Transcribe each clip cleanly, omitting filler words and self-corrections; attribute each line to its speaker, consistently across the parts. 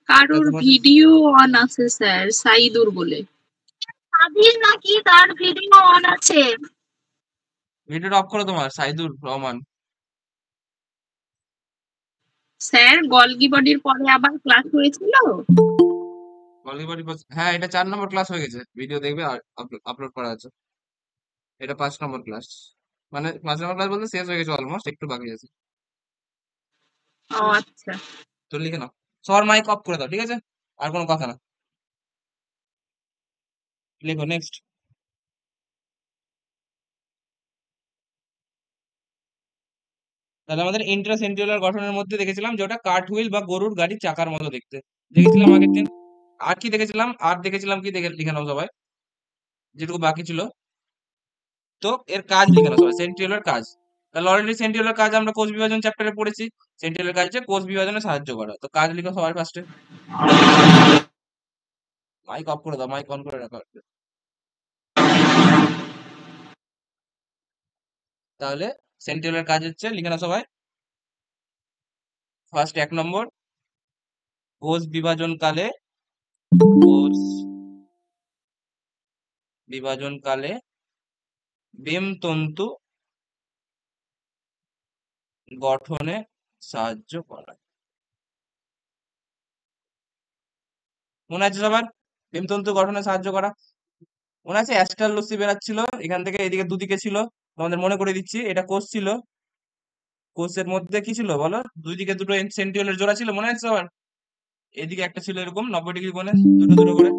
Speaker 1: কারোর video on আছে sir, Saidur বলে।
Speaker 2: সাদির নাকি তার ভিডিও অন আছে?
Speaker 3: ভিডিওটা অফ করো তোমার, সাইদুর রহমান।
Speaker 1: স্যার গলগি বডির পরে আবার ক্লাস হয়েছিল?
Speaker 3: হ্যাঁ, এটা 4 নম্বর ক্লাস হয়ে গেছে, ভিডিও দেখবে আপলোড করা আছে। এটা 5 নম্বর ক্লাস, মানে 5 নম্বর ক্লাস বলতে শেষ হয়ে গেছে অলমোস্ট, একটু বাকি আছে।
Speaker 1: ও আচ্ছা।
Speaker 3: তো লিখে নাও, সবার মাইক অফ করে দাও, ঠিক আছে? আর কোনো কথা না, লিখো নেক্সট। তাহলে আমাদের ইন্ট্রাসেন্ট্রিওলার গঠনের মধ্যে দেখেছিলাম যে ওটা কার্ট হুইল বা গরুর গাড়ির চাকার মতো দেখতে, দেখেছিলাম আগের দিন। আর কি দেখেছিলাম, কি দেখে লিখে নাও সবাই, যেটুকু বাকি ছিল। তো এর কাজ লিখে নাও সবাই, সেন্ট্রিওলার কাজ। তাহলে অলরেডি সেন্ট্রিওলার কাজ আমরা কোষ বিভাজন চ্যাপ্টারে পড়েছি। সেন্ট্রিওলার কাজ হচ্ছে কোষ বিভাজনে সাহায্য করা। তো কাজ লিখো সবার ফার্স্টে। মাইক অফ করে দাও, মাইক অন করে রাখো। তাহলে সেন্ট্রিওলার কাজ হচ্ছে, লিখে নাও সবাই। ফার্স্ট 1 নম্বর, কোষ বিভাজনকালে বেমতন্তু গঠনে সাহায্য করা। মনে আছে সবার? বেমতন্তু গঠনে সাহায্য করা মনে আছে? অ্যাস্টাল লস্যি বেরাচ্ছিল এখান থেকে, এদিকে দুদিকে ছিল। তোমাদের মনে করে দিচ্ছি, এটা কোষ ছিল। কোষের মধ্যে কি ছিল বলো? দুই দিকে দুটো সেন্ট্রিওলের জোড়া ছিল, মনে আছে সবার? এদিকে একটা ছিল এরকম 90 ডিগ্রি কোণে, দুটো দুটো করে।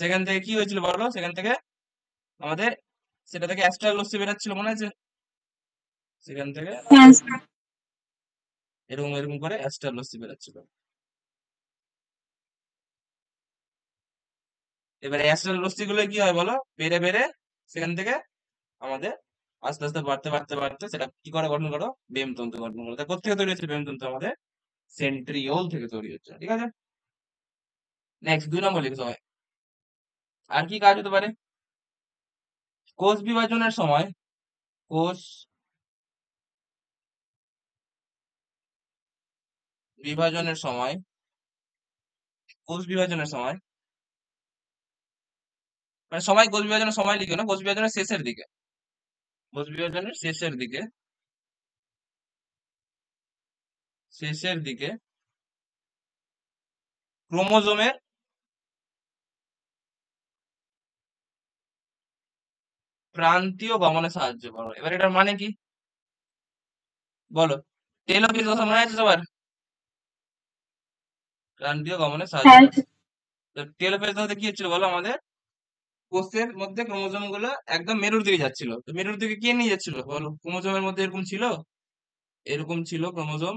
Speaker 3: সেখান থেকে কি হয়েছিল বলো? সেখান থেকে আমাদের, সেটা থেকে অ্যাস্টাল লস্যি বেরাচ্ছিল, মনে আছে? সেখান থেকে
Speaker 2: হ্যাঁ
Speaker 3: এরকম এরকম করে অ্যাস্টাল লস্যি বেরাচ্ছিল। এবারে অ্যাস্টাল লস্যি গুলো কি হয় বলো? বেড়ে বেড়ে সেখান থেকে আমাদের আস্তে আস্তে বাড়তে বাড়তে বাড়তে সেটা কি করে গঠন করো? বেমতন্তু গঠন করো। তা কোথা থেকে তৈরি হচ্ছে বেমতন্তু? আমাদের সেন্ট্রিওল থেকে তৈরি হচ্ছে, ঠিক আছে? নেক্সট 2 নম্বর লিখো সবাই। আর কি কাজ হতে পারে? কোষ বিভাজনের সময়, কোষ বিভাজনের সময় কোষ বিভাজনের সময় মানে সময়, কোষ বিভাজনের সময় লিখো না, কোষ বিভাজনের শেষের দিকে। কোষ বিভাজনের শেষের দিকে ক্রোমোজোমের প্রান্তীয় গমনে সাহায্য করো। এবার এটার মানে কি বলো? টেলোফেজ কথা মনে আছে সবার? প্রান্তীয় গমনে সাহায্য
Speaker 2: হ্যাঁ
Speaker 3: করে। তো টেলোফেজ হতে কি হচ্ছিল বলো? আমাদের কোষের মধ্যে ক্রোমোজোম গুলো একদম মেরুর দিকে যাচ্ছিল। তো মেরুর দিকে কে নিয়ে যাচ্ছিল বলো? ক্রোমোজোমের মধ্যে এরকম ছিল, এরকম ছিল ক্রোমোজোম।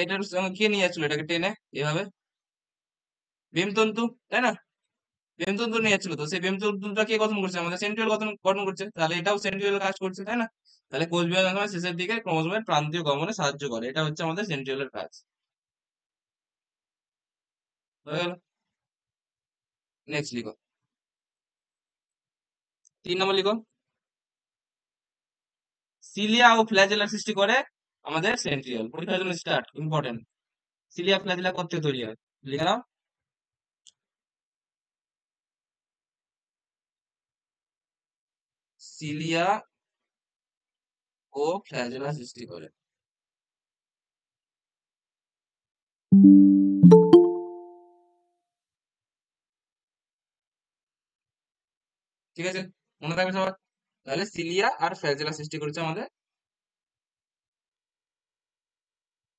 Speaker 3: এটার সঙ্গে কে নিয়ে যাচ্ছিল এটাকে টেনে এভাবে? ভীমতন্তু, তাই না? ভীমতন্তু নিয়ে যাচ্ছিল। তো সেই ভীমতন্তুটা কে গঠন করছে? আমাদের সেন্ট্রিওল গঠন করছে। তাহলে এটাও সেন্ট্রিওল কাজ করছে, তাই না? তাহলে কোষ বিভাজনের সময় শেষের দিকে ক্রোমোজোমের প্রান্তীয় গমনে সাহায্য করে, এটা হচ্ছে আমাদের সেন্ট্রিওলের কাজ। হয়ে গেল। নেক্সট লিখো, 3 নম্বর লিখো। সিলিয়া ও ফ্ল্যাজেলা সৃষ্টি করে আমাদের সেন্ট্রিওল। পরীক্ষার জন্য স্টার্ট ইম্পর্টেন্ট। সিলিয়া ফ্ল্যাজেলা করতে তৈরি হয়, লিখে নাও। সিলিয়া ও ফ্ল্যাজেলা সৃষ্টি করে। ঠিক আছে, মনে থাকবে সবার? তাহলে সিলিয়া আর ফ্ল্যাজেলা সৃষ্টি করেছে আমাদের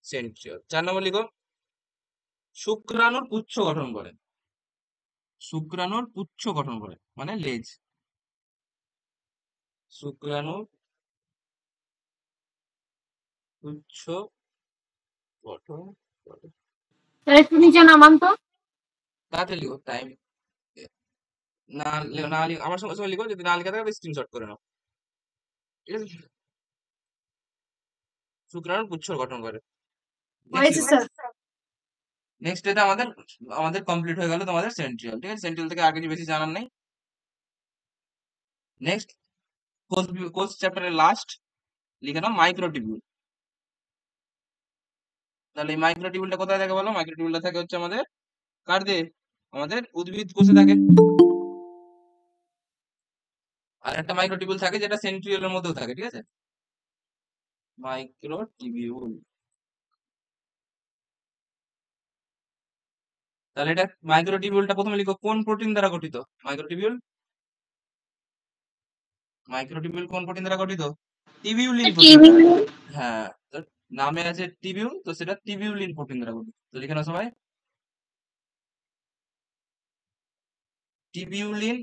Speaker 3: সেন্ট্রিওল। 4 নম্বর লিখো। শুক্রাণুর পুচ্ছ গঠন করে। শুক্রাণুর পুচ্ছ গঠন করে মানে লেজ। শুক্রাণুর পুচ্ছ গঠন করে।
Speaker 2: তাহলে তুমি যে নামান তো।
Speaker 3: তাড়াতাড়ি লিখো, টাইম না না লিখো, আমার সঙ্গে সঙ্গে লিখো। যদি না লিখে থাকে স্ক্রিনশট করে নাও, ঠিক আছে? শুক্রাণুর পুচ্ছ গঠন করে। নেক্সট
Speaker 2: হয়েছে
Speaker 3: লিখো।
Speaker 2: স্যার।
Speaker 3: নেক্সট এটা আমাদের আমাদের কমপ্লিট হয়ে গেল তোমাদের সেন্ট্রিওল, ঠিক আছে? সেন্ট্রিওল থেকে আর কিছু বেশি জানার নেই। নেক্সট কোষ চ্যাপ্টারের লাস্ট, লিখে নাও মাইক্রোটিবিউল। তাহলে এই মাইক্রোটিবিউলটা কোথায় থাকে বলো? মাইক্রোটিবিউলটা থাকে হচ্ছে আমাদের কার দিয়ে? আমাদের উদ্ভিদ কোষে থাকে। আর একটা মাইক্রোটিবিউল থাকে যেটা সেন্ট্রিওলের মধ্যেও থাকে, ঠিক আছে? মাইক্রোটিবিউল। তাহলে এটা মাইক্রোটিবিউলটা প্রথমে লিখো, কোন প্রোটিন দ্বারা গঠিত? মাইক্রোটিবিউল, মাইক্রোটিবিউল কোন প্রোটিন দ্বারা গঠিত? টিবিউলিন প্রোটিন দ্বারা।
Speaker 2: টিভি
Speaker 3: হ্যাঁ, তো নামে আছে টিবিউল, তো সেটা টিবিউলিন প্রোটিন দ্বারা গঠিত। তো লিখে নাও সবাই, টিবিউলিন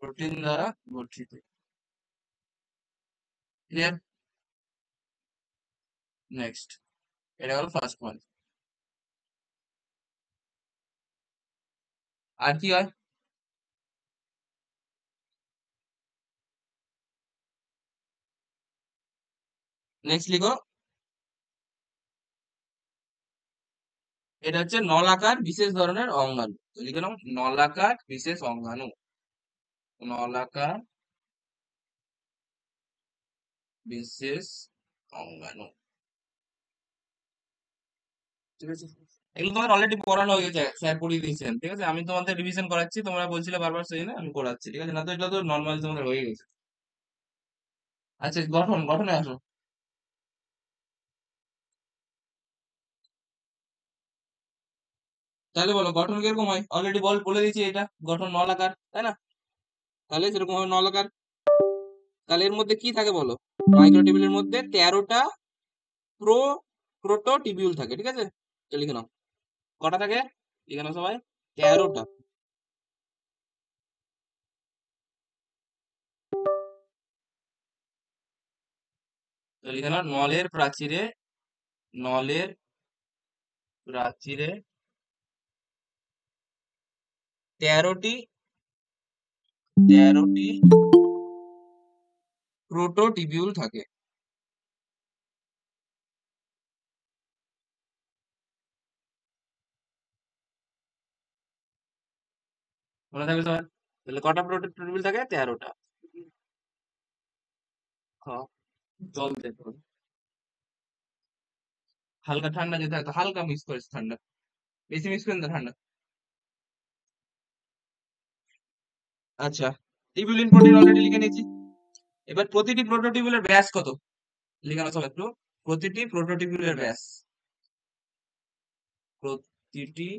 Speaker 3: প্রোটিন দ্বারা গঠিত। ক্লিয়ার? নেক্সট, এটা হলো ফার্স্ট পয়েন্ট। আর কি হয়? নেক্সট লিখো, এটা হচ্ছে নলাকার বিশেষ ধরনের অঙ্গাণু। তো লিখে নাও, নলাকার বিশেষ অঙ্গাণু। নলাকার বিশেষ অঙ্গাণু, ঠিক আছে? এগুলো তোমাদের অলরেডি পড়ানো হয়ে গেছে, স্যার পড়িয়ে দিয়েছেন, ঠিক আছে? আমি তোমাদের রিভিশন করাচ্ছি, তোমরা বলছিলে বারবার সেই না, আমি করাচ্ছি, ঠিক আছে? না তো এটা তো নর্মালি তোমাদের হয়ে গেছে। আচ্ছা, গঠনে আসো। তাহলে বলো গঠন কিরকম হয়? অলরেডি বলে দিয়েছি, এটা গঠন নলাকার, তাই না? তাহলে সেরকম হবে নলাকার। তাহলে এর মধ্যে কি থাকে বলো? মাইক্রোটিবিউলের মধ্যে 13টা প্রো প্রোটোটিবিউল থাকে, ঠিক আছে? তো লিখে নাও, কটা থাকে? লিখে নাও সবাই, 13টা। তো লিখে নাও, নলের প্রাচীরে 13টি প্রোটোটিবিউল থাকে। মনে থাকবে সবার? তাহলে কটা প্রোটোটিবিউল থাকে? 13টা। জল দেখো, হালকা ঠান্ডা যেতে হয় তো হালকা মিক্স করেছে ঠান্ডা, বেশি মিক্স করেন না ঠান্ডা। আচ্ছা, টিবিউলিন প্রোটিন অলরেডি লিখে নিয়েছি। এবার প্রতিটি প্রোটোটিবিউলের ব্যাস কত? লিখে নাও সব একটু, প্রতিটি প্রোটোটিবিউলের ব্যাস, প্রতিটি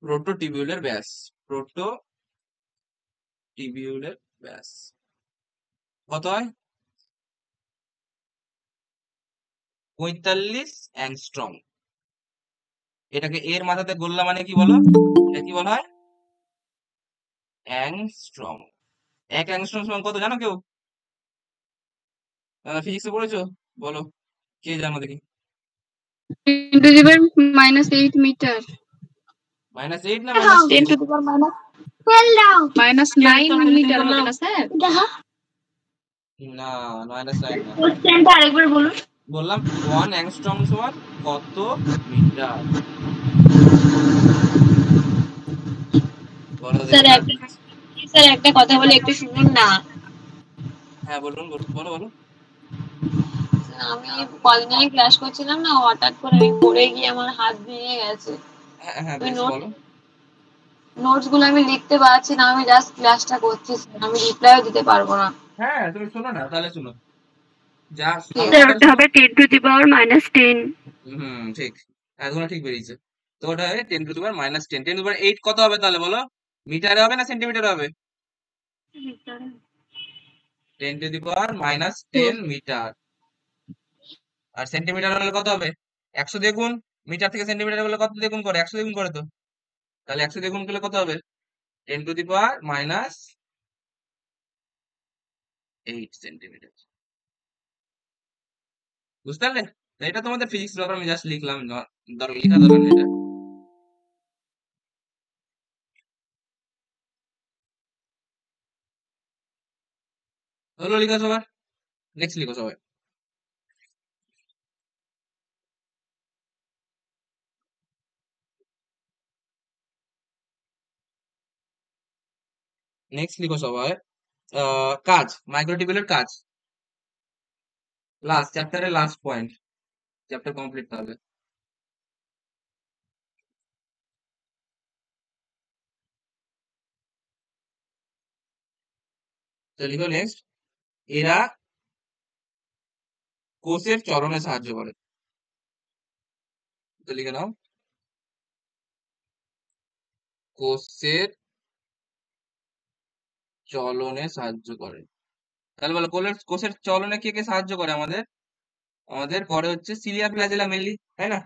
Speaker 3: প্রোটোটিবিউলের ব্যাস, প্রোটোটিবিউলের ব্যাস কত হয়? 45 অ্যাংস্ট্রম। এটাকে এর মাথাতে গোল্লা মানে কি বলো? এটা কি বলা হয়? অ্যাংস্ট্রম। 1 অ্যাংস্ট্রম সমান কত জানো কেউ? ফিজিক্সে পড়েছো? বলো, কে জানো দেখি।
Speaker 1: 10⁻⁸ মিটার।
Speaker 3: -8 না -10?
Speaker 1: 9 মিটার হবে না স্যার?
Speaker 3: না, -9 না।
Speaker 2: কোশ্চেনটা আরেকবার বলুন।
Speaker 3: বললাম 1 অ্যাংস্ট্রম সমান কত মিটার? বলো দেখি।
Speaker 2: স্যার একটা কথা বলে একটু শুনুন না।
Speaker 3: হ্যাঁ বলুন, বলো বলো।
Speaker 2: আমি কদিন আগে ক্লাস করছিলাম না, হঠাৎ করে আমি পড়ে গিয়ে আমার হাত ভেঙে গেছে।
Speaker 3: হ্যাঁ হ্যাঁ,
Speaker 2: আমি
Speaker 3: বেশ বলো।
Speaker 2: নোটস গুলো আমি লিখতে পারছি না, আমি জাস্ট ক্লাসটা করছি, আমি রিপ্লাইও দিতে পারবো না।
Speaker 3: হ্যাঁ, তুমি শোনো না, তাহলে শোনো, যা আমার
Speaker 1: স্যার
Speaker 3: কথা
Speaker 1: ওটা হবে 10⁻⁻10।
Speaker 3: ঠিক, এতগুলো ঠিক বেরিয়েছে। তো ওটা হবে 10⁻⁻10। 10⁸ কত হবে তাহলে বলো? মিটারে হবে না সেন্টিমিটারে হবে? 10⁻⁻10 মিটার। আর সেন্টিমিটার হলে কত হবে? 100 দিয়ে গুণ। মিটার থেকে সেন্টিমিটার হলে কত দিয়ে গুণ করে? 100 দিয়ে গুণ করে তো। তাহলে 100 দিয়ে গুণ করলে কত হবে? 10⁻⁸ সেন্টিমিটার। বুঝতে পারলে? তো এটা তোমাদের ফিজিক্স ব্যাপার, আমি জাস্ট লিখলাম, লেখা দরকার নেই এটা। হলো লিখা সবার? নেক্সট লিখো সবাই। নেক্সট লিখো সবাই কাজ, মাইক্রোটিবিউলের কাজ, লাস্ট চ্যাপ্টারের লাস্ট পয়েন্ট, চ্যাপ্টার কমপ্লিট তাহলে। তো লিখো নেক্সট, এরা কোষের চলনে সাহায্য করে। তো লিখে নাও, কোষের চলনে সাহায্য করে। তাহলে বলো কোষের চলনে কে কে সাহায্য করে আমাদের? আমাদের করে হচ্ছে সিলিয়া ফ্ল্যাজেলা মেনলি, তাই না?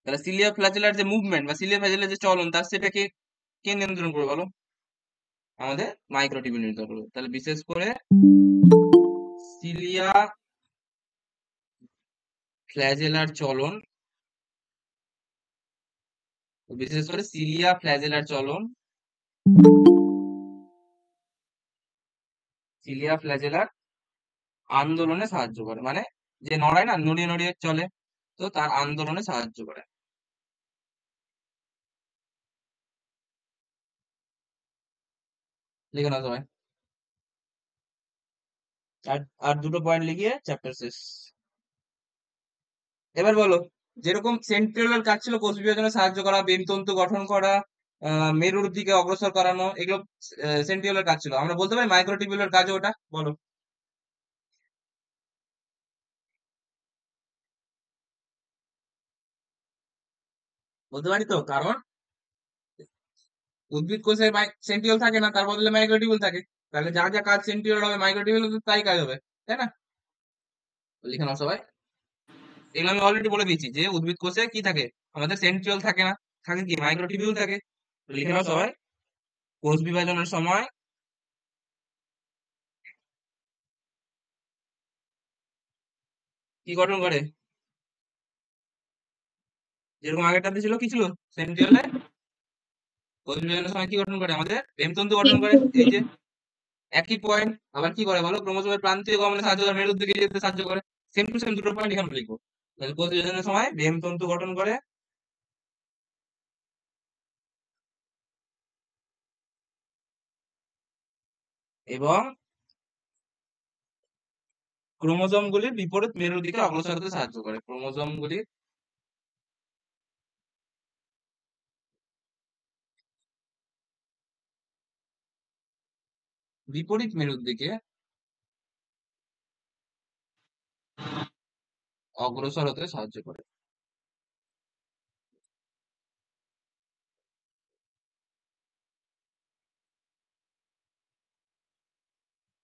Speaker 3: তাহলে সিলিয়া ফ্ল্যাজেলার যে মুভমেন্ট বা সিলিয়া ফ্ল্যাজেলার যে চলন, তার সেটাকে কে নিয়ন্ত্রণ করবে বলো? আমাদের মাইক্রোটিবিউল নিয়ন্ত্রণ করবে। তাহলে বিশেষ করে সিলিয়া ফ্ল্যাজেলার চলন, বিশেষ করে সিলিয়া ফ্ল্যাজেলার চলন, সিলিয়া ফ্ল্যাজেলার আন্দোলনে সাহায্য করে, মানে যে নড়ায় না, নড়িয়ে নড়িয়ে চলে, তো তার আন্দোলনে সাহায্য করে। লিখে নাও সবাই। আর আর দুটো পয়েন্ট লিখিয়ে চ্যাপ্টার শেষ। এবার বলো, যেরকম সেন্ট্রিওলের কাজ ছিল কোষ বিভাজনে সাহায্য করা, বেমতন্তু গঠন করা, মেরুর দিকে অগ্রসর করানো, এগুলো সেন্ট্রিওলের কাজ ছিল। আমরা বলতে পারি মাইক্রোটিবিউলের কাজ ওটা, বলো। বলতে পারি তো, কারণ উদ্ভিদ কোষে সেন্ট্রিওল থাকে না, তার বদলে মাইক্রোটিবিউল থাকে। তাহলে যা যা কাজ সেন্ট্রিওল হবে, মাইক্রোটিবিউল তাই কাজ হবে, তাই না? লিখে নাও সবাই। এগুলো আমি অলরেডি বলে দিয়েছি যে উদ্ভিদ কোষে কি থাকে, আমাদের সেন্ট্রিওল থাকে না, থাকে কি মাইক্রোটিবিউল থাকে। লিখে নাও সবাই, কোষ বিভাজনের সময় কি গঠন করে? যেরকম আগেরটাতে ছিল, কি ছিল সেন্ট্রিওলে? কোষ বিভাজনের সময় কি গঠন করে? আমাদের বেমতন্তু গঠন করে, এই যে একই পয়েন্ট। আবার কি করে বলো? ক্রোমোজোমের প্রান্তীয় গমনে সাহায্য করে, মেরুর দিকে যেতে সাহায্য করে। সেম টু সেম দুটো পয়েন্ট এখানে লিখবো। তাহলে কোষ বিভাজনের সময় বেমতন্তু গঠন করে এবং ক্রোমোজোম গুলির বিপরীত মেরুর দিকে অগ্রসর হতে সাহায্য করে। ক্রোমোজোম গুলির বিপরীত মেরুর দিকে অগ্রসর হতে সাহায্য করে।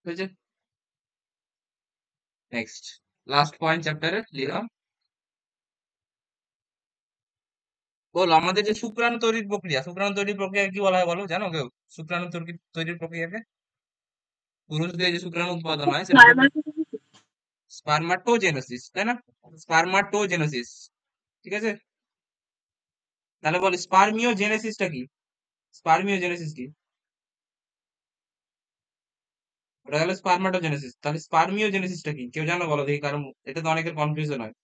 Speaker 3: হয়েছে? নেক্সট লাস্ট পয়েন্ট চ্যাপ্টারের লিখলাম। বলো, আমাদের যে শুক্রাণু তৈরির প্রক্রিয়া, শুক্রাণু তৈরির প্রক্রিয়া কি বলা হয় বলো? জানো কেউ শুক্রাণু তৈরির প্রক্রিয়াকে? পুরুষ দিয়ে যে শুক্রাণু উৎপাদন হয় সেটাকে স্পারমাটোজেনেসিস, তাই না? স্পারমাটোজেনেসিস, ঠিক আছে? তাহলে বল স্পারমিওজেনেসিসটা কি? স্পারমিওজেনেসিস কি? ওটা গেল স্পারমাটোজেনেসিস। তাহলে স্পারমিওজেনেসিসটা কি কেউ জানো বলো দেখি, কারণ এটা তো অনেকের কনফিউশন হয়।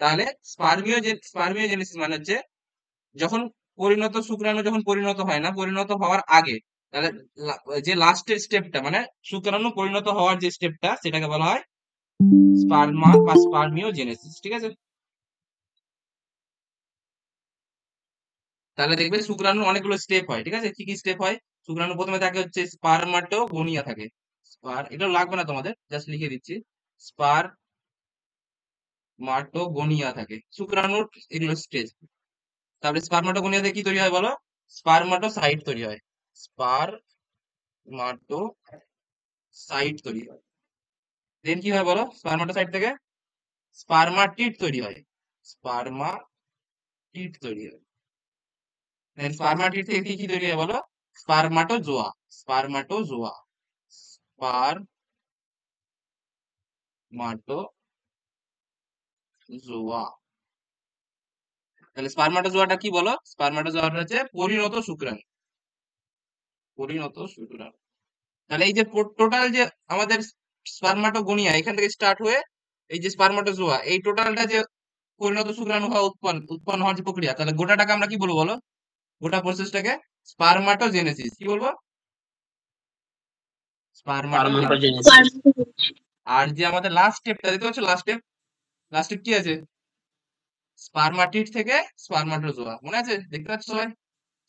Speaker 3: তাহলে স্পারমিওজেনেসিস মানে হচ্ছে যখন শুক্রাণু যখন পরিণত হয় না, পরিণত হওয়ার আগে, তাহলে যে লাস্টের স্টেপটা, মানে শুক্রাণু পরিণত হওয়ার যে স্টেপটা, সেটাকে বলা হয় স্পার্মা বা স্পারমিওজেনেসিস, ঠিক আছে? তাহলে দেখবে শুক্রাণুর অনেকগুলো স্টেপ হয়, ঠিক আছে? কি কি স্টেপ হয়? শুক্রাণু প্রথমে থাকে হচ্ছে স্পারমাটোগোনিয়া থাকে। এটা লাগবে না তোমাদের, জাস্ট লিখে দিচ্ছি। স্পারমাটোগোনিয়া থাকে শুক্রাণুর, এগুলো স্টেজ। তারপরে স্পারমাটোগোনিয়াতে কি তৈরি হয় বলো? স্পারমাটোসাইট তৈরি হয়। স্পারমাটোসাইট তৈরি হয়। দেন কি হয় বলো? স্পারমাটোসাইট থেকে স্পারমাটিড তৈরি হয়। স্পারমাটিড তৈরি হয়। দেন স্পারমাটিড থেকে কি কি তৈরি হয় বলো? স্পারমাটোজোয়া। স্পারমাটোজোয়া। স্পারমাটোজোয়া। তাহলে স্পারমাটোজোয়াটা কি বলো? স্পারমাটোজোয়াটা হচ্ছে পরিণত শুক্রাণু। পরিণত শুক্রাণু। তাহলে এই যে টোটাল যে আমাদের স্পারমাটোগোনিয়া এখান থেকে স্টার্ট হয়ে এই যে স্পারমাটোজোয়া, এই টোটালটা যে পরিণত শুক্রাণু হওয়া উৎপন্ন হওয়ার যে প্রক্রিয়া, তাহলে গোটাটাকে আমরা কি বলবো বলো? গোটা প্রসেসটাকে স্পারমাটোজেনেসিস কি বলবো? স্পারমাটোজেনেসিস। আর যে আমাদের লাস্ট স্টেপটা দেখতে পাচ্ছ, লাস্ট স্টেপ কি আছে? স্পারমাটিড থেকে স্পারমাটোজোয়া, মনে আছে? দেখতে পাচ্ছ সবাই?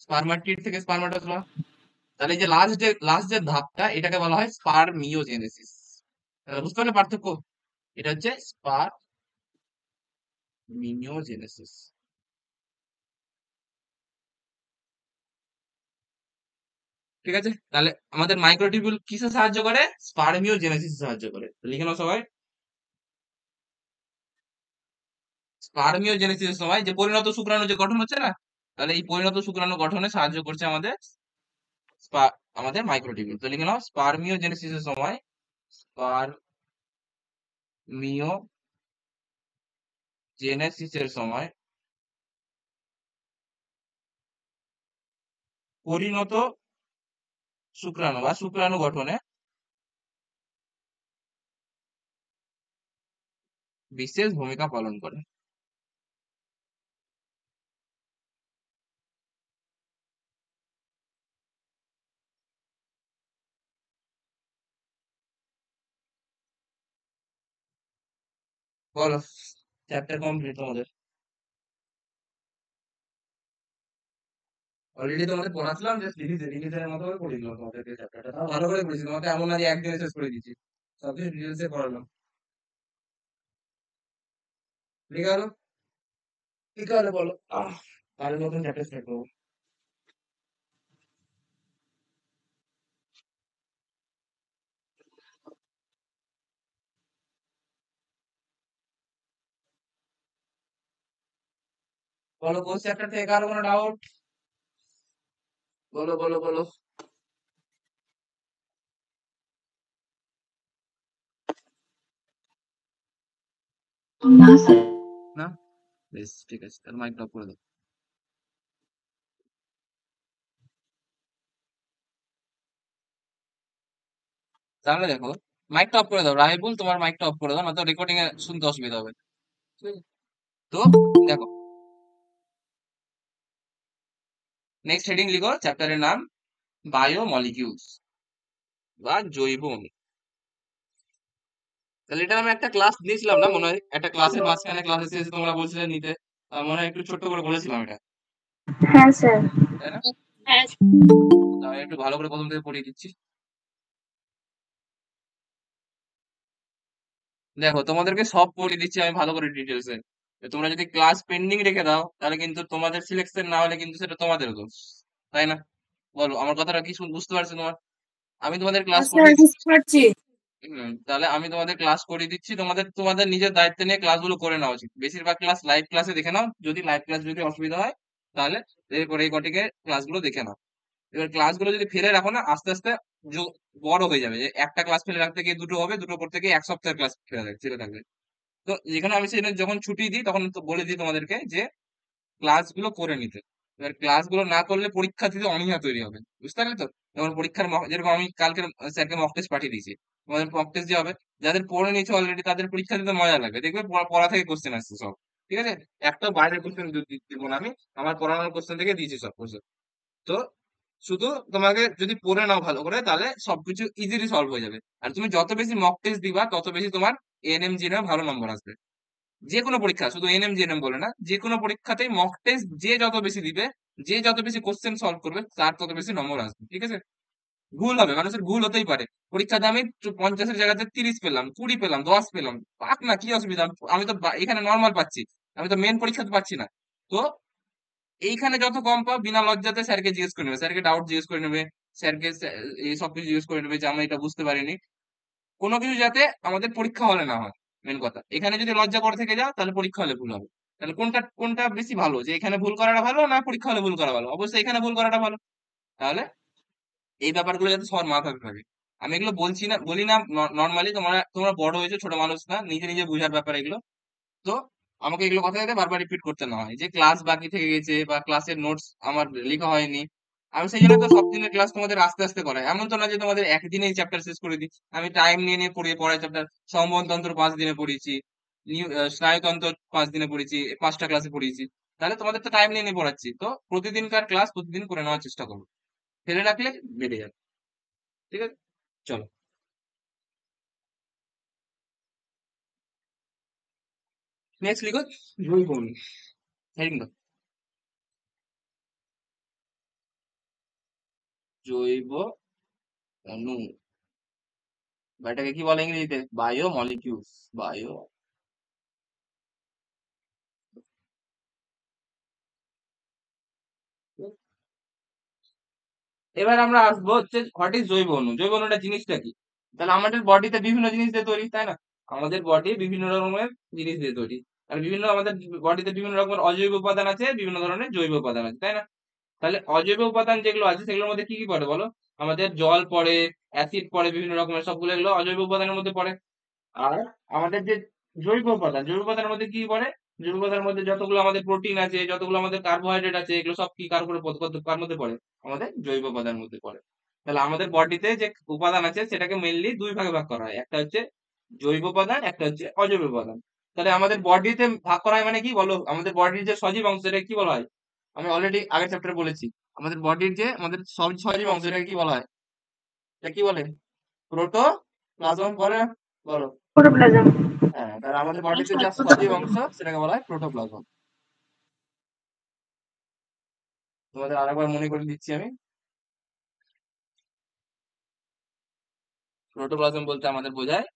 Speaker 3: স্পারমাটিড থেকে স্পারমাটোজোয়া। তাহলে এই যে লাস্ট যে ধাপটা, এটাকে বলা হয় স্পারমিওজেনেসিস। তাহলে বুঝতে পারলে পার্থক্য? এটা হচ্ছে স্পারমিওজেনেসিস। ঠিক আছে, তাহলে আমাদের মাইক্রোটিবিউল কিসে সাহায্য করে? স্পারমিওজেনেসিসে সাহায্য করে। লিখে নাও সবাই। স্পারমিওজেনেসিসের সময় যে পরিণত শুক্রাণু যে গঠন হচ্ছে না, তাহলে এই পরিণত শুক্রাণু গঠনে সাহায্য করছে আমাদের মাইক্রোটিবিউল। তো লিখে নাও, স্পারমিওজেনেসিসের সময় স্পারমিওজেনেসিসের সময় পরিণত শুক্রাণু বা শুক্রাণু গঠনে বিশেষ ভূমিকা পালন করে। বলো, চ্যাপ্টার কমপ্লিট তোমাদের। অলরেডি তোমাদের পড়াচ্ছিলাম, জাস্ট রিভিশনের মতো করে পড়িয়ে দিলাম তোমাদেরকে চ্যাপ্টারটা। তাও ভালো করে পড়েছি, তোমাকে এমন না যে একদিনে শেষ করে দিচ্ছি, সবকিছু ডিটেলসে পড়ালাম। ঠিক আছে, ঠিক আছে বলো। তাহলে নতুন চ্যাপ্টার স্টার্ট করবো। বলো, কোন চ্যাপ্টার থেকে কারো কোনো ডাউট? বলো বলো বলো। না, বেশ ঠিক আছে, তাহলে মাইক অফ করে দাও। তাহলে দেখো, মাইকটা অফ করে দাও রাহিবুল, তোমার মাইকটা অফ করে দাও, নয়তো রেকর্ডিং এ শুনতে অসুবিধা হবে। ঠিক আছে? তো দেখো, নেক্সট হেডিং লিখো, চ্যাপ্টারের নাম বায়োমলিকিউলস বা জৈব অণু। তাহলে এটা আমি একটা ক্লাস দিয়েছিলাম না মনে হয়? একটা ক্লাসের মাঝখানে ক্লাসে শেষে তোমরা বলছিলে নিতে, মনে হয় একটু ছোট্ট করে বলেছিলাম এটা,
Speaker 1: হ্যাঁ স্যার।
Speaker 3: তাই না?
Speaker 2: হ্যাঁ
Speaker 3: তো আমি একটু ভালো করে প্রথম থেকে পড়িয়ে দিচ্ছি। দেখো, তোমাদেরকে সব পড়িয়ে দিচ্ছি আমি ভালো করে ডিটেলসে। তোমরা যদি ক্লাস পেন্ডিং রেখে দাও, তাহলে কিন্তু তোমাদের সিলেকশন না হলে কিন্তু সেটা তোমাদের দোষ, তাই না? বলো, আমার কথাটা কি বুঝতে পারছো তোমার? আমি তোমাদের ক্লাস
Speaker 1: স্যার
Speaker 3: করিয়ে দিচ্ছি।
Speaker 1: বুঝতে পারছি।
Speaker 3: তাহলে আমি তোমাদের ক্লাস করিয়ে দিচ্ছি, তোমাদের তোমাদের নিজের দায়িত্ব নিয়ে ক্লাসগুলো করে নেওয়া উচিত। বেশিরভাগ ক্লাস লাইভ ক্লাসে দেখে নাও, যদি লাইভ ক্লাস যদি অসুবিধা হয় তাহলে এরপরে এই কটিকে ক্লাসগুলো দেখে নাও। এবার ক্লাসগুলো যদি ফেলে রাখো না, আস্তে আস্তে বড় হয়ে যাবে, যে একটা ক্লাস ফেলে রাখতে গিয়ে দুটো হবে, দুটো করতে গিয়ে এক সপ্তাহের ক্লাস ফেলে থাকবে। তো যেখানে আমি সেখানে যখন ছুটি দিই তখন তো বলে দিই তোমাদেরকে যে ক্লাসগুলো করে নিতে। এবার ক্লাসগুলো না করলে পরীক্ষা দিতে অনীহা তৈরি হবে, বুঝতে পারলে তো? যেমন পরীক্ষার যেরকম আমি কালকে স্যারকে মক টেস্ট পাঠিয়ে দিয়েছি, তোমাদের মক টেস্ট যে হবে, যাদের পড়ে নিয়েছে অলরেডি তাদের পরীক্ষা দিতে মজা লাগবে, দেখবে পড়া থেকে কোশ্চেন আসছে সব। ঠিক আছে, একটা বাইরের কোশ্চেন দিব না আমি, আমার পড়ানোর কোশ্চেন থেকে দিয়েছি সব কোশ্চেন। তো শুধু তোমাকে যদি পড়ে নাও ভালো করে, তাহলে সবকিছু ইজিলি সলভ হয়ে যাবে। আর তুমি যত বেশি মক টেস্ট দিবা, তত বেশি তোমার এএনএম জিএনএম ভালো নম্বর আসবে। যে কোনো পরীক্ষা, শুধু এনএম জিএনএম বলে না, যে কোনো পরীক্ষাতেই মক টেস্ট যে যত বেশি দিবে, যে যত বেশি কোশ্চেন সলভ করবে, তার তত বেশি নম্বর আসবে। ঠিক আছে? ভুল হবে, মানুষের ভুল হতেই পারে। পরীক্ষাতে আমি 50-এর জায়গাতে 30 পেলাম, 20 পেলাম, 10 পেলাম, পাক না, কি অসুবিধা? আমি তো এখানে নর্মাল পাচ্ছি, আমি তো মেন পরীক্ষাতে পাচ্ছি না। তো এইখানে যত কম পাও, বিনা লজ্জাতে স্যারকে জিজ্ঞেস করে নেবে, স্যারকে ডাউট জিজ্ঞেস করে নেবে, স্যারকে এই সবকিছু জিজ্ঞেস করে নেবে যে আমি এটা বুঝতে পারিনি। কোনো কিছু যাতে আমাদের পরীক্ষা হলে না হয়, মেন কথা। এখানে যদি লজ্জা করে থেকে যাও, তাহলে পরীক্ষা হলে ভুল হবে। তাহলে কোনটা কোনটা বেশি ভালো, যে এখানে ভুল করাটা ভালো না পরীক্ষা হলে ভুল করা ভালো? অবশ্যই এখানে ভুল করাটা ভালো। তাহলে এই ব্যাপারগুলো যাতে সবার মাথায় থাকে। আমি এগুলো বলছি না, বলি না নর্মালি, তোমরা তোমরা বড় হয়েছো, ছোট মানুষ না, নিজে নিজে বুঝার ব্যাপার এগুলো। তো আমাকে এগুলো কথা যাতে বারবার রিপিট করতে না হয়, যে ক্লাস বাকি থেকে গেছে বা ক্লাসের নোটস আমার লেখা হয়নি। আমি সেই জন্য তো সব দিনের ক্লাস তোমাদের আস্তে আস্তে করাই, এমন তো না যে তোমাদের একদিনেই চ্যাপ্টার শেষ করে দিই। আমি টাইম নিয়ে নিয়ে পড়াই চ্যাপ্টার। সম্বন্ধতন্ত্র 5 দিনে পড়িয়েছি, স্নায়ুতন্ত্র 5 দিনে পড়েছি, 5টা ক্লাসে পড়িয়েছি। তাহলে তোমাদের তো টাইম নিয়ে নিয়ে পড়াচ্ছি, তো প্রতিদিনকার ক্লাস প্রতিদিন করে নেওয়ার চেষ্টা করো, ফেলে রাখলে বেড়ে যাবে। ঠিক আছে, চলো। নেক্সট লিখো জৈব অণু, হেডিং দাও, জৈব অণু, বা এটাকে কি বলে ইংরেজিতে? Bio molecules, bio. এবার আমরা আসবো হচ্ছে হোয়াট ইজ জৈব অণু। জৈব অণুটা জিনিসটা কি? তাহলে আমাদের বডিতে বিভিন্ন জিনিস দিয়ে তৈরি, তাই না? আমাদের বডি বিভিন্ন রকমের জিনিস দিয়ে তৈরি, আর বিভিন্ন আমাদের বডিতে বিভিন্ন রকমের অজৈব উপাদান আছে, বিভিন্ন ধরনের জৈব উপাদান আছে, তাই না? তাহলে অজৈব উপাদান যেগুলো আছে সেগুলোর মধ্যে কি কি পড়ে বলো? আমাদের জল পড়ে, অ্যাসিড পড়ে, বিভিন্ন রকমের সবগুলো এগুলো অজৈব উপাদানের মধ্যে পড়ে। আর আমাদের যে জৈব উপাদান, জৈব উপাদানের মধ্যে কি পড়ে? জৈব উপাদানের মধ্যে যতগুলো আমাদের প্রোটিন আছে, যতগুলো আমাদের কার্বোহাইড্রেট আছে, এগুলো সব কি কার মধ্যে পড়ে? আমাদের জৈব উপাদানের মধ্যে পড়ে। তাহলে আমাদের বডিতে যে উপাদান আছে সেটাকে মেইনলি দুই ভাগে ভাগ করা হয়, একটা হচ্ছে জৈব উপাদান, একটা হচ্ছে অজৈব উপাদান। তাহলে আমাদের বডিতে ভাগ করা হয় মানে কি বলো? আমাদের বডির যে সজীব অংশ সেটা কি বলা হয়? আমি অলরেডি আগের চ্যাপ্টারে বলেছি, আমাদের বডির যে আমাদের সব সজীব অংশ এটাকে কি বলা হয়? এটা কি বলে? প্রোটোপ্লাজম বলে, বলো।
Speaker 1: প্রোটোপ্লাজম।
Speaker 3: হ্যাঁ, তাহলে আমাদের বডিতে যা সজীব অংশ সেটাকে বলা হয় প্রোটোপ্লাজম। তোমাদের আরেকবার মনে করে দিচ্ছি আমি, প্রোটোপ্লাজম বলতে আমাদের বোঝায়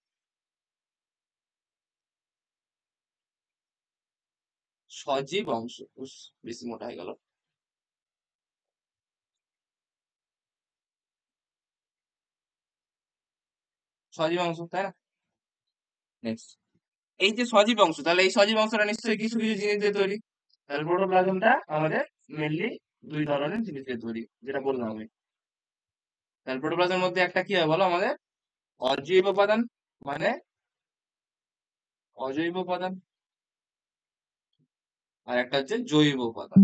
Speaker 3: সজীব অংশ। উস, বেশি মোটা হয়ে গেল। সজীব অংশ, তাই না? নেক্সট, এই যে সজীব অংশ, তাহলে এই সজীব অংশটা নিশ্চয়ই কিছু কিছু জিনিস দিয়ে তৈরি। তাহলে প্রোটোপ্লাজমটা আমাদের মেনলি দুই ধরনের জিনিস দিয়ে তৈরি, যেটা বললাম আমি। তাহলে প্রোটোপ্লাজমের মধ্যে একটা কি হয় বলো আমাদের? অজৈব উপাদান, মানে অজৈব উপাদান, আর একটা হচ্ছে জৈব উপাদান,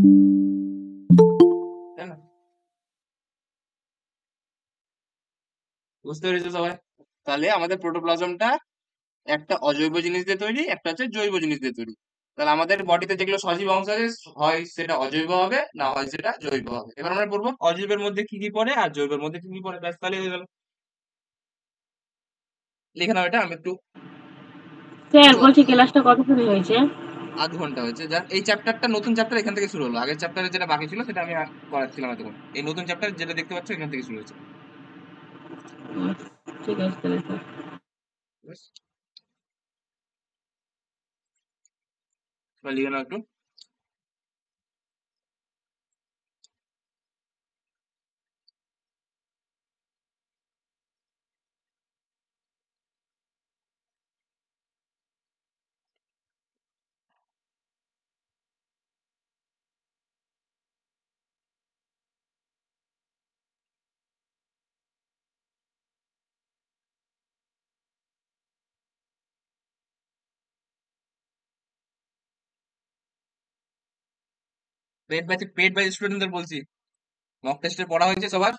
Speaker 3: তাই না? বুঝতে পেরেছো সবাই? তাহলে আমাদের প্রোটোপ্লাজমটা একটা অজৈব জিনিস দিয়ে তৈরি, একটা হচ্ছে জৈব জিনিস দিয়ে তৈরি। তাহলে আমাদের বডিতে যেগুলো সজীব অংশ আছে, হয় সেটা অজৈব হবে, না হয় সেটা জৈব হবে। এবার আমরা পড়বো অজৈবের মধ্যে কি কি পড়ে আর জৈবের মধ্যে কি কি পড়ে, ব্যাস তাহলে হয়ে গেল। লিখে নাও এটা, আমি একটু
Speaker 1: স্যার
Speaker 3: কিছু
Speaker 1: বলছি ক্লাসটা কতক্ষণে হয়েছে?
Speaker 3: আধ ঘন্টা হয়েছে। যা এই চ্যাপ্টারটা নতুন চ্যাপ্টার এখান থেকে শুরু হলো, আগের চ্যাপ্টারে যেটা বাকি ছিল সেটা আমি করাচ্ছিলাম এতক্ষণ। এই নতুন চ্যাপ্টার যেটা দেখতে পাচ্ছ এখান থেকে শুরু হয়েছে।
Speaker 1: ঠিক আছে তাহলে স্যার।
Speaker 3: ব্যাস, এবার লিখে নাও একটু। পেড বাই স্টুডেন্টদের বলছি, মক টেস্টে পড়া হয়েছে সবার?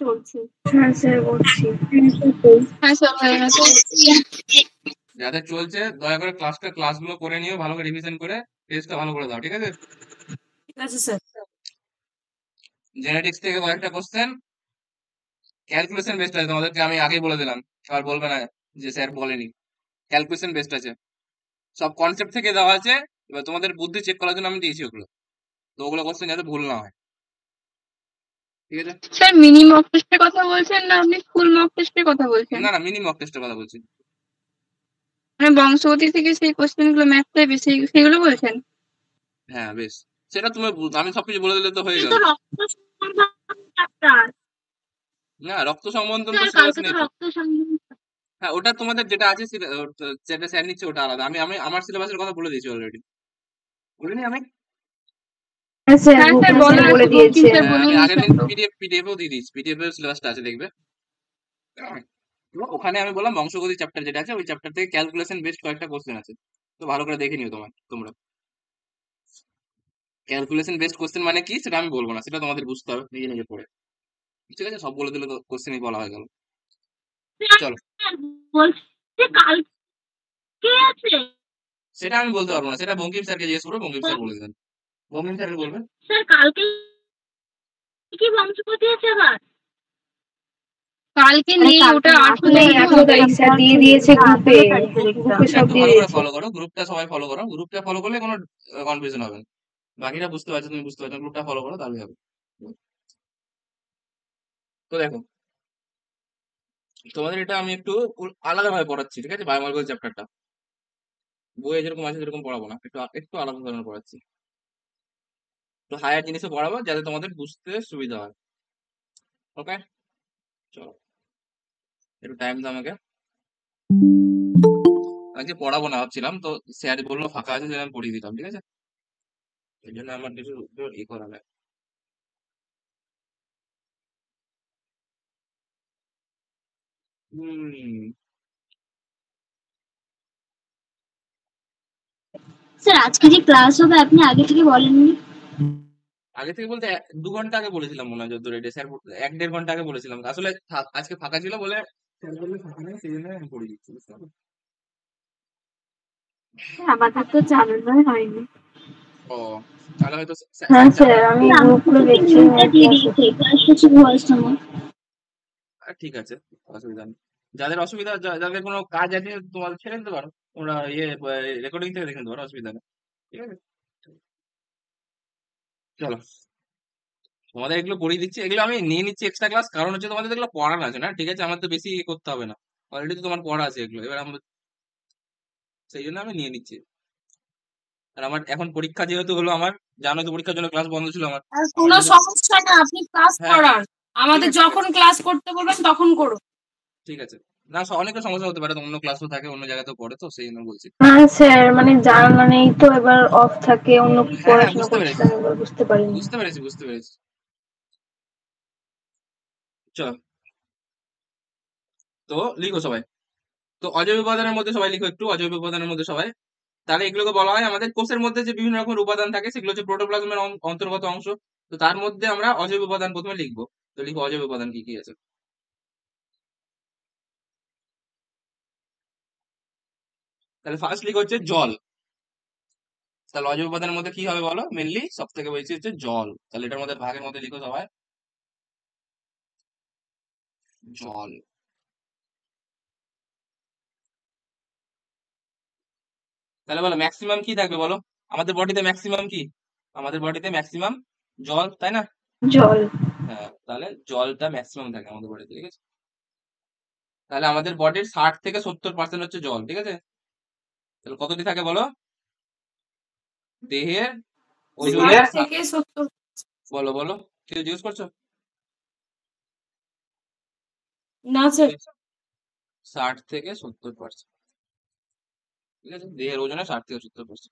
Speaker 1: চলছে। হ্যাঁ স্যার বলছি।
Speaker 2: হ্যাঁ স্যার হয়ে গেছে।
Speaker 3: যাদের চলছে দয়া করে ক্লাসগুলো করে নিও, ভালো করে রিভিশন করে টেস্টটা ভালো করে দাও, ঠিক আছে?
Speaker 1: ঠিক আছে স্যার।
Speaker 3: জেনেটিক্স থেকে কয়েকটা কোশ্চেন ক্যালকুলেশন বেসড আছে, তোমাদেরকে আমি আগেই বলে দিলাম, আর বলবে না যে স্যার বলেনি। ক্যালকুলেশন বেসড আছে, সব কনসেপ্ট থেকে দেওয়া আছে। এবার তোমাদের বুদ্ধি চেক করার জন্য আমি দিয়েছি ওগুলো, তো ওগুলো কোশ্চেন যাতে ভুল না হয়, ঠিক আছে?
Speaker 2: স্যার মিনি মক টেস্টের কথা বলছেন না আপনি ফুল মক টেস্টের কথা বলছেন?
Speaker 3: না না, মিনি মক টেস্টের কথা বলছি।
Speaker 2: মানে বংশগতি থেকে সেই কোশ্চেন গুলো ম্যাথ টাইপের সেগুলো বলছেন?
Speaker 3: হ্যাঁ বেশ, সেটা তুমি আমি সবকিছু বলে দিলে তো হয়ে গেল।
Speaker 1: কিন্তু রক্ত সম্বন্ধ চ্যাপ্টার।
Speaker 3: না, রক্ত সম্বন্ধন তো
Speaker 1: স্যার
Speaker 3: সিলেবাস
Speaker 1: কালকে তো
Speaker 3: নেই তো।
Speaker 1: রক্ত সম্বন্ধ।
Speaker 3: হ্যাঁ, ওটা তোমাদের যেটা আছে যেটা স্যার নিচ্ছে ওটা আলাদা। আমি আমি আমার সিলেবাসের কথা বলে দিয়েছি অলরেডি, বলিনি আমি?
Speaker 1: হ্যাঁ স্যার
Speaker 2: হ্যাঁ স্যার
Speaker 1: বলে
Speaker 2: বলে
Speaker 1: দিয়েছে।
Speaker 2: দিয়েছে, স্যার
Speaker 3: হ্যাঁ,
Speaker 2: বলে
Speaker 3: আমি আগের
Speaker 2: দিয়েছেন
Speaker 3: দিন
Speaker 2: তো।
Speaker 3: পিডিএফও দিয়ে দিয়েছি, পিডিএফ এর সিলেবাসটা আছে দেখবে। তো ওখানে আমি বললাম বংশগতি চ্যাপ্টার যেটা আছে ওই চ্যাপ্টার থেকে ক্যালকুলেশন বেসড কয়েকটা কোশ্চেন আছে, তো ভালো করে দেখে নিও তোমরা। ক্যালকুলেশন বেসড কোশ্চেন মানে কি সেটা আমি বলবো না, সেটা তোমাদের বুঝতে হবে নিজে নিজে পড়ে, ঠিক আছে? সব বলে দিলে তো কোশ্চেনই বলা হয়ে গেল। চলো
Speaker 1: বলছি কালকে আছে
Speaker 3: সেটা আমি বলতে পারবো না, সেটা বঙ্কিম স্যারকে জিজ্ঞেস করবো, বঙ্কিম স্যার বলে দেবেন। বঙ্কিম স্যার বলবেন।
Speaker 1: স্যার কালকে কি বংশপতি আছে আবার? কালকে নেই, ওটা
Speaker 4: 18 তারিখ স্যার দিয়ে দিয়েছে গ্রুপে, গ্রুপে সব
Speaker 3: একটু
Speaker 4: দিয়ে
Speaker 3: ভালো করে
Speaker 4: দিয়েছে।
Speaker 3: ফলো করো গ্রুপটা, সবাই ফলো করো, গ্রুপটা ফলো করলে কোনো কনফিউশন হবে না। বাকিটা বুঝতে পারছো, তুমি বুঝতে পারছো, গ্রুপটা ফলো করো তাহলে হবে। তো দেখো তোমাদের এটা আমি একটু আলাদা ভাবে পড়াচ্ছি, ঠিক আছে? বায়োমলিকুলার চ্যাপ্টারটা বইয়ে যেরকম আছে সেরকম পড়াবো না, একটু একটু আলাদা ধরনের পড়াচ্ছি, একটু হায়ার জিনিসে পড়াবো যাতে তোমাদের বুঝতে সুবিধা হয়। ওকে, চলো একটু টাইম দাও আমাকে। আজকে পড়াবো না ভাবছিলাম, তো স্যার বললো ফাঁকা আছে, সেটা আমি পড়িয়ে দিতাম, ঠিক আছে? এই জন্য আমার কিছু করা লাগে। হুম,
Speaker 1: স্যার আজকে যে ক্লাস হবে আপনি আগে থেকে বলেননি?
Speaker 3: আগে থেকে বলতে 2 ঘন্টা আগে বলেছিলাম মনে হয়, যত রেডি স্যার 1-1.5 ঘন্টা আগে বলেছিলাম, আসলে আজকে ফাঁকা ছিল বলে স্যার বললে ফাঁকা নেই, সেই জন্য আমি পড়িয়ে দিচ্ছি, বুঝতে পারলে?
Speaker 4: আমাদের তো জানানোই হয়নি।
Speaker 3: ও তাহলে হয়তো
Speaker 4: হ্যাঁ স্যার, আমি গ্রুপ খুলে দেখছি।
Speaker 3: ঠিক আছে, অসুবিধা নেই। যাদের অসুবিধা, যাদের কোনো কাজ আছে তোমাদের ছেড়ে দিতে পারো, তোমরা রেকর্ডিং থেকে দেখে নিতে পারো, অসুবিধা নেই, ঠিক আছে? চলো তোমাদের এগুলো পড়িয়ে দিচ্ছি, এগুলো আমি নিয়ে নিচ্ছি এক্সট্রা ক্লাস, কারণ হচ্ছে তোমাদের এগুলো পড়ানো আছে না, ঠিক আছে? আমার তো বেশি করতে হবে না, অলরেডি তো তোমার পড়া আছে এগুলো, এবার আমার সেই জন্য আমি নিয়ে নিচ্ছি। আর আমার এখন পরীক্ষা যেহেতু হলো, আমার জানো তো পরীক্ষার জন্য ক্লাস বন্ধ ছিল আমার।
Speaker 5: কোনো সমস্যা না, আপনি ক্লাস
Speaker 3: হ্যাঁ
Speaker 5: করান, আমাদের
Speaker 3: ঠিক আছে,
Speaker 5: যখন ক্লাস করতে বলবেন তখন করুন।
Speaker 3: ঠিক আছে। না অনেকের সমস্যা হতে পারে, তো অন্য ক্লাসও থাকে, অন্য জায়গাতেও পড়ে, তো সেই জন্য বলছি।
Speaker 4: হ্যাঁ স্যার, মানে জানা নেই তো, এবার অফ থাকে, অন্য
Speaker 3: হ্যাঁ হ্যাঁ,
Speaker 4: পড়াশোনা
Speaker 3: বুঝতে পেরেছি,
Speaker 4: করছিলাম, এবার বুঝতে পারিনি।
Speaker 3: বুঝতে পেরেছি, বুঝতে পেরেছি। চলো তো লিখো সবাই, তো অজৈব উপাদানের মধ্যে সবাই লিখো একটু, অজৈব উপাদানের মধ্যে সবাই। তাহলে এগুলোকে বলা হয় আমাদের কোষের মধ্যে যে বিভিন্ন রকমের উপাদান থাকে, সেগুলো হচ্ছে প্রোটোপ্লাজমের অন্তর্গত অংশ। তো তার মধ্যে আমরা অজৈব উপাদান প্রথমে লিখবো। তো লিখো অজৈব উপাদান কি কি আছে। তাহলে ফার্স্ট লিখো হচ্ছে জল। তাহলে অজৈব উপাদানের মধ্যে কি হবে বলো? মেনলি সব থেকে বেশি হচ্ছে জল। তাহলে এটার মধ্যে ভাগের মধ্যে লিখো সবাই জল। তাহলে বলো ম্যাক্সিমাম কি থাকবে বলো? আমাদের বডিতে ম্যাক্সিমাম কি? আমাদের বডিতে ম্যাক্সিমাম জল, তাই না?
Speaker 4: জল।
Speaker 3: হ্যাঁ, তাহলে জলটা ম্যাক্সিমাম থাকে আমাদের বডিতে, ঠিক আছে? তাহলে আমাদের বডির 60 থেকে 70% হচ্ছে জল, ঠিক আছে? তাহলে কতটি থাকে বলো? দেহের ওজনের
Speaker 5: 60 থেকে 70।
Speaker 3: বলো বলো, কেউ জিজ্ঞেস করছো?
Speaker 5: না স্যার,
Speaker 3: 60 থেকে 70%, ঠিক আছে? দেহের ওজনের 60 থেকে 70%।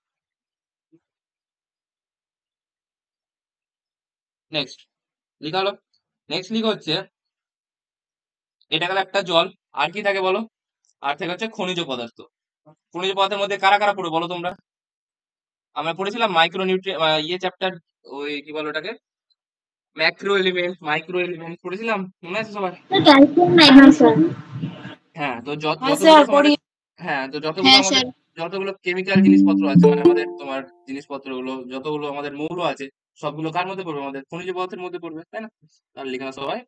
Speaker 3: নেক্সট লিখা হলো। নেক্সট লিখা হচ্ছে, এটা গেল একটা জল। আর কি থাকে বলো? আর থাকে হচ্ছে খনিজ পদার্থ। খনিজ পদার্থের মধ্যে কারা কারা পড়ে বলো তোমরা? আমরা পড়েছিলাম মাইক্রো ইয়ে চ্যাপ্টার, ওই কি বলো ওটাকে, ম্যাক্রো এলিমেন্ট, মাইক্রো এলিমেন্ট পড়েছিলাম, মনে আছে সবার?
Speaker 4: হ্যাঁ স্যার।
Speaker 3: হ্যাঁ, তো
Speaker 5: হ্যাঁ
Speaker 3: যতগুলো
Speaker 5: স্যার
Speaker 3: তোমাদের,
Speaker 5: পড়ি।
Speaker 3: হ্যাঁ তো যতগুলো
Speaker 1: হ্যাঁ
Speaker 3: আমাদের,
Speaker 1: স্যার।
Speaker 3: যতগুলো কেমিক্যাল জিনিসপত্র আছে, মানে আমাদের তোমার জিনিসপত্রগুলো, যতগুলো আমাদের মৌল আছে, সবগুলো কার মধ্যে পড়বে? আমাদের খনিজ পদার্থের মধ্যে পড়বে, তাই না? তাহলে লিখে নাও সবাই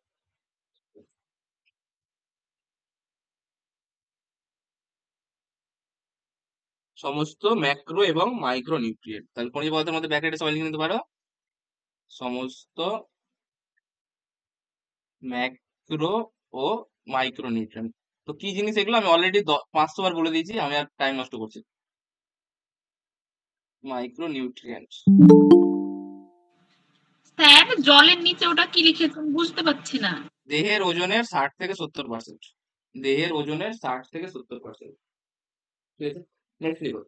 Speaker 3: সমস্ত ম্যাক্রো এবং মাইক্রো নিউট্রিয়েন্ট। তাহলে খনিজ পদার্থের মধ্যে ব্র্যাকেটে সবাই লিখে নিতে পারো সমস্ত ম্যাক্রো ও মাইক্রো নিউট্রিয়েন্ট। তো কি জিনিস এগুলো আমি অলরেডি 500 বার বলে দিয়েছি, আমি আর টাইম নষ্ট করছি। Micro nutrient.
Speaker 1: স্যার জলের নিচে ওটা কি লিখেছেন বুঝতে পারছি না।
Speaker 3: দেহের ওজনের 60 থেকে 70%। দেহের ওজনের 60 থেকে 70%, ঠিক আছে? নেক্সট লিখো।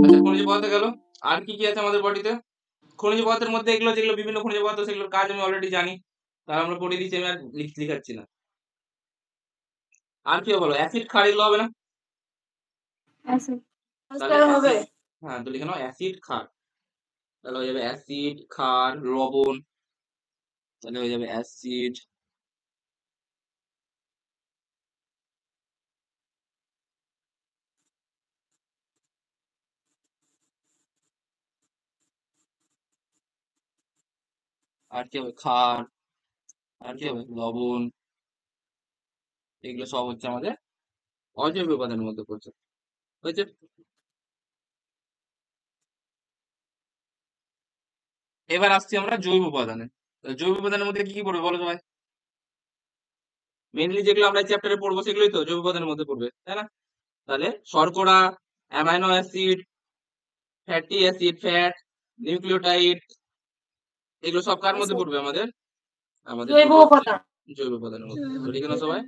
Speaker 3: আচ্ছা, খনিজ পদার্থ গেল। আর কি কি আছে আমাদের বডিতে? খনিজ পদার্থের মধ্যে এগুলো যেগুলো বিভিন্ন খনিজ পদার্থ, সেগুলোর কাজ আমি অলরেডি জানি, তার আমরা পড়িয়ে দিচ্ছি, আমি আর লিখাচ্ছি না। আর কি হবে বলো? অ্যাসিড, ক্ষার এগুলো হবে না? তাহলে
Speaker 5: স্যার হবে।
Speaker 3: অ্যাসিড, হ্যাঁ তো লিখে নাও অ্যাসিড, ক্ষার। তাহলে হয়ে যাবে অ্যাসিড, ক্ষার, লবণ। তাহলে হয়ে যাবে অ্যাসিড, আর কি হবে ক্ষার, আর কি হবে লবণ। এগুলো সব হচ্ছে আমাদের অজৈব উপাদানের মধ্যে পড়ছে, হয়েছে। এবার আসছি আমরা জৈব উপাদানে। জৈব উপাদানের মধ্যে কি কি পড়বে বলো সবাই? মেনলি যেগুলো আমরা চ্যাপ্টারে পড়বো সেগুলোই তো জৈব উপাদানের মধ্যে পড়বে, তাই না? তাহলে শর্করা, amino acid, fatty acid, fat, nucleotide, এগুলো সব কার মধ্যে পড়বে আমাদের? আমাদের
Speaker 5: জৈব
Speaker 3: পড়বে হচ্ছে
Speaker 5: উপাদান।
Speaker 3: জৈব উপাদানের মধ্যে। তো লিখে নাও সবাই,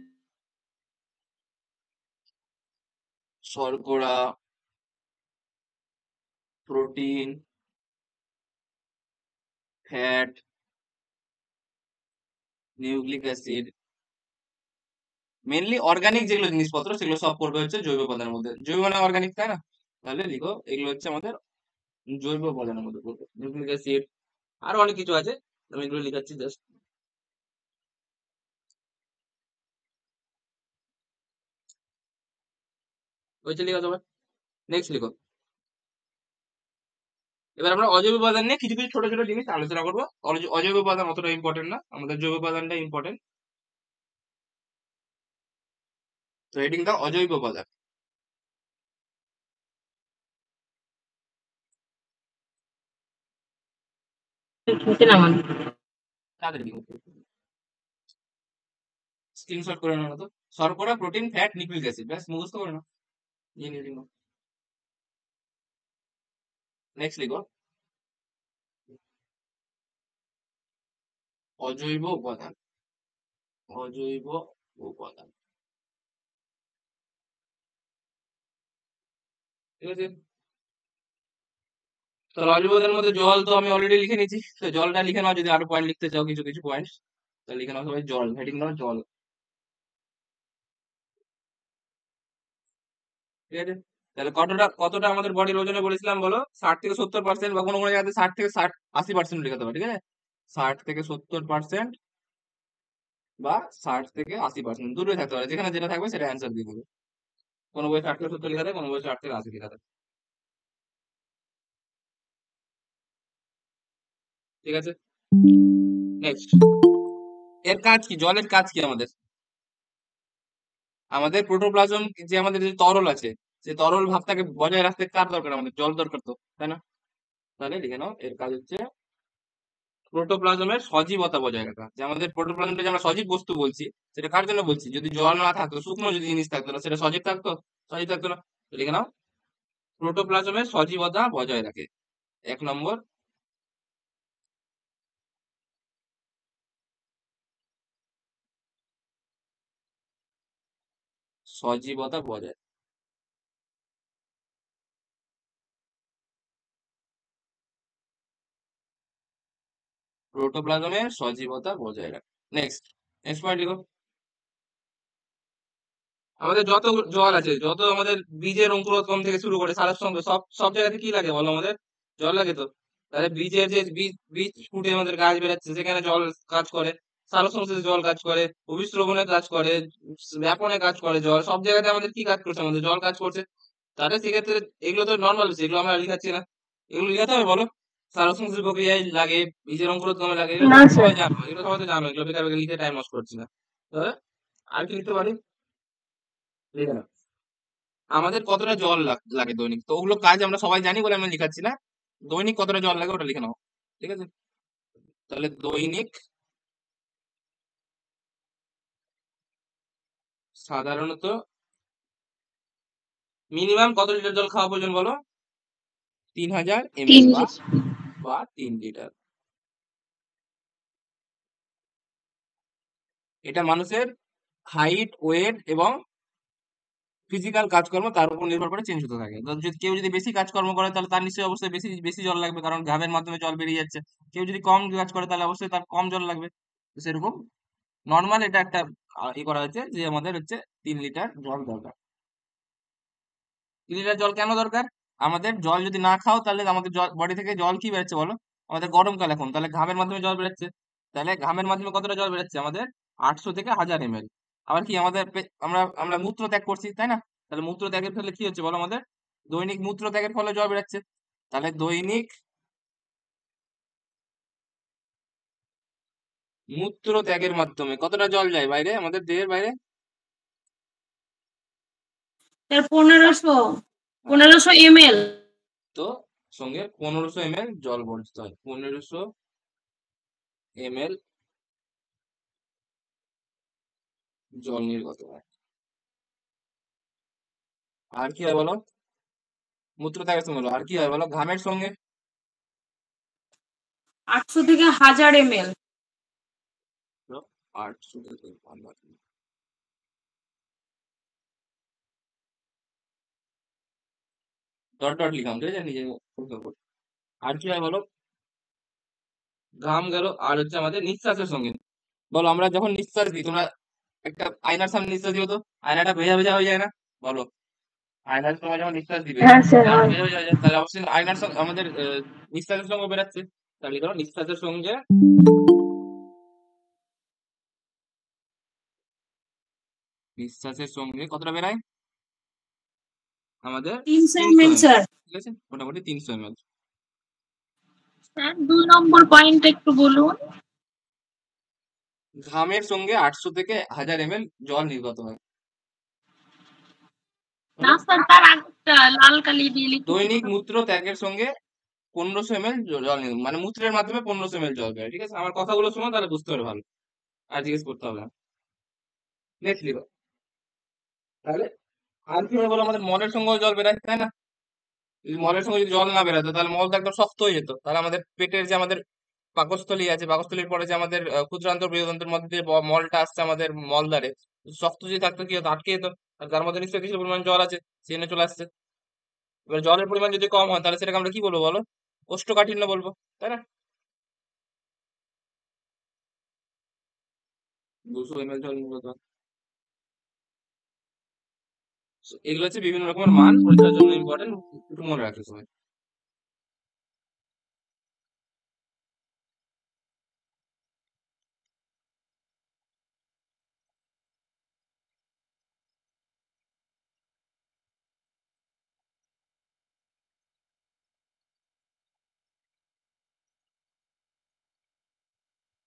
Speaker 3: শর্করা, protein, fat, nucleic acid, mainly organic যেগুলো জিনিসপত্র সেগুলো সব পড়বে হচ্ছে জৈব উপাদানের মধ্যে। জৈব মানে অর্গানিক, তাই না? তাহলে লিখো এগুলো হচ্ছে আমাদের জৈব উপাদানের মধ্যে পড়বে। নিউক্লিক অ্যাসিড, আরো অনেক কিছু আছে, আমি এগুলো লিখাচ্ছি জাস্ট। হয়েছে লিখো সবাই, নেক্সট লিখো। এবার আমরা অজৈব উপাদান নিয়ে কিছু কিছু ছোট ছোট জিনিস আলোচনা করবো। অজৈব উপাদান অতটা ইম্পর্টেন্ট না, আমাদের জৈব উপাদানটা ইম্পর্টেন্ট। তো হেডিং দাও অজৈব উপাদান। তাদের স্ক্রিনশট করে নেওয়া তো। শর্করা, প্রোটিন, ফ্যাট, নিউক্লিক অ্যাসিড, ব্যাস মুখস্থ করে নাও। নেক্সট লিখো অজৈব উপাদান। অজৈব উপাদান, ঠিক আছে। তাহলে অজৈব উপাদানের মধ্যে জল তো আমি অলরেডি লিখে নিয়েছি, তো জলটা লিখে নাও যদি আরো পয়েন্ট লিখতে চাও, কিছু কিছু পয়েন্ট। তাহলে লিখে নাও সবাই জল, হেডিং নাও জল, ঠিক আছে। তাহলে কতটা কতটা আমাদের বডির ওজনে বলেছিলাম বলো? 60 থেকে 70%, বা কোনো কোনো জায়গাতে 60 থেকে 80% লিখে দেবো, ঠিক আছে। 60 থেকে 70%, বা 60 থেকে 80%, দুটোই থাকতে পারে, যেখানে যেটা থাকবে সেটা অ্যান্সার দিয়ে দেবে। কোনো বই 60 থেকে 70 লেখা থাকে, কোনো বই 60 থেকে 80 লেখা থাকে, ঠিক আছে। নেক্সট, এর কাজ কি? জলের কাজ কি আমাদের? আমাদের প্রোটোপ্লাজম, যে আমাদের যে তরল আছে, সেই তরল ভাবটাকে বজায় রাখতে কার দরকার? আমাদের জল দরকার তো, তাই না? তাহলে লিখে নাও এর কাজ হচ্ছে প্রোটোপ্লাজমের সজীবতা বজায় রাখা। যে আমাদের প্রোটোপ্লাজমটা যে আমরা সজীব বস্তু বলছি, সেটা কার জন্য বলছি? যদি জল না থাকতো, শুকনো যদি জিনিস থাকতো না, সেটা সজীব থাকতো? সজীব থাকতো না। তো লিখে নাও প্রোটোপ্লাজমের সজীবতা বজায় রাখে। 1 নম্বর, সজীবতা বজায়, প্রোটোপ্লাজমের সজীবতা বজায় রাখে। নেক্সট, নেক্সট পয়েন্ট লিখো। আমাদের যত জল আছে, যত আমাদের বীজের অঙ্কুরোদ্গম থেকে শুরু করে সালোকসংশ্লেষ, সব সব জায়গাতে কি লাগে বলো আমাদের? জল লাগে তো। তাহলে বীজের যে বীজ বীজ ফুটে আমাদের গাছ বেরোচ্ছে, সেখানে জল কাজ করে। সালোকসংশ্লেষে জল কাজ করে, অভিস্রবণে কাজ করে, ব্যাপনে কাজ করে জল। সব জায়গাতে আমাদের কি কাজ করছে? আমাদের জল কাজ করছে। তাহলে সেক্ষেত্রে এগুলো তো নর্মাল বিষয়, এগুলো আমরা লিখাচ্ছি না। এগুলো লিখাতে হবে বলো? সালোকসংশ্লেষ প্রক্রিয়ায় লাগে, বীজের অঙ্কুরোদ্গমে লাগে, এগুলো
Speaker 4: না
Speaker 3: তো
Speaker 4: স্যার।
Speaker 3: সবাই জানো, এগুলো সবাই তো জানো। এগুলো বেকার বেকার লিখে টাইম নষ্ট করছি না। তাহলে আর কি লিখতে পারি? লিখে নাও আমাদের কতটা জল লাগে দৈনিক। তো ওগুলো কাজ আমরা সবাই জানি বলে আমি লিখাচ্ছি না। দৈনিক কতটা জল লাগে ওটা লিখে নাও, ঠিক আছে। তাহলে দৈনিক সাধারণত মিনিমাম কত লিটার জল খাওয়া প্রয়োজন বলো? 3000 ml,
Speaker 4: 3
Speaker 3: বা 3 লিটার। এটা মানুষের হাইট, ওয়েট এবং ফিজিক্যাল কাজকর্ম তার উপর নির্ভর করে চেঞ্জ হতে থাকে। তো যদি কেউ যদি বেশি কাজকর্ম করে, তাহলে তার নিশ্চয়ই অবশ্যই বেশি বেশি জল লাগবে, কারণ ঘামের মাধ্যমে জল বেরিয়ে যাচ্ছে। কেউ যদি কম কাজ করে, তাহলে অবশ্যই তার কম জল লাগবে। তো সেরকম নর্মাল এটা একটা করা হয়েছে যে আমাদের হচ্ছে 3 লিটার জল দরকার। 3 লিটার জল কেন দরকার? আমাদের জল যদি না খাও, তাহলে আমাদের বডি থেকে জল কি বেরোচ্ছে বলো? আমাদের গরমকাল এখন, তাহলে ঘামের মাধ্যমে জল বেরোচ্ছে। তাহলে ঘামের মাধ্যমে কতটা জল বেরোচ্ছে? আমাদের 800 থেকে 1000 ml। আবার কি আমাদের আমরা আমরা মূত্র ত্যাগ করছি, তাই না? তাহলে মূত্র ত্যাগের ফলে কি হচ্ছে বলো? আমাদের দৈনিক মূত্র ত্যাগের ফলে জল বেরোচ্ছে। তাহলে দৈনিক মূত্র ত্যাগের মাধ্যমে কতটা জল যায় বাইরে, আমাদের দেহের বাইরে?
Speaker 5: তার 1500 ml।
Speaker 3: তো সঙ্গে 1500 ml জল বর্জিত হয়, 1500 ml জল নির্গত হয়। আর কি হয় বলো? মূত্র ত্যাগের সঙ্গে হলো, আর কি হয় বলো? ঘামের সঙ্গে
Speaker 5: 800 থেকে 1000 ml।
Speaker 3: 800 থেকে 1000 ডট ডট লিখাম, ঠিক আছে, নিজে পরীক্ষা করো। আর কি হয় বলো? ঘাম গেল, আর হচ্ছে আমাদের নিঃশ্বাসের সঙ্গে বলো, আমরা যখন নিঃশ্বাস দিই, তোমরা একটা আয়নার সামনে নিঃশ্বাস দিও তো, আয়নাটা ভেজা ভেজা হয়ে যায় না? বলো, আয়নার সময় যখন নিঃশ্বাস দিবে
Speaker 4: হ্যাঁ স্যার
Speaker 3: আয়নাটা
Speaker 4: হয়।
Speaker 3: ভেজা ভেজা হয়ে যায়, তাহলে অবশ্যই আয়নার সঙ্গে আমাদের নিঃশ্বাসের সঙ্গে বেরাচ্ছে। তাহলে ধরো নিঃশ্বাসের সঙ্গে কতটা বেরায় আমাদের?
Speaker 5: 300
Speaker 3: 300
Speaker 5: ml
Speaker 3: ml,
Speaker 5: স্যার।
Speaker 3: ঠিক আছে, মোটামুটি 300 ml।
Speaker 1: স্যার 2 নম্বর পয়েন্ট একটু বলুন।
Speaker 3: ঘামের সঙ্গে 800 থেকে 1000 ml জল নির্গত হয়।
Speaker 1: না
Speaker 3: হলো?
Speaker 1: স্যার, তার আগেরটা লাল কালি দিয়ে লিখে
Speaker 3: দৈনিক মূত্র ত্যাগের সঙ্গে 1500 ml জল মানে মূত্রের মাধ্যমে 1500 ml জল বেরোয়, ঠিক আছে? আমার কথাগুলো শোনো, তাহলে বুঝতে পারবে ভালো, আর জিজ্ঞেস করতে হবে না। নেক্সট লিখো। তাহলে আর কি হবে বলো? আমাদের মলের সঙ্গেও জল বেরোয়, তাই না? যদি মলের সঙ্গে যদি জল না বেরোতো, তাহলে মল তো একদম শক্ত হয়ে যেত। তাহলে আমাদের পেটের যে আমাদের পাকস্থলী আছে, পাকস্থলীর পরে যে আমাদের ক্ষুদ্রান্ত বৃহদান্ত্রের মধ্যে যে মলটা আসছে আমাদের মলদ্বারে, শক্ত যদি থাকতো কি হতো? আটকে যেত। আর তার মধ্যে নিশ্চয়ই কিছু পরিমাণ জল আছে, সেখানে চলে আসছে। এবার জলের পরিমাণ যদি কম হয়, তাহলে সেটাকে আমরা কি বলবো বলো? কোষ্ঠকাঠিন্য বলবো, তাই না? 200 ml জল নির্গত হয়। So, এগুলো হচ্ছে বিভিন্ন রকমের মান, পরীক্ষার জন্য ইম্পর্টেন্ট, একটু মনে রাখতে সবাই।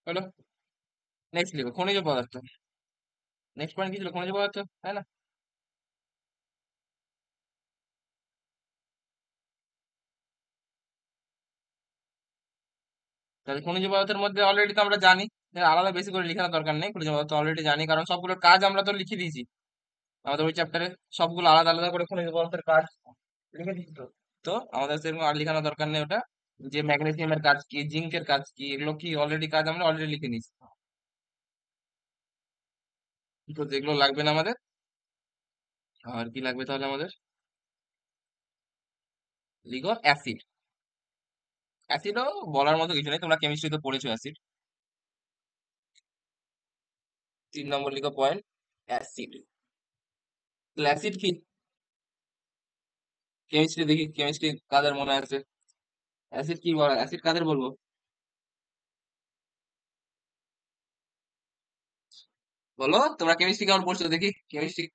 Speaker 3: হলো? নেক্সট লিখো খনিজ পদার্থ। নেক্সট পয়েন্ট কি ছিল? খনিজ পদার্থ, তাই না? তাহলে খনিজ পদার্থের মধ্যে অলরেডি তো আমরা জানি, যে আলাদা বেশি করে লেখার দরকার নেই, খনিজ পদার্থ অলরেডি জানি, কারণ সবগুলোর কাজ আমরা তো লিখে দিয়েছি আমাদের ওই চ্যাপ্টারে। সবগুলো আলাদা আলাদা করে খনিজ পদার্থের কাজ লিখে দিচ্ছি তো। তো আমাদের সেরকম আর লেখানোর দরকার নেই ওটা। যে ম্যাগনেসিয়ামের কাজ কি, জিঙ্কের কাজ কি, এগুলো কি অলরেডি কাজ আমরা অলরেডি লিখে নিচ্ছি। তো যেগুলো লাগবে না আমাদের, আর কি লাগবে তাহলে আমাদের? লিখো অ্যাসিড। অ্যাসিডও বলার মতো কিছু নেই, তোমরা কেমিস্ট্রিতে পড়েছো অ্যাসিড। 3 নম্বর লিখো পয়েন্ট, অ্যাসিড। অ্যাসিড কি? কেমিস্ট্রি দেখি, কেমিস্ট্রি কাদের মনে আছে? অ্যাসিড কি বলা? অ্যাসিড কাদের বলবো বলো? তোমরা কেমিস্ট্রি কেমন পড়ছো দেখি, কেমিস্ট্রি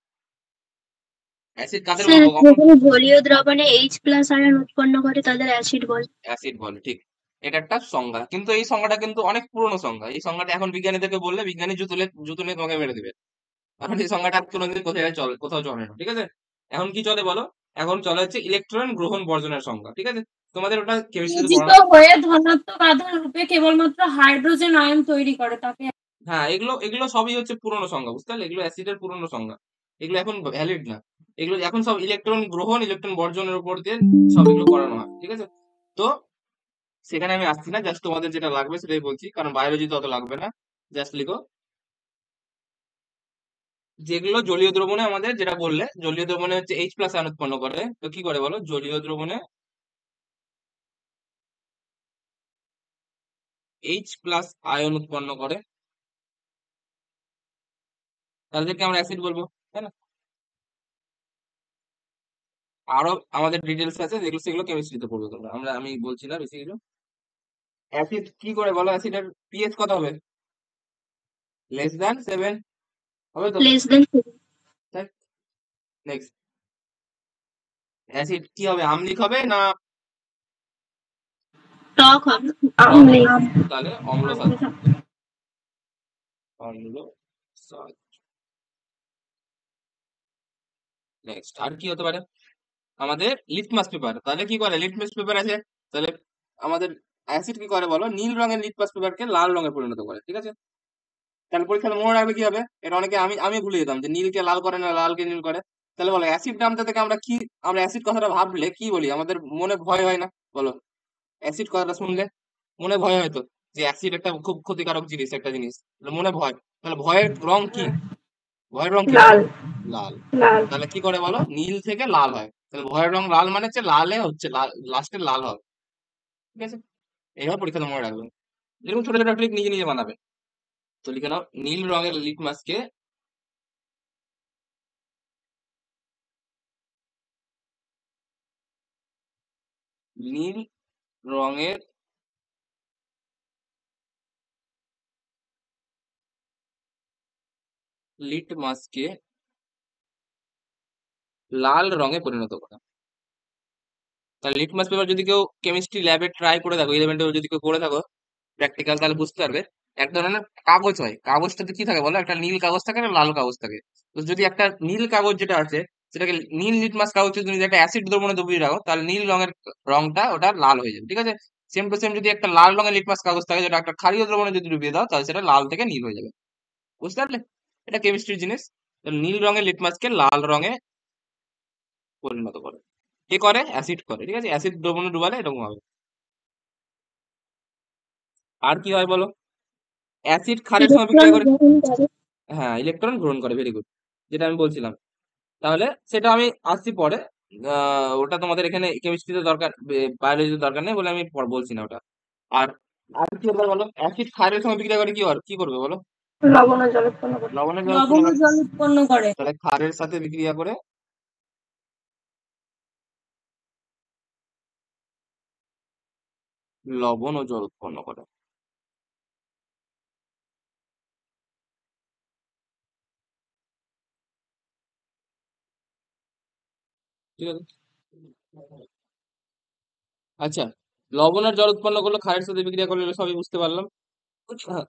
Speaker 3: অ্যাসিড কাদের
Speaker 4: স্যার
Speaker 3: বলবো কখন?
Speaker 4: যেখানে জলীয় দ্রবণে H+ আয়ন উৎপন্ন করে তাদের অ্যাসিড বলে।
Speaker 3: অ্যাসিড বলে, ঠিক। এটা একটা সংজ্ঞা, কিন্তু এই সংজ্ঞাটা কিন্তু অনেক পুরনো সংজ্ঞা। এই সংজ্ঞাটা এখন বিজ্ঞানীদেরকে বললে বিজ্ঞানী জুতুলে তোমাকে মেরে দিবে, কারণ এই সংজ্ঞাটা কোনোদিন কোথাও চলে না, ঠিক আছে? এখন কি চলে বলো? এখন চলে হচ্ছে ইলেকট্রন গ্রহণ বর্জনের সংজ্ঞা, ঠিক আছে? তোমাদের ওটা কেমিস্ট্রিতে
Speaker 5: উত্তেজিত
Speaker 3: পড়ানো।
Speaker 5: হয়ে ধনাত্মক আধান রূপে কেবলমাত্র হাইড্রোজেন আয়ন তৈরি করে, তাকে
Speaker 3: হ্যাঁ, এগুলো এগুলো সবই হচ্ছে পুরনো সংজ্ঞা, বুঝতে পারলে? এগুলো অ্যাসিডের পুরনো সংজ্ঞা, এগুলো এখন ভ্যালিড না। এগুলো এখন সব ইলেকট্রন গ্রহণ ইলেকট্রন বর্জনের উপর দিয়ে সব এগুলো করানো হয়, ঠিক আছে? তো সেখানে আমি আসছি না, জাস্ট তোমাদের যেটা লাগবে সেটাই বলছি, কারণ বায়োলজি তো অত লাগবে না। জাস্ট লিখো যেগুলো জলীয় দ্রবণে আমাদের, যেটা বললে জলীয় দ্রবণে হচ্ছে H+ আয়ন উৎপন্ন করে। তো কি করে বলো? জলীয় দ্রবণে H+ আয়ন উৎপন্ন করে, তাদেরকে আমরা অ্যাসিড বলবো, তাই না? আরো আমাদের ডিটেলস আছে, যেগুলো সেগুলো কেমিস্ট্রিতে পড়বে তোমরা, আমি বলছি না বেশি কিছু। অ্যাসিড কি করে বলো? অ্যাসিডের পিএইচ কত হবে? <7 হবে তো?
Speaker 4: Less than.
Speaker 3: নেক্সট, অ্যাসিড কি হবে? আম্লিক হবে না
Speaker 1: টক হবে।
Speaker 4: আমলে।
Speaker 3: তাহলে অম্ল স্বাদ। অম্ল সাজ। নেক্সট আর কি হতে পারে? আমাদের লিটমাস পেপার। তাহলে কি করে? লিটমাস পেপার আছে, তাহলে আমাদের অ্যাসিড কি করে বলো? নীল রঙের লিটমাস পেপারকে লাল রঙে পরিণত করে, ঠিক আছে? তাহলে পরীক্ষাতে মনে রাখবে কি হবে? এটা অনেকে আমি ভুলে যেতাম যে নীলকে লাল করে না লালকে নীল করে। তাহলে বলো অ্যাসিড নামটা থেকে আমরা অ্যাসিড কথাটা ভাবলে কি বলি? আমাদের মনে ভয় হয় না বলো? অ্যাসিড কথাটা শুনলে মনে ভয় হয় তো, যে অ্যাসিড একটা খুব ক্ষতিকারক জিনিস, একটা জিনিস, তাহলে মনে ভয়। তাহলে ভয়ের রং কি? ভয়ের রং কি বলো?
Speaker 4: লাল।
Speaker 3: লাল।
Speaker 4: লাল।
Speaker 3: তাহলে কি করে বলো? নীল থেকে লাল হয়। তাহলে ভয়ের রং লাল মানে হচ্ছে লালে হচ্ছে লাল, লাস্টে লাল হবে, ঠিক আছে? এইভাবে পরীক্ষাতে মনে রাখবে। এরকম ছোট ছোট ট্রিক নিজে নিজে বানাবে। তো লিখে নাও, নীল রঙের লিটমাসকে নীল রঙের লিটমাসকে লাল রঙে পরিণত করা। তাহলে লিটমাস পেপার যদি কেউ কেমিস্ট্রি ল্যাবে ট্রাই করে থাকো, ইলেভেন্টে যদি কেউ করে থাকো প্র্যাকটিক্যাল, তাহলে বুঝতে পারবে এক ধরনের কাগজ হয়। কাগজটাতে কি থাকে বলো? একটা নীল কাগজ থাকে না লাল কাগজ থাকে। তো যদি একটা নীল কাগজ যেটা আছে সেটাকে নীল লিটমাস কাগজ তুমি যদি একটা অ্যাসিড দ্রবণে ডুবিয়ে রাখো, তাহলে নীল রঙের রংটা ওটা লাল হয়ে যাবে, ঠিক আছে? সেম টু সেম যদি একটা লাল রঙের লিটমাস কাগজ থাকে যেটা একটা ক্ষারীয় দ্রবণে যদি ডুবিয়ে দাও, তাহলে সেটা লাল থেকে নীল হয়ে যাবে। বুঝতে পারলে? এটা কেমিস্ট্রির জিনিস। তো নীল রঙের লিটমাসকে লাল রঙে পরিণত করে। কে করে? অ্যাসিড করে, ঠিক আছে? অ্যাসিড দ্রবণে ডুবালে এরকম হবে। আর কি হয় বলো? অ্যাসিড ক্ষারের সময়
Speaker 5: ইলেকট্রন
Speaker 3: বিক্রিয়া করে।
Speaker 5: গ্রহণ করে।
Speaker 3: হ্যাঁ, ইলেকট্রন গ্রহণ করে, ভেরি গুড, যেটা আমি বলছিলাম। তাহলে সেটা আমি আসছি পরে। ওটা তোমাদের এখানে কেমিস্ট্রিতে দরকার, বায়োলজিতে দরকার নেই বলে আমি বলছি না ওটা। আর আর কি হবে বলো? অ্যাসিড ক্ষারের সময় বিক্রিয়া করে কি করবে বলো?
Speaker 4: লবণ ও জল উৎপন্ন করে।
Speaker 3: লবণের জল উৎপন্ন
Speaker 5: লবণ ও
Speaker 3: করে।
Speaker 5: জল উৎপন্ন করে।
Speaker 3: তাহলে ক্ষারের সাথে বিক্রিয়া করে লবণ ও জল উৎপন্ন করে, ঠিক আছে? আচ্ছা, লবণ আর জল উৎপন্ন করলো, ক্ষারের সাথে বিক্রিয়া করলে, সবই বুঝতে পারলাম। হ্যাঁ,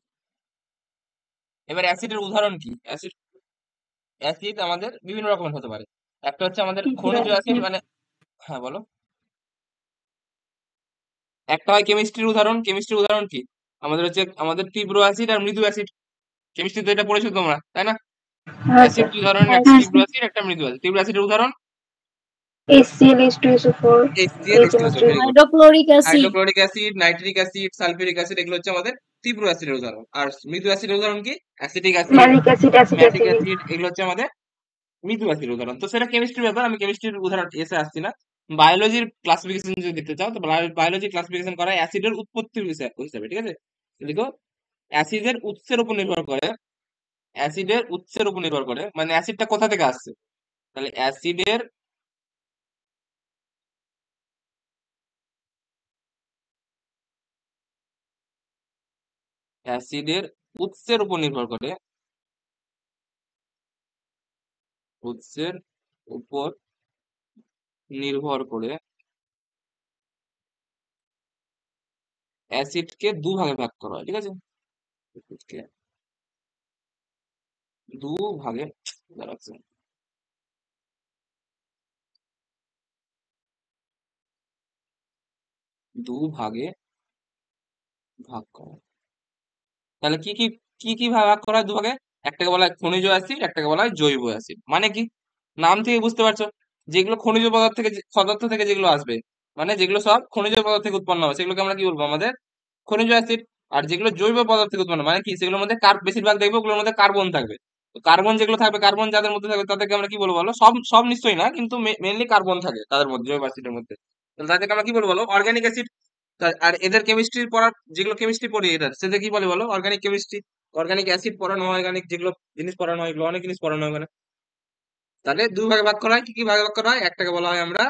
Speaker 3: এবার অ্যাসিডের উদাহরণ কি? অ্যাসিড অ্যাসিড আমাদের বিভিন্ন রকমের হতে পারে। একটা হচ্ছে আমাদের
Speaker 4: কি কি
Speaker 3: খনিজ অ্যাসিড,
Speaker 4: অ্যাসিড?
Speaker 3: মানে হ্যাঁ বলো। একটা হয় কেমিস্ট্রির উদাহরণ কি? আমাদের হচ্ছে আমাদের তীব্র অ্যাসিড আর মৃদু অ্যাসিড। কেমিস্ট্রিতে এটা পড়েছো তোমরা, তাই না?
Speaker 4: হ্যাঁ
Speaker 3: অ্যাসিড
Speaker 4: স্যার।
Speaker 3: দুই ধরনের,
Speaker 5: হ্যাঁ
Speaker 3: একটা
Speaker 5: স্যার।
Speaker 3: তীব্র অ্যাসিড, একটা মৃদু অ্যাসিড। তীব্র অ্যাসিডের উদাহরণ
Speaker 4: HCl H2SO4
Speaker 3: HCl H2SO,
Speaker 4: HMO3
Speaker 3: very good.
Speaker 5: Hydrochloric acid.
Speaker 3: Hydrochloric acid, nitric acid, sulphuric acid, এগুলো হচ্ছে আমাদের তীব্র অ্যাসিডের উদাহরণ। আর মৃদু অ্যাসিডের উদাহরণ কি? Acetic acid,
Speaker 4: malic acid
Speaker 3: Matic
Speaker 4: acid
Speaker 3: acid, এগুলো হচ্ছে আমাদের মৃদু অ্যাসিডের উদাহরণ। তো সেটা কেমিস্ট্রির ব্যাপার, আমি কেমিস্ট্রির উদাহরণ এসে আসছি না। বায়োলজির ক্লাসিফিকেশন যদি দেখতে চাও, তো বায়োলজি ক্লাসিফিকেশন করা অ্যাসিডের উৎপত্তির হিসাবে, ঠিক আছে? দেখো, অ্যাসিডের উৎসের উপর নির্ভর করে, অ্যাসিডের উৎসের উপর নির্ভর করে, মানে অ্যাসিডটা কোথা থেকে আসছে। তাহলে অ্যাসিডের উৎসের উপর নির্ভর করে, উৎসের উপর নির্ভর করে অ্যাসিডকে দুভাগে ভাগ করা হয়, ঠিক আছে? অ্যাসিডকে দুভাগে, দাঁড়াচ্ছে, দুভাগে ভাগ করা হয়। তাহলে কি ভাগ করা হয় দুভাগে? একটাকে বলা হয় খনিজ অ্যাসিড, একটাকে বলা হয় জৈব অ্যাসিড। মানে কি? নাম থেকে বুঝতে পারছো, যেগুলো খনিজ পদার্থ থেকে যেগুলো আসবে, মানে যেগুলো সব খনিজ পদার্থ থেকে উৎপন্ন হবে, সেগুলোকে আমরা কি বলবো? আমাদের খনিজ অ্যাসিড। আর যেগুলো জৈব পদার্থ থেকে উৎপন্ন, মানে কি? সেগুলোর মধ্যে বেশিরভাগ দেখবে ওগুলোর মধ্যে কার্বন থাকবে। তো কার্বন যেগুলো থাকবে, কার্বন যাদের মধ্যে থাকবে তাদেরকে আমরা কি বলবো বলো? সব সব নিশ্চয়ই না, কিন্তু মেনলি কার্বন থাকে তাদের মধ্যে, জৈব অ্যাসিডের মধ্যে। তাহলে তাদেরকে আমরা কি বলবো বলো? Organic acid. আর এদের কেমিস্ট্রি পড়ার, যেগুলো কেমিস্ট্রি পড়ি এদের, সেটা কি বলে বলো? Organic chemistry. অর্গানিক অ্যাসিড পড়ানো হয়, অর্গানিক যেগুলো জিনিস পড়ানো হয়, এগুলো অনেক জিনিস পড়ানো হয় ওখানে। তাহলে দুই ভাগে ভাগ করা হয়। কি ভাগে ভাগ করা হয়? একটাকে বলা হয় আমরা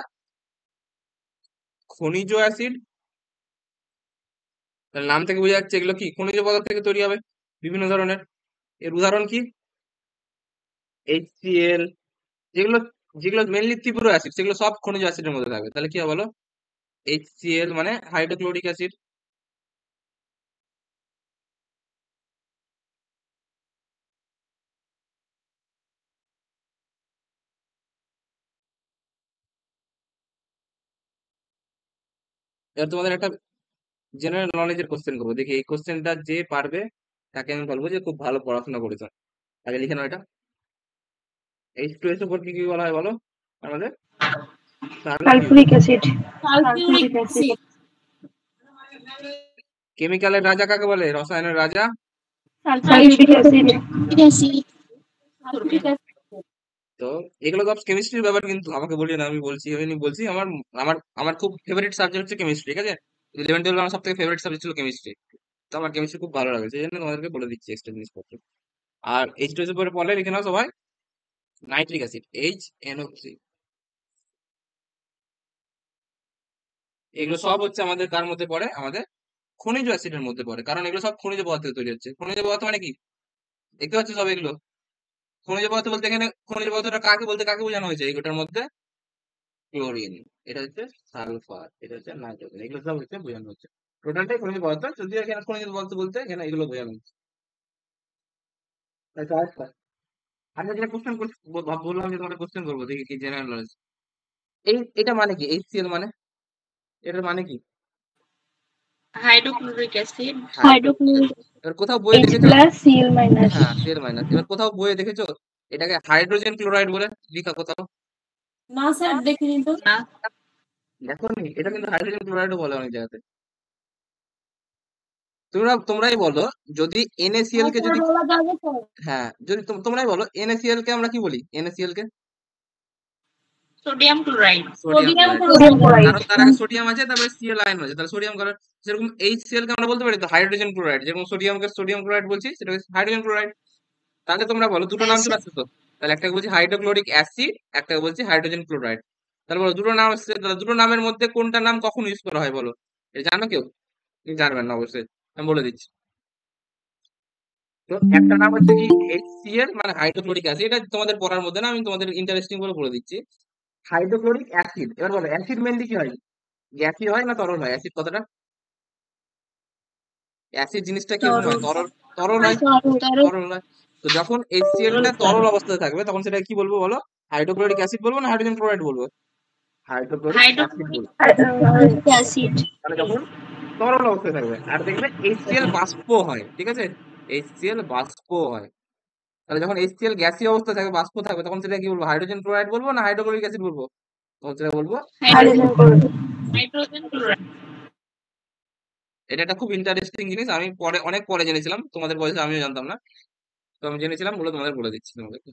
Speaker 3: খনিজ অ্যাসিড। তাহলে নাম থেকে বোঝা যাচ্ছে এগুলো কি খনিজ পদার্থ থেকে তৈরি হবে, বিভিন্ন ধরনের। এর উদাহরণ কি? HCl, যেগুলো যেগুলো মেনলি তীব্র অ্যাসিড, সেগুলো সব খনিজ অ্যাসিডের মধ্যে থাকবে। তাহলে কি হবে বলো? HCl মানে হাইড্রোক্লোরিক অ্যাসিড। এবার তোমাদের একটা জেনারেল নলেজের কোশ্চেন করবো, দেখি এই কোশ্চেনটা যে পারবে তাকে আমি বলবো যে খুব ভালো পড়াশোনা করেছো। আগে লিখে নাও এটা। H2SO উপর কি কি বলা হয় বলো আমাদের?
Speaker 4: Sulphuric acid.
Speaker 5: Sulphuric acid.
Speaker 3: কেমিক্যালের রাজা কাকে বলে? রসায়নের রাজা?
Speaker 4: Sulphuric acid.
Speaker 5: Sulphuric acid.
Speaker 3: তো এগুলো সব কেমিস্ট্রির ব্যাপার, কিন্তু আমাকে বলি না, আমি বলছি আমি বলছি আমার আমার আমার খুব ফেভারিট সাবজেক্ট হচ্ছে কেমিস্ট্রি, ঠিক আছে? 11-12 আমার সব থেকে ফেভারিট সাবজেক্ট ছিল কেমিস্ট্রি। তো আমার কেমিস্ট্রি খুব ভালো লাগে, সেই জন্য তোমাদেরকে বলে দিচ্ছি এক্সট্রা জিনিসপত্র। আর H2SO পরে পড়লে লিখে নাও সবাই নাইট্রিক অ্যাসিড, HNO3। এগুলো সব হচ্ছে আমাদের কার মধ্যে পড়ে? আমাদের খনিজ অ্যাসিডের মধ্যে পড়ে, কারণ এগুলো সব খনিজ পদার্থ থেকে তৈরি হচ্ছে। খনিজ পদার্থ মানে কি দেখতে পাচ্ছ সব এগুলো? খনিজ পদার্থ বলতে এখানে খনিজ পদার্থটা কাকে বোঝানো হয়েছে? এগুলোর মধ্যে ক্লোরিন, এটা হচ্ছে সালফার, এটা হচ্ছে নাইট্রোজেন, এগুলো সব হচ্ছে বোঝানো হচ্ছে। টোটালটাই খনিজ পদার্থ, যদিও এখানে খনিজ পদার্থ বলতে এখানে এগুলো বোঝানো হচ্ছে। আচ্ছা আচ্ছা, আমি যেটা কোশ্চেন বললাম যে তোমাদের কোশ্চেন করবো, দেখি কি জেনারেল নলেজ। এটা মানে কি HCl মানে? এটার মানে কি?
Speaker 1: Hydrochloric acid.
Speaker 4: হাইড্রোক্লোরিক
Speaker 3: এবার কোথাও বইয়ে
Speaker 4: H
Speaker 3: দেখেছো?
Speaker 4: Plus Cl minus.
Speaker 3: হ্যাঁ, Cl মাইনাস। এবার কোথাও বইয়ে দেখেছো এটাকে হাইড্রোজেন ক্লোরাইড বলে? লিখা কোথাও?
Speaker 5: না স্যার দেখিনি তো।
Speaker 1: না,
Speaker 3: দেখো নি, এটা কিন্তু হাইড্রোজেন ক্লোরাইডও বলে অনেক জায়গাতে। তোমরাই বলো, যদি NaCl কে
Speaker 5: স্যার
Speaker 3: যদি,
Speaker 5: বলা যাবে স্যার?
Speaker 3: হ্যাঁ যদি তোমরাই বলো NaCl কে আমরা কি বলি? NaCl কে
Speaker 1: sodium chloride.
Speaker 3: Sodium
Speaker 5: sodium
Speaker 3: chloride,
Speaker 5: chloride.
Speaker 3: কারণ তার আগে সোডিয়াম আছে, তারপরে Cl আয়ন আছে, তাহলে সোডিয়াম ক্লোরাইড। যেরকম HCl কে আমরা বলতে পারি তো হাইড্রোজেন ক্লোরাইড, যেরকম সোডিয়ামকে সোডিয়াম ক্লোরাইড বলছি, সেটা হাইড্রোজেন ক্লোরাইড। তাহলে তোমরা বলো দুটো নাম চলে আসছে তো, তাহলে একটাকে বলছি হাইড্রোক্লোরিক অ্যাসিড, একটাকে বলছি হাইড্রোজেন ক্লোরাইড। তাহলে বলো দুটো নাম আসছে, তাহলে দুটো নামের মধ্যে কোনটা নাম কখন ইউজ করা হয় বলো? এটা জানো কেউ? তুমি জানবেন না অবশ্যই, আমি বলে দিচ্ছি। তো একটা নাম হচ্ছে কি HCl মানে হাইড্রোক্লোরিক অ্যাসিড, এটা তোমাদের পড়ার মধ্যে না, আমি তোমাদের ইন্টারেস্টিং বলে বলে দিচ্ছি। হাইড্রোক্লোরিক অ্যাসিড, এবার বলো অ্যাসিড মেনলি কি হয়? গ্যাসীয় হয় না তরল হয় অ্যাসিড কথাটা? অ্যাসিড জিনিসটা কিরকম হয়? তরল, তরল হয়, তরল হয়। তো যখন HCl টা তরল অবস্থায় থাকবে তখন সেটা কি বলবো বলো? হাইড্রোক্লোরিক অ্যাসিড বলবো না হাইড্রোজেন ক্লোরাইড বলবো? হাইড্রোক্লোরিক অ্যাসিড
Speaker 1: হাইড্রোক্লোরিক
Speaker 3: বলবো।
Speaker 4: অ্যাসিড।
Speaker 3: তাহলে যখন তরল অবস্থায় থাকবে, আর দেখবে HCl বাষ্প হয়, ঠিক আছে? HCl বাষ্প হয়। তাহলে যখন HCl গ্যাসীয় অবস্থায় থাকবে, বাষ্প থাকবে, তখন সেটা কি বলবো? হাইড্রোজেন ক্লোরাইড বলবো না হাইড্রোক্লোরিক অ্যাসিড বলবো? তখন সেটা বলবো
Speaker 4: হাইড্রোজেন ক্লোরাইড।
Speaker 1: Hydrogen chloride.
Speaker 3: এটা একটা খুব ইন্টারেস্টিং জিনিস, আমি অনেক পরে জেনেছিলাম, তোমাদের বয়সে আমিও জানতাম না। তো আমি জেনেছিলাম বলে তোমাদের বলে দিচ্ছি তোমাদেরকে,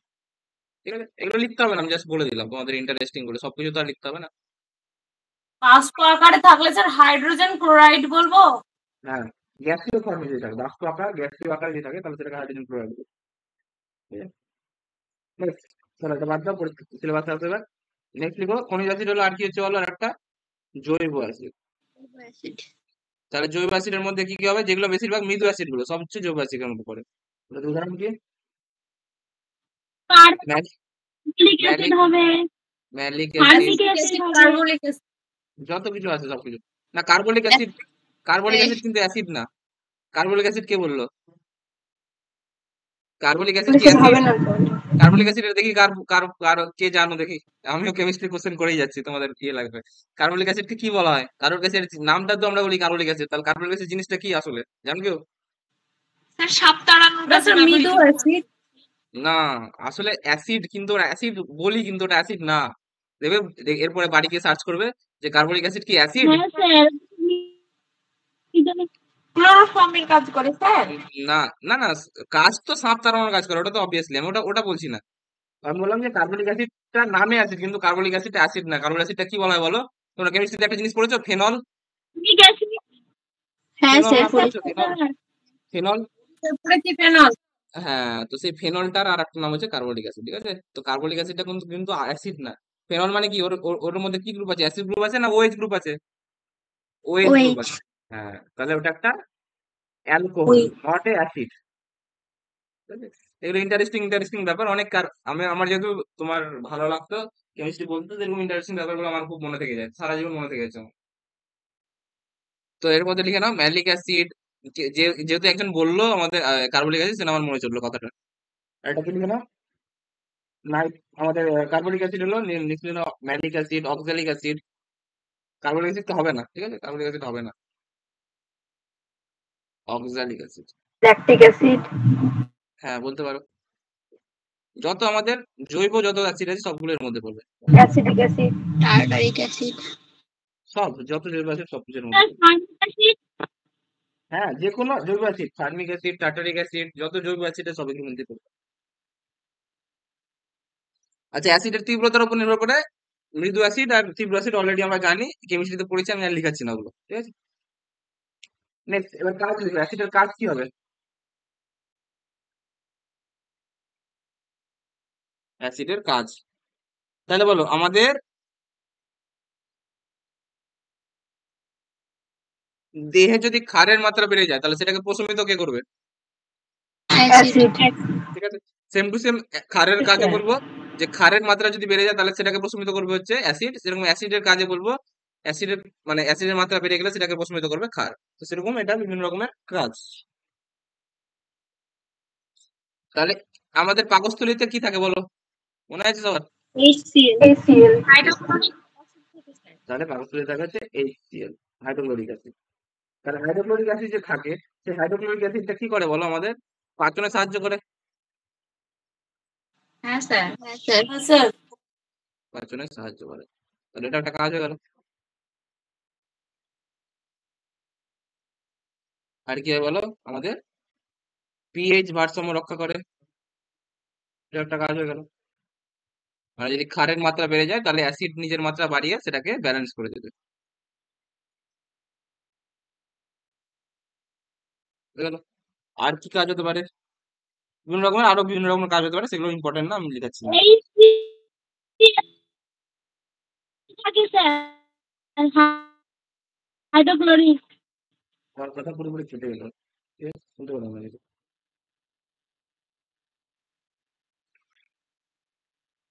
Speaker 3: ঠিক আছে? এগুলো লিখতে হবে না, আমি জাস্ট বলে দিলাম তোমাদের ইন্টারেস্টিং বলে, সবকিছু তো আর লিখতে হবে না।
Speaker 5: বাষ্প আকারে থাকলে স্যার হাইড্রোজেন ক্লোরাইড বলবো?
Speaker 3: হ্যাঁ, গ্যাসীয় ফর্মে যদি থাকে, বাষ্প আকার গ্যাসীয় আকারে যদি থাকে তাহলে সেটাকে হাইড্রোজেন ক্লোরাইড বলে, ঠিক আছে? Next, চলো এটা বাদ দাও, সিলেবাসে আসবে এবার। নেক্সট লিখো খনিজ অ্যাসিড হলো, আর কি হচ্ছে বলো? আর একটা জৈব অ্যাসিড।
Speaker 1: অ্যাসিড।
Speaker 3: তাহলে জৈব অ্যাসিডের মধ্যে কি কি হবে? যেগুলো বেশিরভাগ মৃদু অ্যাসিড গুলো সব হচ্ছে জৈব অ্যাসিডের মধ্যে পড়ে। উদাহরণ কি?
Speaker 1: কার্বলিক অ্যাসিড
Speaker 3: ম্যালিক,
Speaker 1: হবে।
Speaker 3: Malic acid,
Speaker 5: carbolic acid.
Speaker 3: যত কিছু আছে সবকিছু। না, কার্বলিক অ্যাসিড, কার্বলিক অ্যাসিড কিন্তু অ্যাসিড না। কার্বলিক অ্যাসিড কে বললো? কার্বলিক অ্যাসিড কি অ্যাসিড?
Speaker 4: হবে না তো।
Speaker 3: কার্বলিক অ্যাসিড দেখি কার কার কার কে জানো দেখি? আমিও কেমিস্ট্রি কোশ্চেন করেই যাচ্ছি, তোমাদের কি লাগবে? কার্বলিক অ্যাসিড কে কি বলা হয়? কার্বলিক অ্যাসিড নামটা তো আমরা বলি কার্বলিক অ্যাসিড, তাহলে কার্বলিক অ্যাসিড জিনিসটা কি আসলে জানো কেউ?
Speaker 1: স্যার সাপ তাড়ানোর
Speaker 5: ওটা স্যার
Speaker 1: কাজে
Speaker 5: মৃদু
Speaker 1: ব্যবহৃত।
Speaker 5: অ্যাসিড।
Speaker 3: না, আসলে অ্যাসিড, কিন্তু ওরা অ্যাসিড বলি কিন্তু ওটা অ্যাসিড না। দেখবে এরপরে বাড়ি গিয়ে সার্চ করবে যে কার্বলিক অ্যাসিড কি অ্যাসিড?
Speaker 1: হ্যাঁ স্যার, ক্লোরোফর্মের কাজ করে স্যার।
Speaker 3: না না না, কাজ তো সাপ তাড়ানোর কাজ করে, ওটা তো অবভিয়াসলি, আমি ওটা ওটা বলছি না। আমি বললাম যে কার্বলিক অ্যাসিডটা নামে অ্যাসিড, কিন্তু কার্বলিক অ্যাসিডটা অ্যাসিড না। কার্বলিক অ্যাসিডটা কি বলা হয় বলো? তোমরা কেমিস্ট্রিতে একটা জিনিস পড়েছো, ফেনল।
Speaker 1: ঠিক আছে। হ্যাঁ
Speaker 3: ফেনল
Speaker 1: স্যার
Speaker 3: নাম পড়েছো? Phenol, phenol.
Speaker 5: তারপরে কি ফেনল?
Speaker 3: হ্যাঁ, তো সেই ফেনলটার আর একটা নাম হচ্ছে কার্বলিক অ্যাসিড, ঠিক আছে? তো কার্বলিক অ্যাসিডটা কিন্তু কিন্তু অ্যাসিড না। ফেনল মানে কি? ওর মধ্যে কি গ্রুপ আছে? অ্যাসিড গ্রুপ আছে না OH গ্রুপ আছে? OH গ্রুপ আছে। হ্যাঁ, তাহলে ওটা একটা অ্যালকোহল, নট এ অ্যাসিড। এগুলো ইন্টারেস্টিং ইন্টারেস্টিং ব্যাপার অনেক। আমার যেহেতু তোমার ভালো লাগতো কেমিস্ট্রি বলতে, এরকম ইন্টারেস্টিং ব্যাপারগুলো আমার খুব মনে থেকে যায়, সারা জীবন মনে থেকে গেছে আমার। তো এর মধ্যে লিখে নাও ম্যালিক অ্যাসিড, যেহেতু একজন বললো আমাদের কার্বলিক অ্যাসিড, সেটা আমার মনে চললো কথাটা। আর এটা কি লিখে নাও, আমাদের কার্বলিক অ্যাসিড হলো, লিখে নাও malic acid, oxalic acid, carbolic acid তো হবে না, ঠিক আছে, কার্বলিক অ্যাসিড হবে না, অক্সালিক অ্যাসিড।
Speaker 4: ল্যাকটিক অ্যাসিড,
Speaker 3: হ্যাঁ বলতে পারো, যত আমাদের জৈব যত অ্যাসিড আছে সবগুলোর মধ্যে পড়বে,
Speaker 4: অ্যাসিডিক অ্যাসিড,
Speaker 1: টার্টারিক অ্যাসিড,
Speaker 3: সব যত জৈব অ্যাসিড সব কিছুর মধ্যে পড়বে। হ্যাঁ যে কোনো জৈব acid, formic acid, tartaric acid, যত জৈব অ্যাসিড আছে সবের মধ্যে পড়বে। আচ্ছা, অ্যাসিডের তীব্রতার উপর নির্ভর করে মৃদু অ্যাসিড আর তীব্র অ্যাসিড অলরেডি আমরা জানি, কেমিস্ট্রিতে পড়েছি, আমি আর লিখাচ্ছি না ওগুলো, ঠিক আছে। নেক্সট, এবার কাজ লিখবে, অ্যাসিডের কাজ কি হবে? অ্যাসিডের কাজ, তাহলে বলো আমাদের দেহে যদি ক্ষারের মাত্রা বেড়ে যায় তাহলে সেটাকে প্রশমিত কে করবে?
Speaker 4: অ্যাসিড,
Speaker 3: ঠিক আছে, সেম টু সেম ক্ষারের কাজে বলবো যে ক্ষারের মাত্রা যদি বেড়ে যায় তাহলে সেটাকে প্রশমিত করবে হচ্ছে অ্যাসিড, সেরকম অ্যাসিডের কাজে বলবো অ্যাসিডের মানে অ্যাসিডের মাত্রা বেড়ে গেলে সেটাকে প্রশমিত করবে ক্ষার। তো সেরকম এটা বিভিন্ন রকমের কাজ। তাহলে আমাদের পাকস্থলীতে কি থাকে বলো, মনে আছে সবার?
Speaker 1: HCl,
Speaker 4: HCl,
Speaker 1: hydrochloric acid.
Speaker 3: তাহলে পাকস্থলীতে থাকে হচ্ছে HCl, হাইড্রোক্লোরিক অ্যাসিড। তাহলে হাইড্রোক্লোরিক অ্যাসিড যে থাকে, সেই হাইড্রোক্লোরিক অ্যাসিডটা কি করে বলো, আমাদের পাচনে সাহায্য করে।
Speaker 1: হ্যাঁ স্যার,
Speaker 5: হ্যাঁ স্যার।
Speaker 3: পাচনে সাহায্য করে, তাহলে এটা একটা কাজ হয়ে গেল। আর কি হয় বলো, আমাদের পিএইচ ভারসাম্য রক্ষা করে, এটা একটা কাজ হয়ে গেল। মানে যদি ক্ষারের মাত্রা বেড়ে যায় তাহলে অ্যাসিড নিজের মাত্রা বাড়িয়ে সেটাকে ব্যালেন্স করে দেবে, বুঝে গেল? আর কি কাজ হতে পারে, বিভিন্ন রকমের আরো বিভিন্ন রকমের কাজ হতে পারে, সেগুলো ইম্পর্টেন্ট না, আমি লিখাচ্ছি না।
Speaker 1: HCl থাকে স্যার, হাইড্রোক্লোরিক।
Speaker 3: আমার কথা পুরোপুরি কেটে গেল, ঠিক আছে? শুনতে পেলাম না কিছু।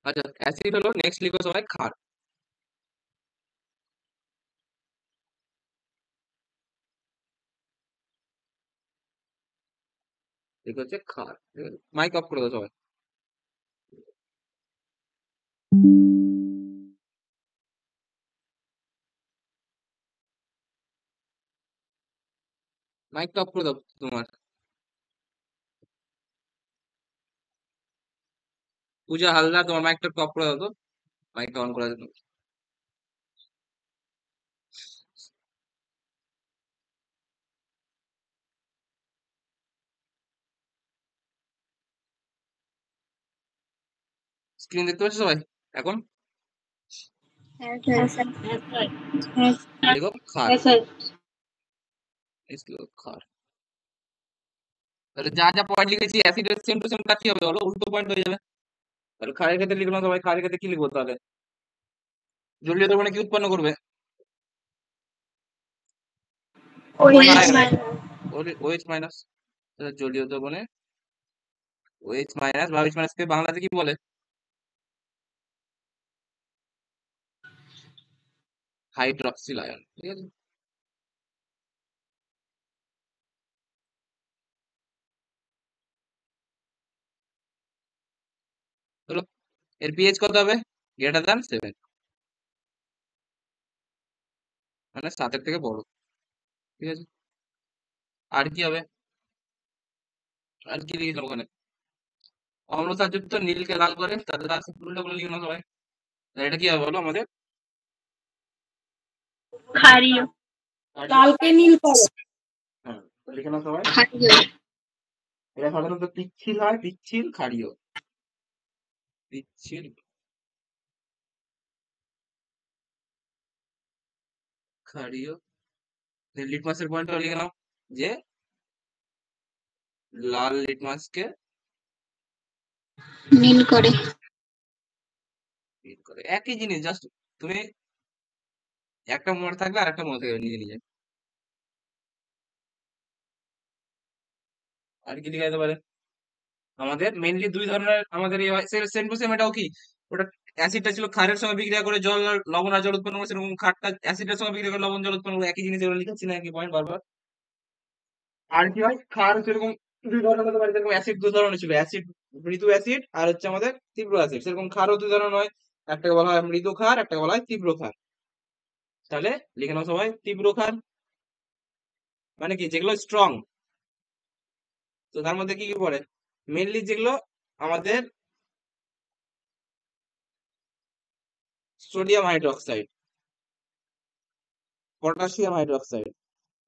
Speaker 3: আচ্ছা, অ্যাসিড হলো, নেক্সট লিখো সবাই ক্ষার। ঠিক হচ্ছে ক্ষার, ঠিক আছে, মাইক অফ করে দাও সবাই, মাইকটা অফ করে দাও তোমার। পূজা হালদার, তোমার মাইকটা একটু অফ করে দাও তো, মাইকটা অন করা যেত। স্ক্রিন দেখতে পাচ্ছ সবাই এখন?
Speaker 1: হ্যাঁ স্যার,
Speaker 3: লিখো ক্ষার,
Speaker 2: হ্যাঁ স্যার।
Speaker 3: লিখো ক্ষার। তাহলে যা যা পয়েন্ট লিখেছি অ্যাসিডের সেম টু সেম তা কি হবে বলো, উল্টো পয়েন্ট হয়ে যাবে। তাহলে ক্ষারের ক্ষেত্রে লিখলাম সবাই, ক্ষারের ক্ষেত্রে কি লিখবো তাহলে? জলীয় দ্রবণে কি উৎপন্ন করবে?
Speaker 4: OH
Speaker 3: OH minus. জলীয় দ্রবণে OH মাইনাস বা OH মাইনাস কে বাংলাতে কি বলে? হাইড্রক্সিল আয়ন, ঠিক আছে। চলো, এর পিএইচ কত হবে? গ্রেটার দ্যান 7, মানে 7-এর থেকে বড়, ঠিক আছে। আর কি হবে, আর কি লিখলাম ওখানে? অম্লতাযুক্ত নীলকে লাল করে, তাদের আছে পুরোটা বলে লিখলাম সবাই। তাহলে এটা কি হবে বলো আমাদের?
Speaker 1: ক্ষারীয়,
Speaker 5: লালকে নীল করে।
Speaker 3: হ্যাঁ, লিখে নাও সবাই।
Speaker 1: ক্ষারীয়,
Speaker 3: এটা সাধারণত পিচ্ছিল হয়, পিচ্ছিল ক্ষারীয়, পিচ্ছিল ক্ষারীয়। লিটমাসের পয়েন্টটা লিখে নাও যে লাল লিটমাসকে
Speaker 1: নীল করে।
Speaker 3: ফিল করে, একই জিনিস, জাস্ট তুমি একটা মনে থাকবে আর একটা মনে থাকবে নিজে নিজে। আর কি লেখা যেতে পারে? আমাদের মেইনলি দুই ধরনের আমাদের ইয়ে হয়, সেম টু সেম এটাও কি, ওটা অ্যাসিডটা ছিল ক্ষারের সঙ্গে বিক্রিয়া করে জল আর লবণ আর জল উৎপন্ন করে, সেরকম ক্ষারটা অ্যাসিডের সঙ্গে বিক্রিয়া করে লবণ জল উৎপন্ন করে, একই জিনিস, এগুলো লিখাচ্ছি না, একই পয়েন্ট বারবার। আর কি হয়, ক্ষার সেরকম দুই ধরনের হতে পারে, যেরকম অ্যাসিড দুই ধরনের ছিল, অ্যাসিড মৃদু অ্যাসিড আর হচ্ছে আমাদের তীব্র অ্যাসিড, সেরকম ক্ষারও দুই ধরনের হয়, একটাকে বলা হয় মৃদু ক্ষার, একটাকে বলা হয় তীব্র ক্ষার। তাহলে লিখে নাও সবাই তীব্র ক্ষার মানে কি যেগুলো স্ট্রং। তো তার মধ্যে কি কি পড়ে? মেনলি যেগুলো আমাদের সোডিয়াম হাইড্রোক্সাইড, পটাশিয়াম হাইড্রোক্সাইড,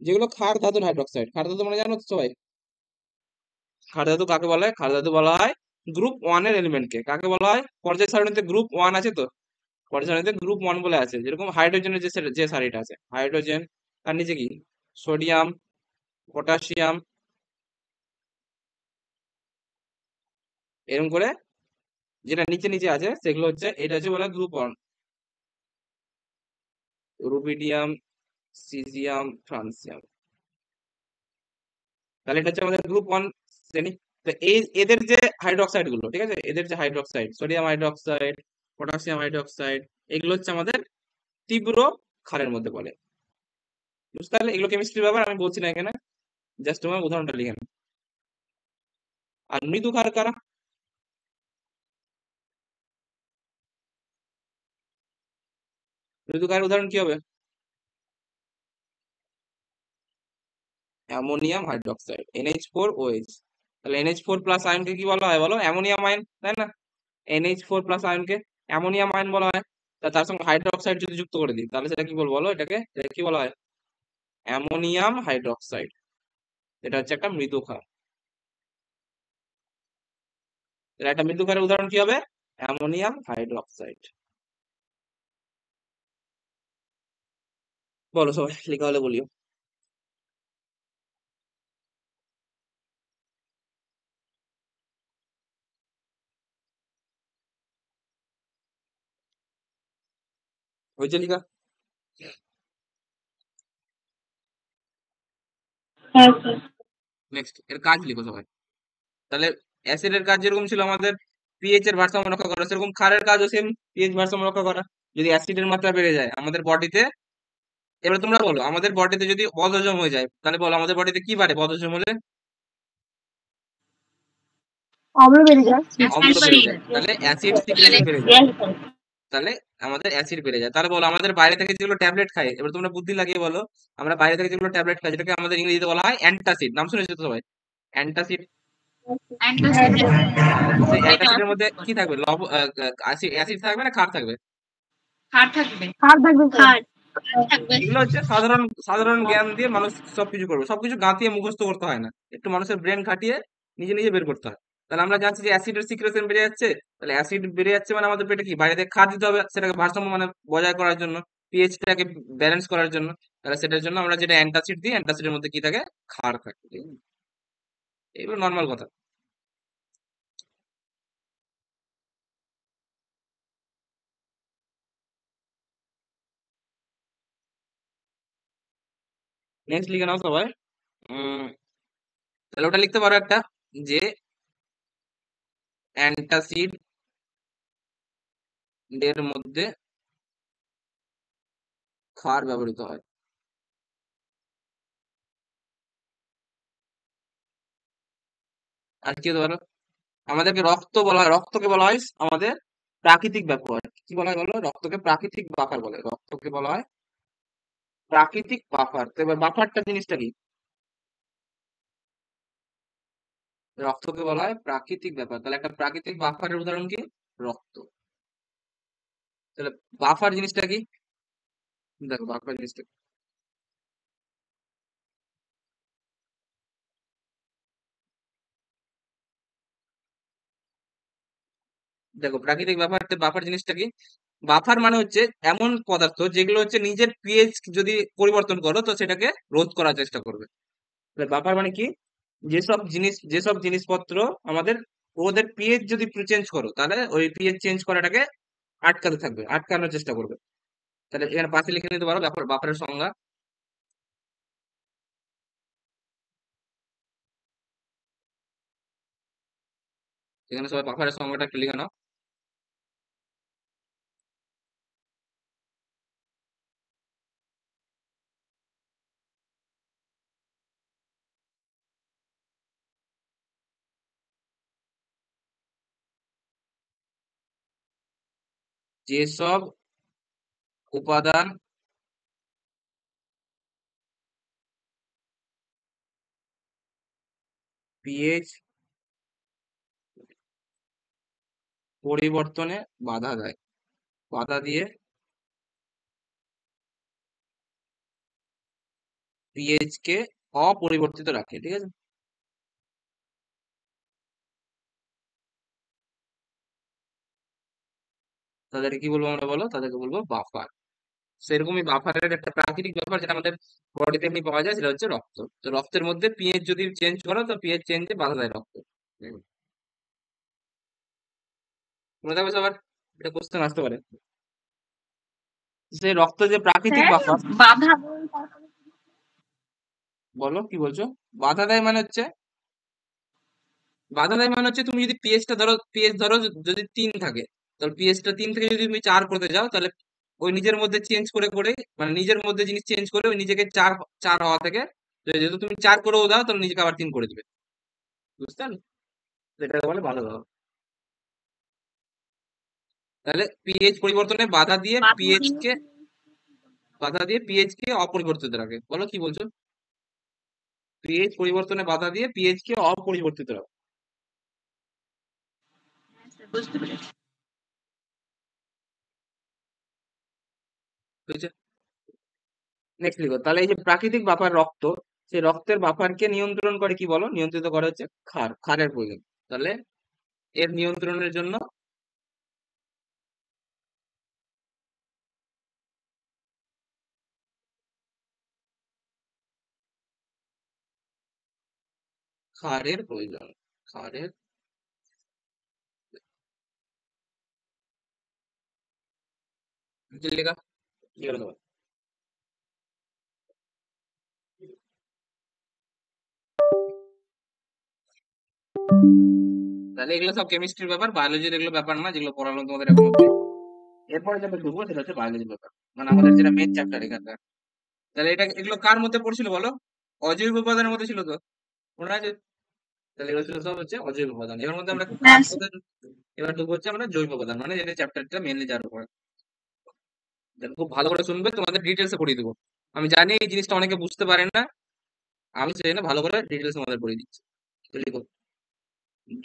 Speaker 3: যেগুলো ক্ষার ধাতুর হাইড্রোক্সাইড। ক্ষার ধাতু মানে জানো তো সবাই? ক্ষার ধাতু কাকে বলা হয়? ক্ষার ধাতু বলা হয় গ্রুপ ওয়ান এর এলিমেন্টকে। কাকে বলা হয়? পর্যায় সারণীতে গ্রুপ ওয়ান আছে তো, পর্যায় সারণীতে গ্রুপ ওয়ান বলে আছে। যেরকম হাইড্রোজেনের যে সারিটা আছে, হাইড্রোজেন, তার নিচে কি সোডিয়াম, পটাশিয়াম, এরকম করে যেটা নিচে নিচে আছে সেগুলো হচ্ছে, এটা হচ্ছে বলা group one. Rubidium, caesium, francium, তাহলে এটা হচ্ছে আমাদের গ্রুপ ওয়ান শ্রেণী। তো এই এদের যে হাইড্রোক্সাইড গুলো, ঠিক আছে, এদের যে hydroxide, sodium hydroxide, potassium hydroxide, এগুলো হচ্ছে আমাদের তীব্র ক্ষারের মধ্যে পড়ে। বুঝতে পারলে? এগুলো কেমিস্ট্রির ব্যাপার, আমি বলছি না এখানে, জাস্ট তোমার উদাহরণটা লিখে নাও। আর মৃদু ক্ষার কারা? মৃদু ক্ষারের উদাহরণ কি হবে? Ammonium hydroxide, NH4OH। তাহলে NH4 প্লাস আয়নকে কি বলা হয় বলো? অ্যামোনিয়াম আয়ন, তাই না? NH4 প্লাস আয়নকে অ্যামোনিয়াম আয়ন বলা হয়। তার সঙ্গে হাইড্রোক্সাইড যদি যুক্ত করে দিই তাহলে সেটা কি বলবো বলো? এটা কি বলা হয়? Ammonium hydroxide. এটা হচ্ছে একটা মৃদু ক্ষার। তাহলে একটা মৃদু ক্ষারের উদাহরণ কি হবে? Ammonium hydroxide. বলো সবাই, লেখা হলে বলিও। হয়েছে লেখা?
Speaker 4: হ্যাঁ স্যার।
Speaker 3: নেক্সট এর কাজ লিখো সবাই। তাহলে অ্যাসিডের কাজ যেরকম ছিল আমাদের পিএইচ এর ভারসাম্য রক্ষা করা, সেরকম ক্ষারের কাজও সেম, পিএইচ ভারসাম্য রক্ষা করা। যদি অ্যাসিডের মাত্রা বেড়ে যায় আমাদের বডিতে, এবার তোমরা বলো আমাদের বডিতে যদি বদহজম হয়ে যায়, তাহলে বলো আমাদের বডিতে কি বাড়ে বদহজম হলে?
Speaker 4: অম্ল বেড়ে যায়।
Speaker 3: অম্ল বেড়ে
Speaker 1: অ্যাসিড
Speaker 3: যায়, তাহলে অ্যাসিড সিক্রেশন বেড়ে যায়। তাহলে আমাদের অ্যাসিড বেড়ে যায়। তাহলে বলো আমাদের বাইরে থেকে যেগুলো ট্যাবলেট খাই, এবার তোমরা বুদ্ধি লাগিয়ে বলো, আমরা বাইরে থেকে যেগুলো ট্যাবলেট খাই যেটাকে আমাদের ইংরেজিতে বলা হয় অ্যান্টাসিড, নাম শুনেছো তো সবাই? অ্যান্টাসিড।
Speaker 1: অ্যান্টাসিড
Speaker 3: সেই
Speaker 1: এটা
Speaker 3: অ্যান্টাসিডের মধ্যে কি থাকবে? অ্যাসিড থাকবে না ক্ষার থাকবে?
Speaker 1: ক্ষার থাকবে।
Speaker 4: ক্ষার থাকবে স্যার।
Speaker 1: ক্ষার থাকবে।
Speaker 3: এগুলো হচ্ছে সাধারণ সাধারণ জ্ঞান দিয়ে মানুষ সবকিছু করবে, সবকিছু গাঁতিয়ে মুখস্থ করতে হয় না, একটু মানুষের ব্রেন খাটিয়ে নিজে নিজে বের করতে হয়। তাহলে আমরা জানছি যে অ্যাসিডের সিক্রেশন বেড়ে যাচ্ছে, তাহলে অ্যাসিড বেড়ে যাচ্ছে মানে আমাদের পেটে কি বাইরে থেকে খাদ্য দিতে হবে সেটাকে ভারসাম্য মানে বজায় করার জন্য, পিএইচটাকে ব্যালেন্স করার জন্য। তাহলে সেটার জন্য আমরা যেটা অ্যান্টাসিড দিই, অ্যান্টাসিডের মধ্যে কি থাকে? ক্ষার থাকে। এগুলো নর্মাল কথা। নেক্সট লিখে নাও সবাই। উম, তাহলে ওটা লিখতে পারো একটা, যে অ্যান্টাসিড এর মধ্যে ক্ষার ব্যবহৃত হয়। আর কি হতে পারো? আমাদেরকে রক্ত বলা হয়, রক্তকে বলা হয় আমাদের প্রাকৃতিক ব্যাপার। কি বলা হয় বলো? রক্তকে প্রাকৃতিক বাফার বলে, রক্তকে বলা হয় প্রাকৃতিক বাফার। তো এবার বাফারটা জিনিসটা কি? রক্তকে বলা হয় প্রাকৃতিক ব্যাপার, তাহলে একটা প্রাকৃতিক বাফারের উদাহরণ কি? রক্ত। তাহলে বাফার জিনিসটা কি? দেখো বাফার জিনিসটা কি? দেখো প্রাকৃতিক বাফার জিনিসটা কি? বাফার মানে হচ্ছে এমন পদার্থ যেগুলো হচ্ছে নিজের পিএইচ যদি পরিবর্তন করো তো সেটাকে রোধ করার চেষ্টা করবে। তাহলে বাফার মানে কি? যেসব জিনিসপত্র আমাদের ওদের পিএইচ যদি চেঞ্জ করো তাহলে ওই পিএইচ চেঞ্জ করাটাকে আটকাতে থাকবে, আটকানোর চেষ্টা করবে। তাহলে এখানে পাশে লিখে নিতে পারো বাফারের সংজ্ঞা। এখানে সবাই বাফারের সংজ্ঞাটা একটু লিখে নাও। যেসব উপাদান পিএইচ পরিবর্তনে বাধা দেয়, বাধা দিয়ে পিএইচ কে অপরিবর্তিত রাখে, ঠিক আছে। তাদেরকে কি বলবো আমরা বলো, তাদেরকে বলবো বাফার। সেরকমই বাফারের একটা প্রাকৃতিক ব্যাপার যেটা আমাদের বডিতে এমনি পাওয়া যায়, সেটা হচ্ছে রক্ত। তো রক্তের মধ্যে পিএইচ যদি চেঞ্জ করো, তো পিএইচ চেঞ্জে বাধা দেয় রক্ত। মনে থাকবে সবার, এটা কোশ্চেন আসতে পারে। যে রক্ত যে প্রাকৃতিক
Speaker 1: স্যার
Speaker 3: বাফার,
Speaker 1: বাধা দেয় তারপরে
Speaker 3: বলো কি বলছো? বাধা দেয় মানে হচ্ছে, বাধা দেয় মানে হচ্ছে তুমি যদি পিএইচটা ধরো, পিএইচ ধরো যদি 3 থাকে, তাহলে পিএইচটা 3 থেকে যদি তুমি 4 করতে যাও, তাহলে ওই নিজের মধ্যে চেঞ্জ করে করে, মানে নিজের মধ্যে জিনিস চেঞ্জ করে ওই নিজেকে 4 4 হওয়া থেকে, যেহেতু তুমি 4 করেও দাও, তাহলে নিজেকে আবার 3 করে দিবে, বুঝতে পারলে? এটাকে বলে বাধা দেওয়া। তাহলে পিএইচ পরিবর্তনে বাধা দিয়ে
Speaker 1: বাধা
Speaker 3: পিএইচ
Speaker 1: দিয়ে
Speaker 3: কে, বাধা দিয়ে পিএইচ কে অপরিবর্তিত রাখে। বলো কি বলছো? পিএইচ পরিবর্তনে বাধা দিয়ে পিএইচ কে অপরিবর্তিত রাখে,
Speaker 1: বুঝতে পেরেছি।
Speaker 3: বুঝছো? নেক্সট লিখো তাহলে, এই যে প্রাকৃতিক বাফার রক্ত, সেই রক্তের বাফারকে নিয়ন্ত্রণ করে কি বলো, নিয়ন্ত্রিত করে হচ্ছে ক্ষার, ক্ষারের প্রয়োজন। তাহলে এর নিয়ন্ত্রণের জন্য ক্ষারের প্রয়োজন, ক্ষারের, কি লেখা, কি করে দেবো? তাহলে এগুলো সব কেমিস্ট্রির ব্যাপার, বায়োলজির এগুলো ব্যাপার না, যেগুলো পড়ানো তোমাদের এখন অব্দি। এরপরে যেটা ঢুকবো সেটা হচ্ছে বায়োলজির ব্যাপার, মানে আমাদের যেটা মেন চ্যাপ্টার এখানকার। তাহলে এটা, এগুলো কার মধ্যে পড়ছিল বলো? অজৈব উপাদানের মধ্যে ছিল তো, মনে আছে? তাহলে এগুলো ছিল সব হচ্ছে অজৈব উপাদান। এর মধ্যে আমরা
Speaker 1: হ্যাঁ
Speaker 3: এবার ঢুকবো হচ্ছে আমরা জৈব উপাদান, মানে যেটা চ্যাপ্টারটা মেনলি যার উপরে। খুব ভালো করে শুনবে, তোমাদের ডিটেলসে পড়িয়ে দেবো। আমি জানি এই জিনিসটা অনেকে বুঝতে পারে না, আমি সেই জন্য ভালো করে ডিটেলস তোমাদের পড়িয়ে দিচ্ছি। তো লিখো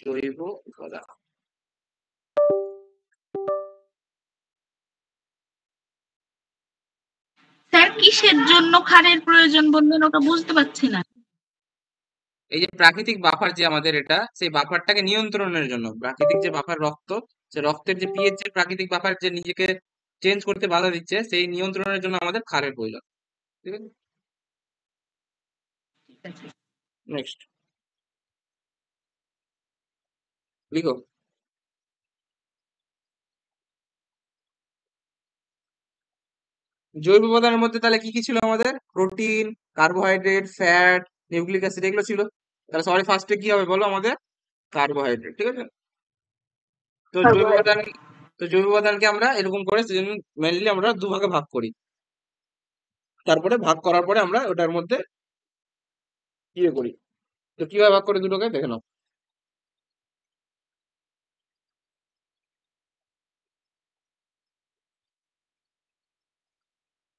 Speaker 3: জৈব উপাদান।
Speaker 1: স্যার কিসের জন্য ক্ষারের প্রয়োজন বললেন, ওটা বুঝতে পারছি না।
Speaker 3: এই যে প্রাকৃতিক বাফার যে আমাদের, এটা সেই বাফারটাকে নিয়ন্ত্রণের জন্য, প্রাকৃতিক যে বাফার রক্ত, সে রক্তের যে পিএইচ, যে প্রাকৃতিক বাফার যে নিজেকে চেঞ্জ করতে বাধা দিচ্ছে, সেই নিয়ন্ত্রণের জন্য আমাদের ক্ষারের প্রয়োজন, ঠিক আছে।
Speaker 1: ঠিক আছে।
Speaker 3: নেক্সট লিখো জৈব উপাদানের মধ্যে তাহলে কি কি ছিল আমাদের, protein, carbohydrate, fat, nucleic acid, এগুলো ছিল। তাহলে সবাই ফার্স্টে কি হবে বলো, আমাদের কার্বোহাইড্রেট, ঠিক আছে। তো জৈব উপাদান, তো জৈব উপাদানকে আমরা এরকম করে সেজন্য মেনলি আমরা দুভাগে ভাগ করি। তারপরে ভাগ করার পরে আমরা ওটার মধ্যে ইয়ে করি। তো কিভাবে ভাগ করে দুটোকে দেখে নাও।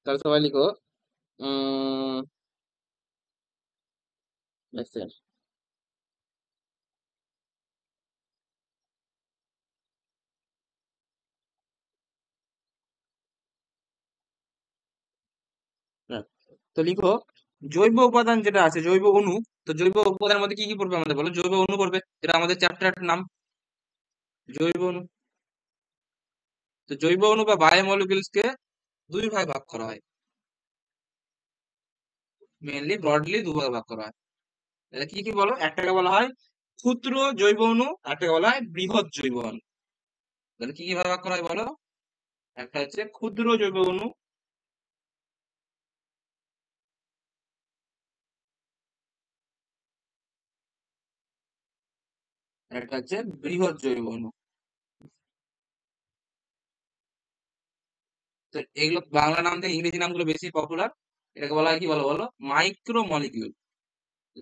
Speaker 3: তাহলে সবাই লিখো উম আচ্ছা, হ্যাঁ। তো লিখো জৈব উপাদান যেটা আছে, জৈব অণু। তো জৈব উপাদানের মধ্যে কি কি পড়বে আমাদের বলো, জৈব অণু পড়বে, এটা আমাদের চ্যাপ্টারের নাম জৈব অণু। তো জৈব অণু বা বায়োমলিকুলস কে দুই ভাগে ভাগ করা হয়, মেনলি ব্রডলি দুভাগে ভাগ করা হয়। তাহলে কি কি বলো, একটাকে বলা হয় ক্ষুদ্র জৈব অণু, একটাকে বলা হয় বৃহৎ জৈব অণু। তাহলে কি কি ভাগে ভাগ করা হয় বলো, একটা হচ্ছে ক্ষুদ্র জৈব অণু, একটা হচ্ছে বৃহৎ জৈব অণু। তো এগুলো বাংলা নাম থেকে ইংরেজি নামগুলো বেশি পপুলার। এটাকে বলা হয় কি বলো বলো, মাইক্রো মলিকিউল।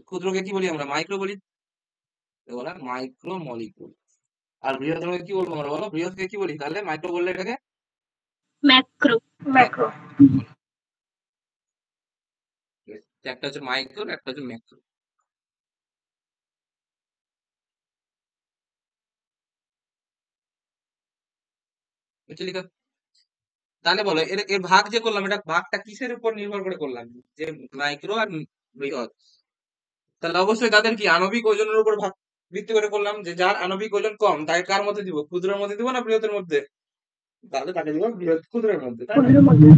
Speaker 3: ক্ষুদ্রকে কি বলি আমরা, মাইক্রো বলি, এটাকে বলা হয় মাইক্রো মলিকিউল। আর বৃহত্তমকে কি বলবো আমরা বলো, বৃহৎকে কি বলি, তাহলে মাইক্রো বললে এটাকে
Speaker 1: ম্যাক্রো।
Speaker 4: ম্যাক্রো।
Speaker 3: একটা হচ্ছে মাইক্রো, একটা হচ্ছে ম্যাক্রো। বুঝলি লিখো। তাহলে বলো এর এর ভাগ যে করলাম, এটা ভাগটা কিসের উপর নির্ভর করে করলাম? যে মাইক্রো আর বৃহৎ। তাহলে অবশ্যই তাদের কি আণবিক ওজনের উপর ভাগ ভিত্তি করে করলাম, যে যার আণবিক ওজন কম তাকে কার মধ্যে দিব, ক্ষুদ্রের মধ্যে দিব না বৃহতের মধ্যে? তাহলে তাকে দিব বৃহৎ ক্ষুদ্রের মধ্যে, তাই না?
Speaker 4: ক্ষুদ্রের মধ্যে।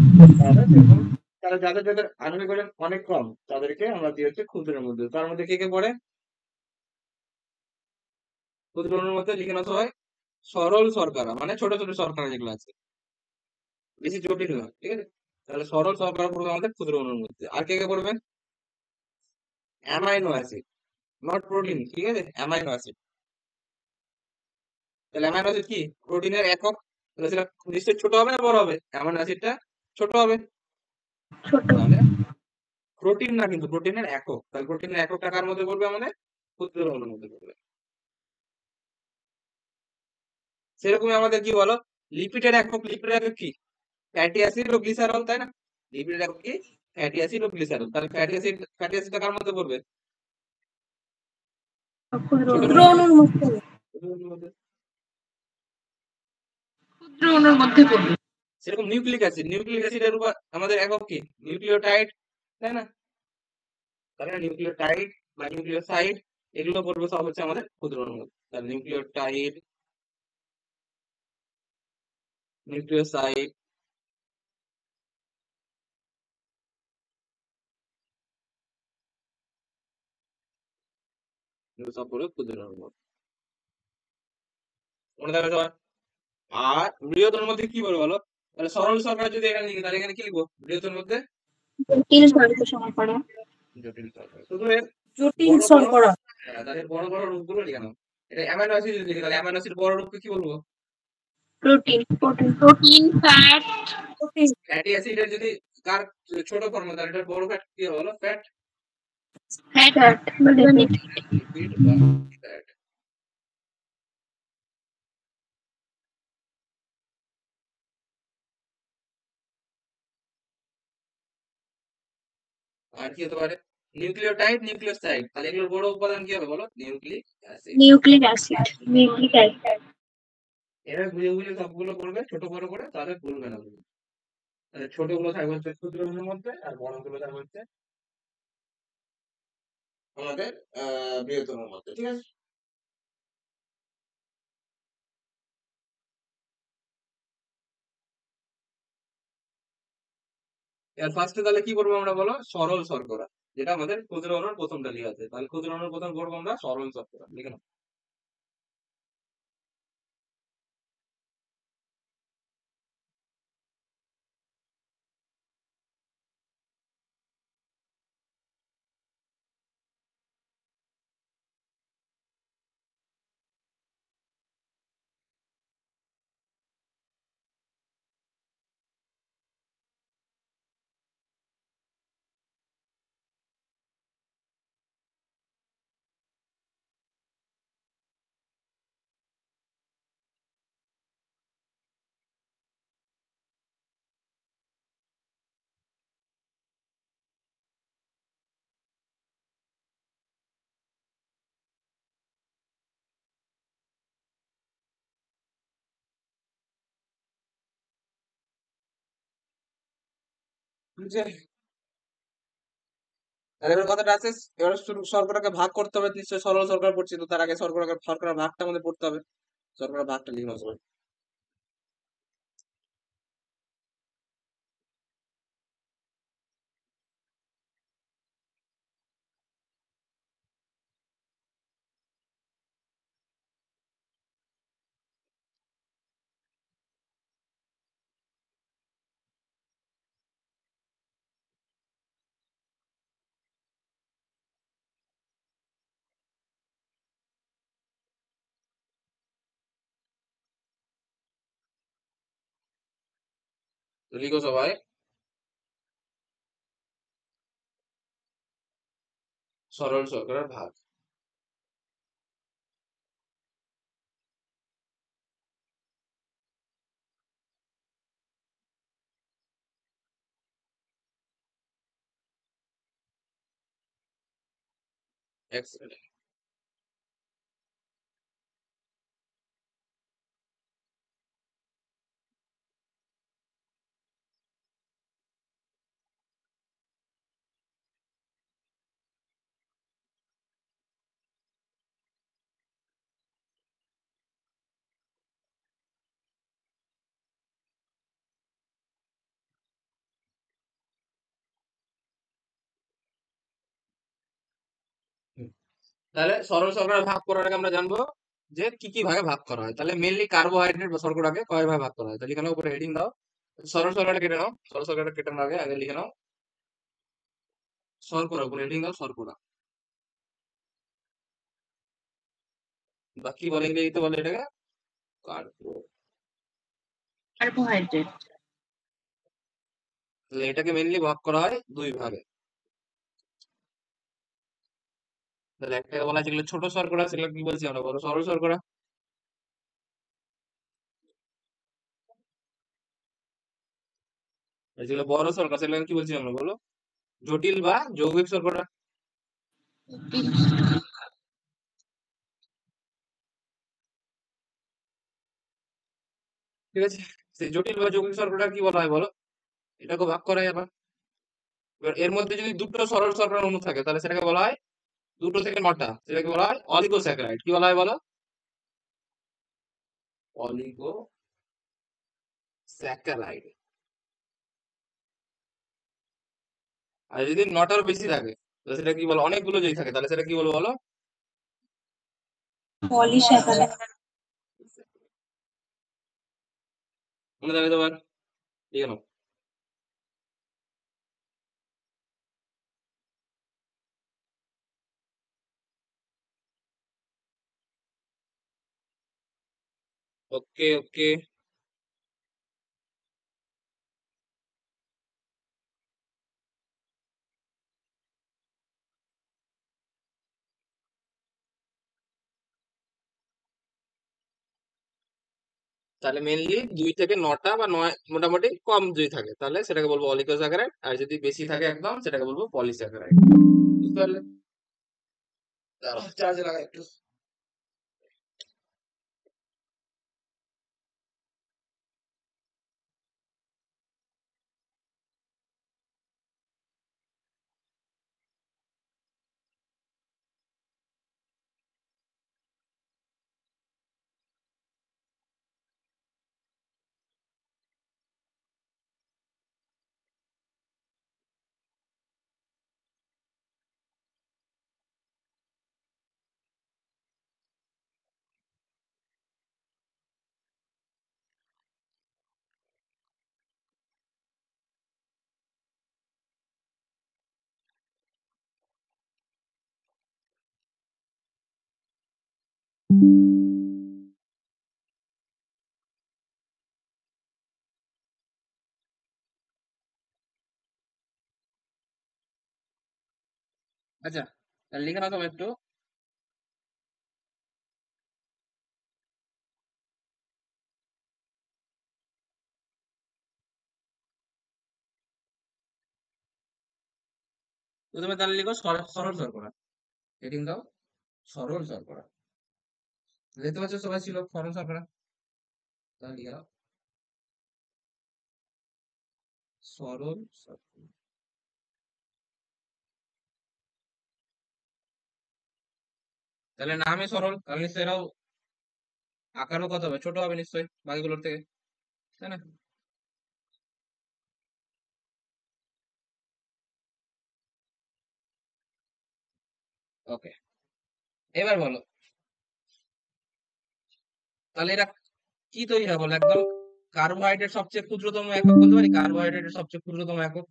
Speaker 3: তাহলে সেরকম, তাহলে যাদের যাদের আণবিক ওজন অনেক কম তাদেরকে আমরা দিয়ে হচ্ছে ক্ষুদ্রের মধ্যে। তার মধ্যে কে কে পড়ে? ক্ষুদ্র অণুর মধ্যে লিখে নেওয়া হয় সরল শর্করা, মানে ছোট ছোট শর্করা যেগুলো আছে, বেশি জটিল নয়, ঠিক আছে? তাহলে সরল শর্করা পড়বে আমাদের ক্ষুদ্র অণুর মধ্যে। আর কে কে পড়বে? অ্যামাইনো অ্যাসিড, নট প্রোটিন, ঠিক আছে? Amino acid. তাহলে অ্যামাইনো অ্যাসিড কি প্রোটিনের একক? তাহলে সেটা নিশ্চয়ই ছোট হবে না বড় হবে? অ্যামাইনো অ্যাসিডটা ছোট হবে।
Speaker 4: ছোট।
Speaker 3: তাহলে প্রোটিন না, কিন্তু প্রোটিনের একক। তাহলে প্রোটিনের এককটা কার মধ্যে পড়বে? আমাদের ক্ষুদ্র অণুর মধ্যে পড়বে। সেরকমই আমাদের কি বলো, লিপিডের একক, লিপিডের একক কি? ফ্যাটি অ্যাসিড ও গ্লিসারল, তাই না? লিপিডের একক কি? ফ্যাটি অ্যাসিড ও গ্লিসারল। তাহলে ফ্যাটি অ্যাসিডটা কার মধ্যে পড়বে?
Speaker 4: ক্ষুদ্র
Speaker 3: ছোট
Speaker 5: ক্ষুদ্র
Speaker 3: অণুর
Speaker 5: অণুর মধ্যে।
Speaker 3: মধ্যে।
Speaker 1: ক্ষুদ্র অণুর মধ্যে পড়বে।
Speaker 3: সেরকম নিউক্লিক অ্যাসিড, নিউক্লিক অ্যাসিডের উপর আমাদের একক কি? নিউক্লিওটাইড, তাই না? তাহলে নিউক্লিওটাইড বা নিউক্লিওসাইড এগুলো পড়বে সব হচ্ছে আমাদের ক্ষুদ্র অণুর মধ্যে। তাহলে নিউক্লিওটাইড, নিউক্লিওসাইড এগুলো সব পড়বে ক্ষুদ্র অণুর মধ্যে। মনে থাকবে সবার? আর বৃহত্তর মধ্যে কি বলবো বলো? তাহলে সরল শর্করা যদি এখানে লিখি, তাহলে এখানে কি লিখবো বৃহত্তর মধ্যে?
Speaker 4: জটিল শর্করা।
Speaker 3: জটিল শর্করা। শুধু এর
Speaker 5: জটিল
Speaker 3: বড় বড়,
Speaker 5: শর্করা।
Speaker 3: তাদের বড় বড় রূপগুলো লিখানো। এটা অ্যামাইনো অ্যাসিড যদি লিখি, তাহলে অ্যামাইনো অ্যাসিড বড় রূপকে কি বলবো?
Speaker 4: Protein.
Speaker 1: Protein, fat,
Speaker 5: protein.
Speaker 3: Fatty অ্যাসিডের যদি কার ছোট ফর্ম, তাহলে এটা বড় ফ্যাট কি হবে বলো? ফ্যাট,
Speaker 1: ফ্যাট
Speaker 4: ফ্যাট বা লিপিড।
Speaker 3: লিপিড বা ফ্যাট। আর কি হতে পারে? Nucleotide, nucleoside. তাহলে এগুলোর বড় উপাদান কি হবে বলো? Nucleic acid.
Speaker 4: Nucleic acid. Nucleic acid.
Speaker 3: এরা বুঝে বুঝে সবগুলো করবে ছোট বড় করে, তাহলে ভুলবে না তুমি। তাহলে ছোটগুলো থাকবে হচ্ছে ক্ষুদ্র অণুর মধ্যে, আর বড়গুলো থাকবে হচ্ছে আমাদের বৃহত্তমের মধ্যে, ঠিক আছে? এর ফার্স্টে তাহলে কি করবো আমরা বলো? সরল শর্করা, যেটা আমাদের ক্ষুদ্র অণুর প্রথমটা লিখে আছে। তাহলে ক্ষুদ্র অণুর প্রথম করবো আমরা সরল শর্করা, লিখে নাও। বুঝছে? তাহলে এবার কথাটা আছে, এবার শুধু শর্করাকে ভাগ করতে হবে। নিশ্চয়ই সরল শর্করা পড়ছি, তো তার আগে শর্করা ভাগটা আমাদের পড়তে হবে। শর্করা ভাগটা লিখে নাও সবাই। তো লিখো সবাই, সরল শর্করার ভাগ। Excellent. তাহলে সরল শর্করা ভাগ করার আগে আমরা জানবো যে কি কি ভাগে ভাগ করা হয়। তাহলে মেনলি কার্বোহাইড্রেট বা শর্করাকে কয় ভাগে ভাগ করা হয়। তাহলে এখানে উপরে হেডিং দাও, সরল শর্করাটা কেটে নাও। সরল শর্করাটা কেটে আগে আগে লিখে নাও শর্করা, উপরে হেডিং দাও শর্করা। বা কি বলে ইংরেজিতে বলে এটাকে, কার্বো।
Speaker 1: কার্বোহাইড্রেট।
Speaker 3: তাহলে এটাকে মেনলি ভাগ করা হয় দুই ভাগে। তাহলে একটাকে বলা হয় যেগুলো ছোট শর্করা, সেগুলো কি বলছি আমরা, বলো সরল শর্করা। আর যেগুলো বড় শর্করা সেগুলো কি বলছি আমরা, বলো জটিল বা যৌগিক শর্করা। ঠিক আছে, সেই জটিল বা যৌগিক শর্করা কি বলা হয় বলো, এটাকে ভাগ করা হয় আবার। এবার এর মধ্যে যদি দুটো সরল শর্করার অণু থাকে তাহলে সেটাকে বলা হয়, দুটো থেকে নটা, সেটাকে বলা হয় অলিগোস্যাকারাইড। কি বলা হয় বলো, অলিগোস্যাকারাইড। আর যদি নটার বেশি থাকে তাহলে সেটা কি বলো, অনেকগুলো যদি থাকে তাহলে সেটা কি বলবো বলো,
Speaker 4: পলিস্যাকারাইড।
Speaker 3: মনে থাকবে তোমার, ঠিক আছে। ওকে ওকে। তাহলে মেনলি 2 থেকে 9টা বা 9, মোটামুটি কম যদি থাকে তাহলে সেটাকে বলবো অলিগোস্যাকারাইড, আর যদি বেশি থাকে একদম সেটাকে বলবো পলিস্যাকারাইড। বুঝতে পারলে? দাঁড়াও চার্জে লাগাই একটু। আচ্ছা, তাহলে লিখে নাও তো একটু। প্রথমে তাহলে লিখো সরল শর্করা, হেডিং দাও সরল শর্করা। দেখতে পাচ্ছ সবাই ছিল সরল শর্করা, তাহলে লিখে দাও সরল শর্করা। তাহলে নামে সরল, তাহলে নিশ্চয়ই এরাও আকারও কত হবে, ছোট হবে নিশ্চয়ই বাকিগুলোর থেকে, তাই না? ওকে, এবার বলো তাহলে এরা কি তৈরি হয় বলো একদম। কার্বোহাইড্রেট সবচেয়ে ক্ষুদ্রতম একক বলতে পারি, কার্বোহাইড্রেটের সবচেয়ে ক্ষুদ্রতম একক,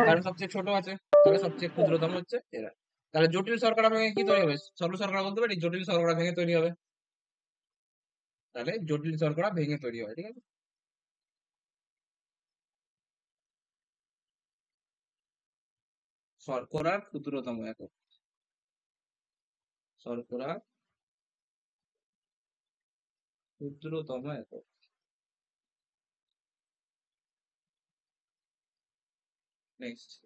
Speaker 3: কারণ সবচেয়ে ছোট আছে, তাহলে সবচেয়ে ক্ষুদ্রতম হচ্ছে এরা। তাহলে জটিল শর্করা ভেঙে কি তৈরি হবে, সরল শর্করা বলতে পারি, জটিল শর্করা ভেঙে তৈরি হবে। তাহলে জটিল শর্করা ভেঙে তৈরি হয়, ঠিক আছে। শর্করার ক্ষুদ্রতম একক, শর্করা ক্ষুদ্রতম একক। নেক্সট,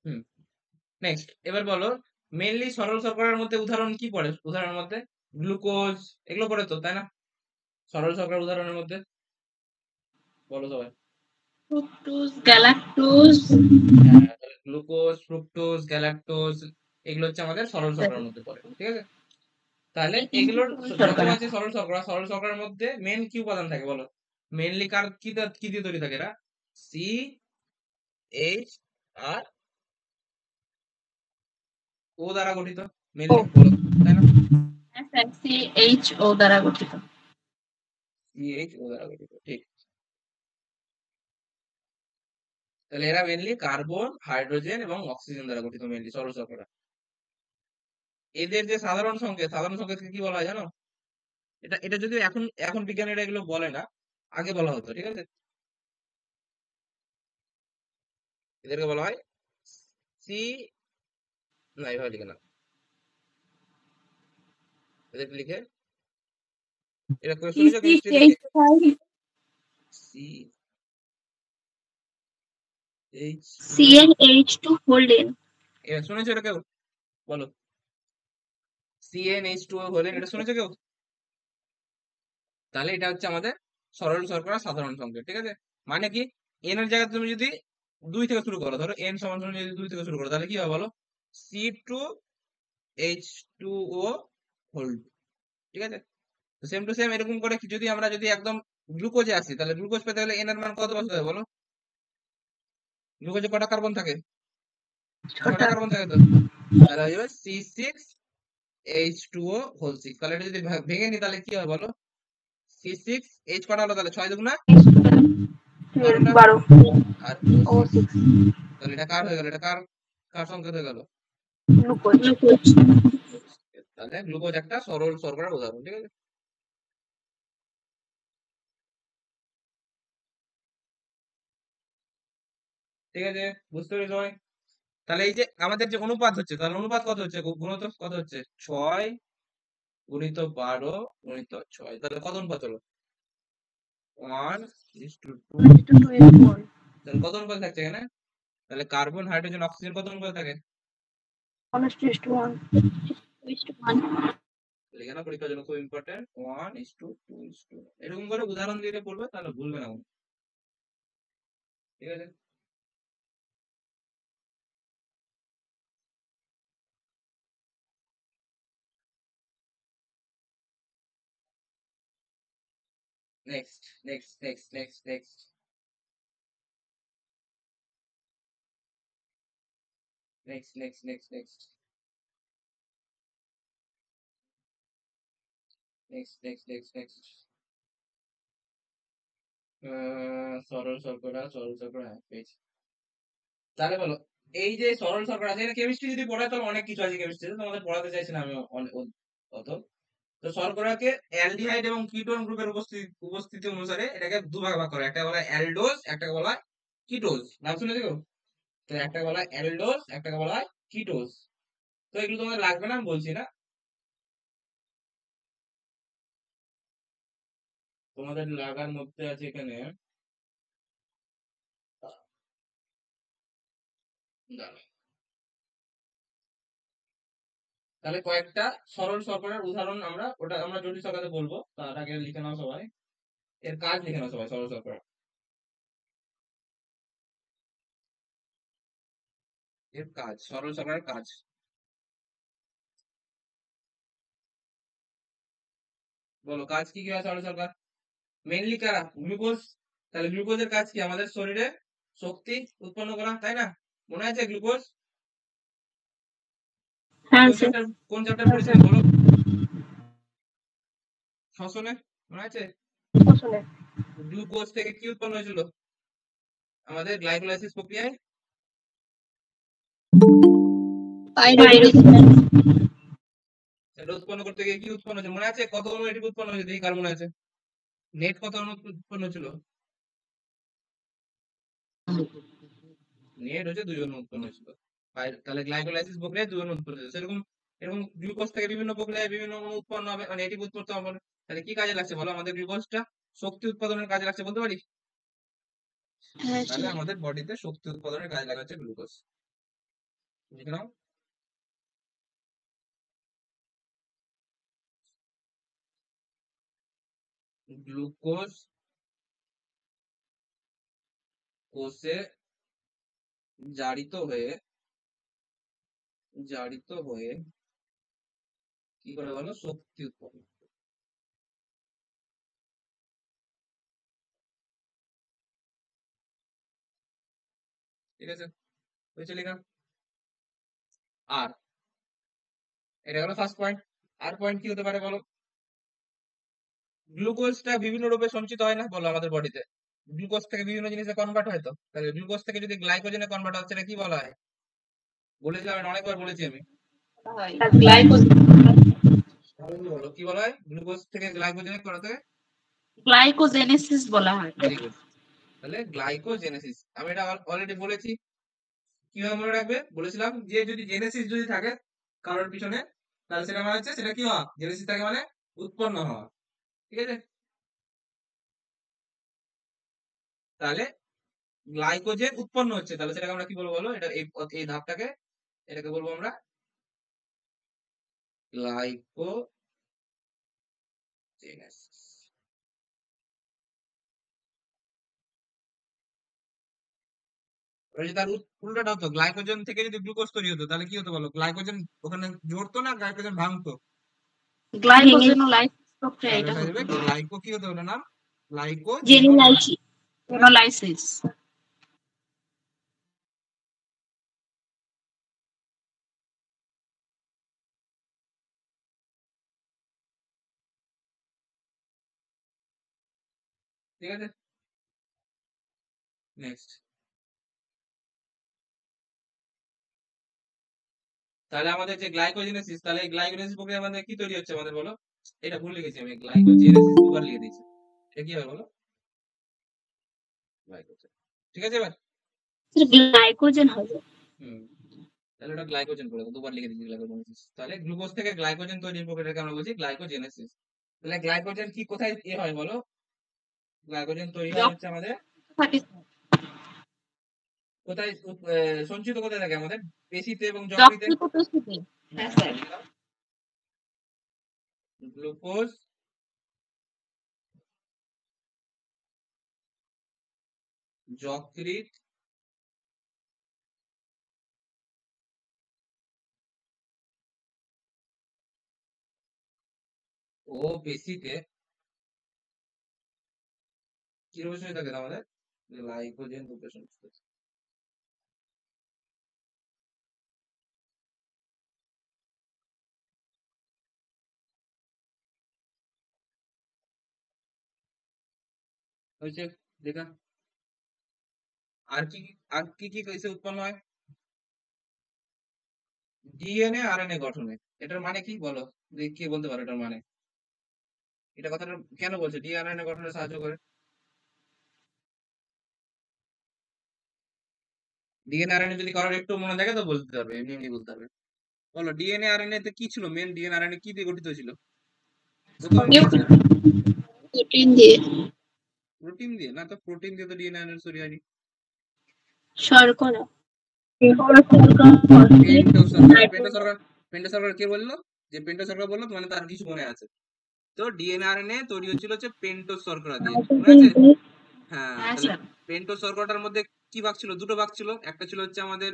Speaker 3: হুম, নেক্সট এবার বলো মেনলি সরল শর্করার মধ্যে উদাহরণ কি পড়ে, উদাহরণের মধ্যে গ্লুকোজ এগুলো পড়ে তো, তাই না? সরল শর্করার উদাহরণের মধ্যে বলো সবাই।
Speaker 1: Fructose, galactose,
Speaker 3: glucose, fructose, galactose, এগুলো হচ্ছে আমাদের সরল শর্করার মধ্যে পড়ে, ঠিক আছে? তাহলে
Speaker 1: এই তিনটে
Speaker 3: এগুলোর
Speaker 1: সরল
Speaker 3: যত
Speaker 1: শর্করা।
Speaker 3: আছে সরল শর্করার মধ্যে মেন কি উপাদান থাকে বলো? মেনলি কার কি দিয়ে তৈরি থাকে এরা? সি, এইচ আর ও দ্বারা গঠিত মেনলি, বলো, তাই না?
Speaker 1: CHO দ্বারা গঠিত।
Speaker 3: সি, এইচ, ও দ্বারা গঠিত, ঠিক। তাহলে এরা মেনলি কার্বন, হাইড্রোজেন এবং অক্সিজেন দ্বারা গঠিত মেনলি সরল শর্করা। এদের যে সাধারণ সংকেতকে কি বলা হয় জানো? এটা এটা যদিও এখন এখন বিজ্ঞানীরা এগুলো বলে না, আগে বলা হতো, ঠিক আছে? এদেরকে বলা হয় সি, না এভাবে লিখে না, এদেরকে লিখে, এটা শুনেছো কেমিস্ট্রিতে? C, H,
Speaker 4: CnH2 হোল্ডেন।
Speaker 3: এটা শুনেছো এটা কেউ? বলো, CnH2 হলেন, এটা শুনেছো কেউ? তাহলে এটা হচ্ছে আমাদের সরল শর্করা সাধারণ সংকেত, ঠিক আছে? মানে কি, এন এর জায়গায় তুমি যদি 2 থেকে শুরু করো, ধরো এন সমান সমান যদি 2 থেকে শুরু করো, তাহলে কি হবে বলো? C2H2O হোল্ড, ঠিক আছে? সেম টু সেম এরকম করে যদি আমরা যদি একদম গ্লুকোজে আসি, তাহলে গ্লুকোজ পেতে হলে এন এর মান কত বসাতে হবে বলো? গ্লুকোজে কটা কার্বন থাকে? 6টা কার্বন থাকে তো, তাহলে হয়ে যাবে C6H2O হোল 6। তাহলে এটা যদি ভেঙে নি তাহলে কি হবে বলো? C6H কটা হলো তাহলে? 6 দুগুণা 12টা,
Speaker 4: 12
Speaker 3: আর
Speaker 4: ও
Speaker 3: O6।
Speaker 4: 6
Speaker 3: তাহলে এটা কার হয়ে গেল? এটা কার কার সংকেত হয়ে গেল?
Speaker 4: গ্লুকোজ।
Speaker 3: তাহলে গ্লুকোজ একটা সরল শর্করার উদাহরণ, ঠিক আছে? ঠিক আছে, বুঝতে পেরেছো সবাই? তাহলে এই যে আমাদের যে অনুপাত হচ্ছে, তাহলে অনুপাত কত হচ্ছে? গুণোত্তর কত হচ্ছে? 6 গুণিত 12 গুণিত 6, তাহলে কত অনুপাত হলো? 1:2।
Speaker 4: 2:1।
Speaker 3: তাহলে কত অনুপাত থাকছে এখানে? তাহলে কার্বন, হাইড্রোজেন, অক্সিজেন কত অনুপাত থাকে?
Speaker 4: 1:1।
Speaker 3: লিখে নাও, পরীক্ষার জন্য খুব ইম্পর্টেন্ট, 1:2:2। এরকম করে উদাহরণ দিয়ে পড়বে, তাহলে ভুলবে না, ঠিক আছে? Next next next next next next next next next next next next next সরল শর্করা, হ্যাঁ, পেয়েছি। তাহলে বলো, এই যে সরল শর্করা আছে, এটা কেমিস্ট্রি যদি পড়ায় তাহলে অনেক কিছু আছে কেমিস্ট্রিতে, তোমাদের পড়াতে চাইছি না আমি অত। তো শর্করাকে অ্যালডিহাইড এবং কিটোন গ্রুপের উপস্থিতি অনুসারে এটাকে দুভাগে ভাগ করে, একটা বলা হয় অ্যালডোজ, একটা বলা হয় কিটোজ। নাম শুনেছো কেউ? তো একটা বলা হয় অ্যালডোজ, একটা বলা হয় কিটোজ। তো এগুলো তোমাদের লাগবে না, আমি বলছি না, তোমাদের লাগার মধ্যে আছে এখানে, দাঁড়াও। তাহলে কয়েকটা সরল শর্করার উদাহরণ আমরা জটিল শর্করাতে বলবো, তার আগে লিখে নাও সবাই, এর কাজ লিখে নাও সবাই। সরল শর্করা এর কাজ, সরল শর্করার কাজ, বলো কাজ কি কি হয় সরল শর্করা? মেইনলি কারা? গ্লুকোজ। তাহলে গ্লুকোজের কাজ কি? আমাদের শরীরে শক্তি উৎপন্ন করা, তাই না? মনে আছে গ্লুকোজ
Speaker 4: হ্যাঁ
Speaker 3: কোন
Speaker 4: স্যার।
Speaker 3: চ্যাপ্টার পড়েছিলেন বলো? শ্বসনে, মনে আছে?
Speaker 4: শ্বসনে।
Speaker 3: গ্লুকোজ থেকে কি উৎপন্ন হয়েছিল আমাদের গ্লাইকোলাইসিস প্রক্রিয়ায়?
Speaker 4: পাইরুভেট।
Speaker 3: সেটা উৎপন্ন করতে গিয়ে কি উৎপন্ন হয়েছে মনে আছে? কত অণু এটি উৎপন্ন হয়েছে দেখি, কার মনে আছে? নেট কত অণু উৎপন্ন ছিল? নেট হচ্ছে 2 অণু উৎপন্ন হয়েছিল। তাহলে গ্লাইকোলাইসিস প্রক্রিয়ায় 2 অণু উৎপন্ন হয়েছে। সেরকম এরকম গ্লুকোজ থেকে বিভিন্ন প্রক্রিয়ায় বিভিন্ন অণু উৎপন্ন হবে, মানে এটি উৎপন্ন হবে। তাহলে কি কাজে লাগছে বলো? আমাদের গ্লুকোজটা শক্তি উৎপাদনের কাজে লাগছে, বলতে পারি?
Speaker 4: হ্যাঁ
Speaker 3: তাহলে
Speaker 4: স্যার।
Speaker 3: আমাদের বডিতে শক্তি উৎপাদনের কাজে লাগা হচ্ছে গ্লুকোজ, বুঝে নাও। গ্লুকোজ কোষে জারিত হয়ে কি করে বলো শক্তি উৎপন্ন। ঠিক আছে, হয়েছে লেখা। আর এটা হলো ফার্স্ট পয়েন্ট। আর পয়েন্ট কি হতে পারে বলো? গ্লুকোজটা বিভিন্ন রূপে সঞ্চিত হয় না বলো আমাদের বডিতে? গ্লুকোজ থেকে বিভিন্ন জিনিসে কনভার্ট হয় তো, তাহলে গ্লুকোজ থেকে যদি গ্লাইকোজেনে কনভার্ট হচ্ছে, এটা কি বলা হয়? বলেছিলাম, এটা অনেকবার বলেছি আমি।
Speaker 2: গ্লাইকোজেন।
Speaker 3: বলো কি বলা হয়? গ্লুকোজ থেকে গ্লাইকোজেনে করাতে
Speaker 1: গ্লাইকোজেনেসিস বলা হয়।
Speaker 3: Very good. তাহলে গ্লাইকোজেনেসিস, আমি এটা অলরেডি বলেছি। কিভাবে মনে রাখবে? বলেছিলাম যে যদি জেনেসিস যদি থাকে কারোর পিছনে, তাহলে সেটা মানে হচ্ছে সেটা কি হওয়া, জেনেসিস থাকে মানে উৎপন্ন হওয়া। ঠিক আছে, তাহলে গ্লাইকোজেন উৎপন্ন হচ্ছে, তাহলে সেটাকে আমরা কি বলবো বলো? এটা এই ধাপটাকে এটাকে বলবো আমরা গ্লাইকোজেনেসিস। এবার যদি তার উল্টাটা হতো, গ্লাইকোজেন থেকে যদি গ্লুকোজ তৈরি হতো, তাহলে কি হতো বলো? গ্লাইকোজেন ওখানে জড়তো না গ্লাইকোজেন ভাঙতো?
Speaker 1: গ্লাইকোজেনোলাইসিস প্রক্রিয়া এটা হতো।
Speaker 3: গ্লাইকো কি হতো ওটার নাম?
Speaker 1: জেনোলাইসিস।
Speaker 3: ঠিক আছে, নেক্সট। তাহলে আমাদের যে গ্লাইকোজেনেসিস, তাহলে এই গ্লাইকোজেনেসিস প্রক্রিয়া আমাদের কি তৈরি হচ্ছে আমাদের বলো? এটা ভুল লিখেছি আমি, গ্লাইকোজেনেসিস দুবার লিখে দিয়েছি। এটা কি হবে বলো? গ্লাইকোজেন। ঠিক আছে এবার?
Speaker 4: গ্লাইকোজেন হবে।
Speaker 3: তাহলে ওটা গ্লাইকোজেন করে দুবার লিখে দিয়েছি গ্লাইকোজেনেসিস। তাহলে গ্লুকোজ থেকে গ্লাইকোজেন তৈরির প্রক্রিয়াটাকে আমরা বলছি গ্লাইকোজেনেসিস। তাহলে গ্লাইকোজেন কি কোথায় হয় বলো? গ্লাইকোজেন তৈরি হয় হচ্ছে আমাদের কোথায় সঞ্চিত কোথায় থাকে আমাদের? পেশিতে এবং যকৃতে।
Speaker 4: হ্যাঁ স্যার।
Speaker 3: গ্লুকোজ যকৃৎ ও পেশিতে কি রূপে সঞ্চিত থাকে আমাদের? গ্লাইকোজেন রূপে সঞ্চিত থাকে। হয়েছে দেখা। আর কি কি কেসে উৎপন্ন হয়? ডিএনএ আরএনএ গঠনে। এটার মানে কি বলো? কে বলতে পারো এটার মানে? এটা কথাটা কেন বলছে ডিএনএ আরএনএ গঠনে সাহায্য করে? ডিএনএ আরএনএ যদি কারোর একটু মনে থাকে তো বলতে পারবে, এমনি এমনি বলতে পারবে। বলো ডিএনএ আরএনএ তে কি ছিল? মেন ডিএনএ আরএনএ কি দিয়ে গঠিত ছিল?
Speaker 4: প্রোটিন দিয়ে।
Speaker 3: প্রোটিন দিয়ে না তো, প্রোটিন দিয়ে তো ডিএনএ আরএনএ তৈরি হয়নি।
Speaker 4: শর্করা।
Speaker 3: পেন্টো শর্করা কে বললো? যে পেন্টো শর্করা বললো মানে তার কিছু মনে আছে। তো ডিএনএ আরএনএ তৈরি হচ্ছিল হচ্ছে পেন্টোজ শর্করা দিয়ে, মনে আছে? হ্যাঁ, তাহলে পেন্টোজ শর্করাটার মধ্যে কি ভাগ ছিল? দুটো ভাগ ছিল। একটা ছিল হচ্ছে আমাদের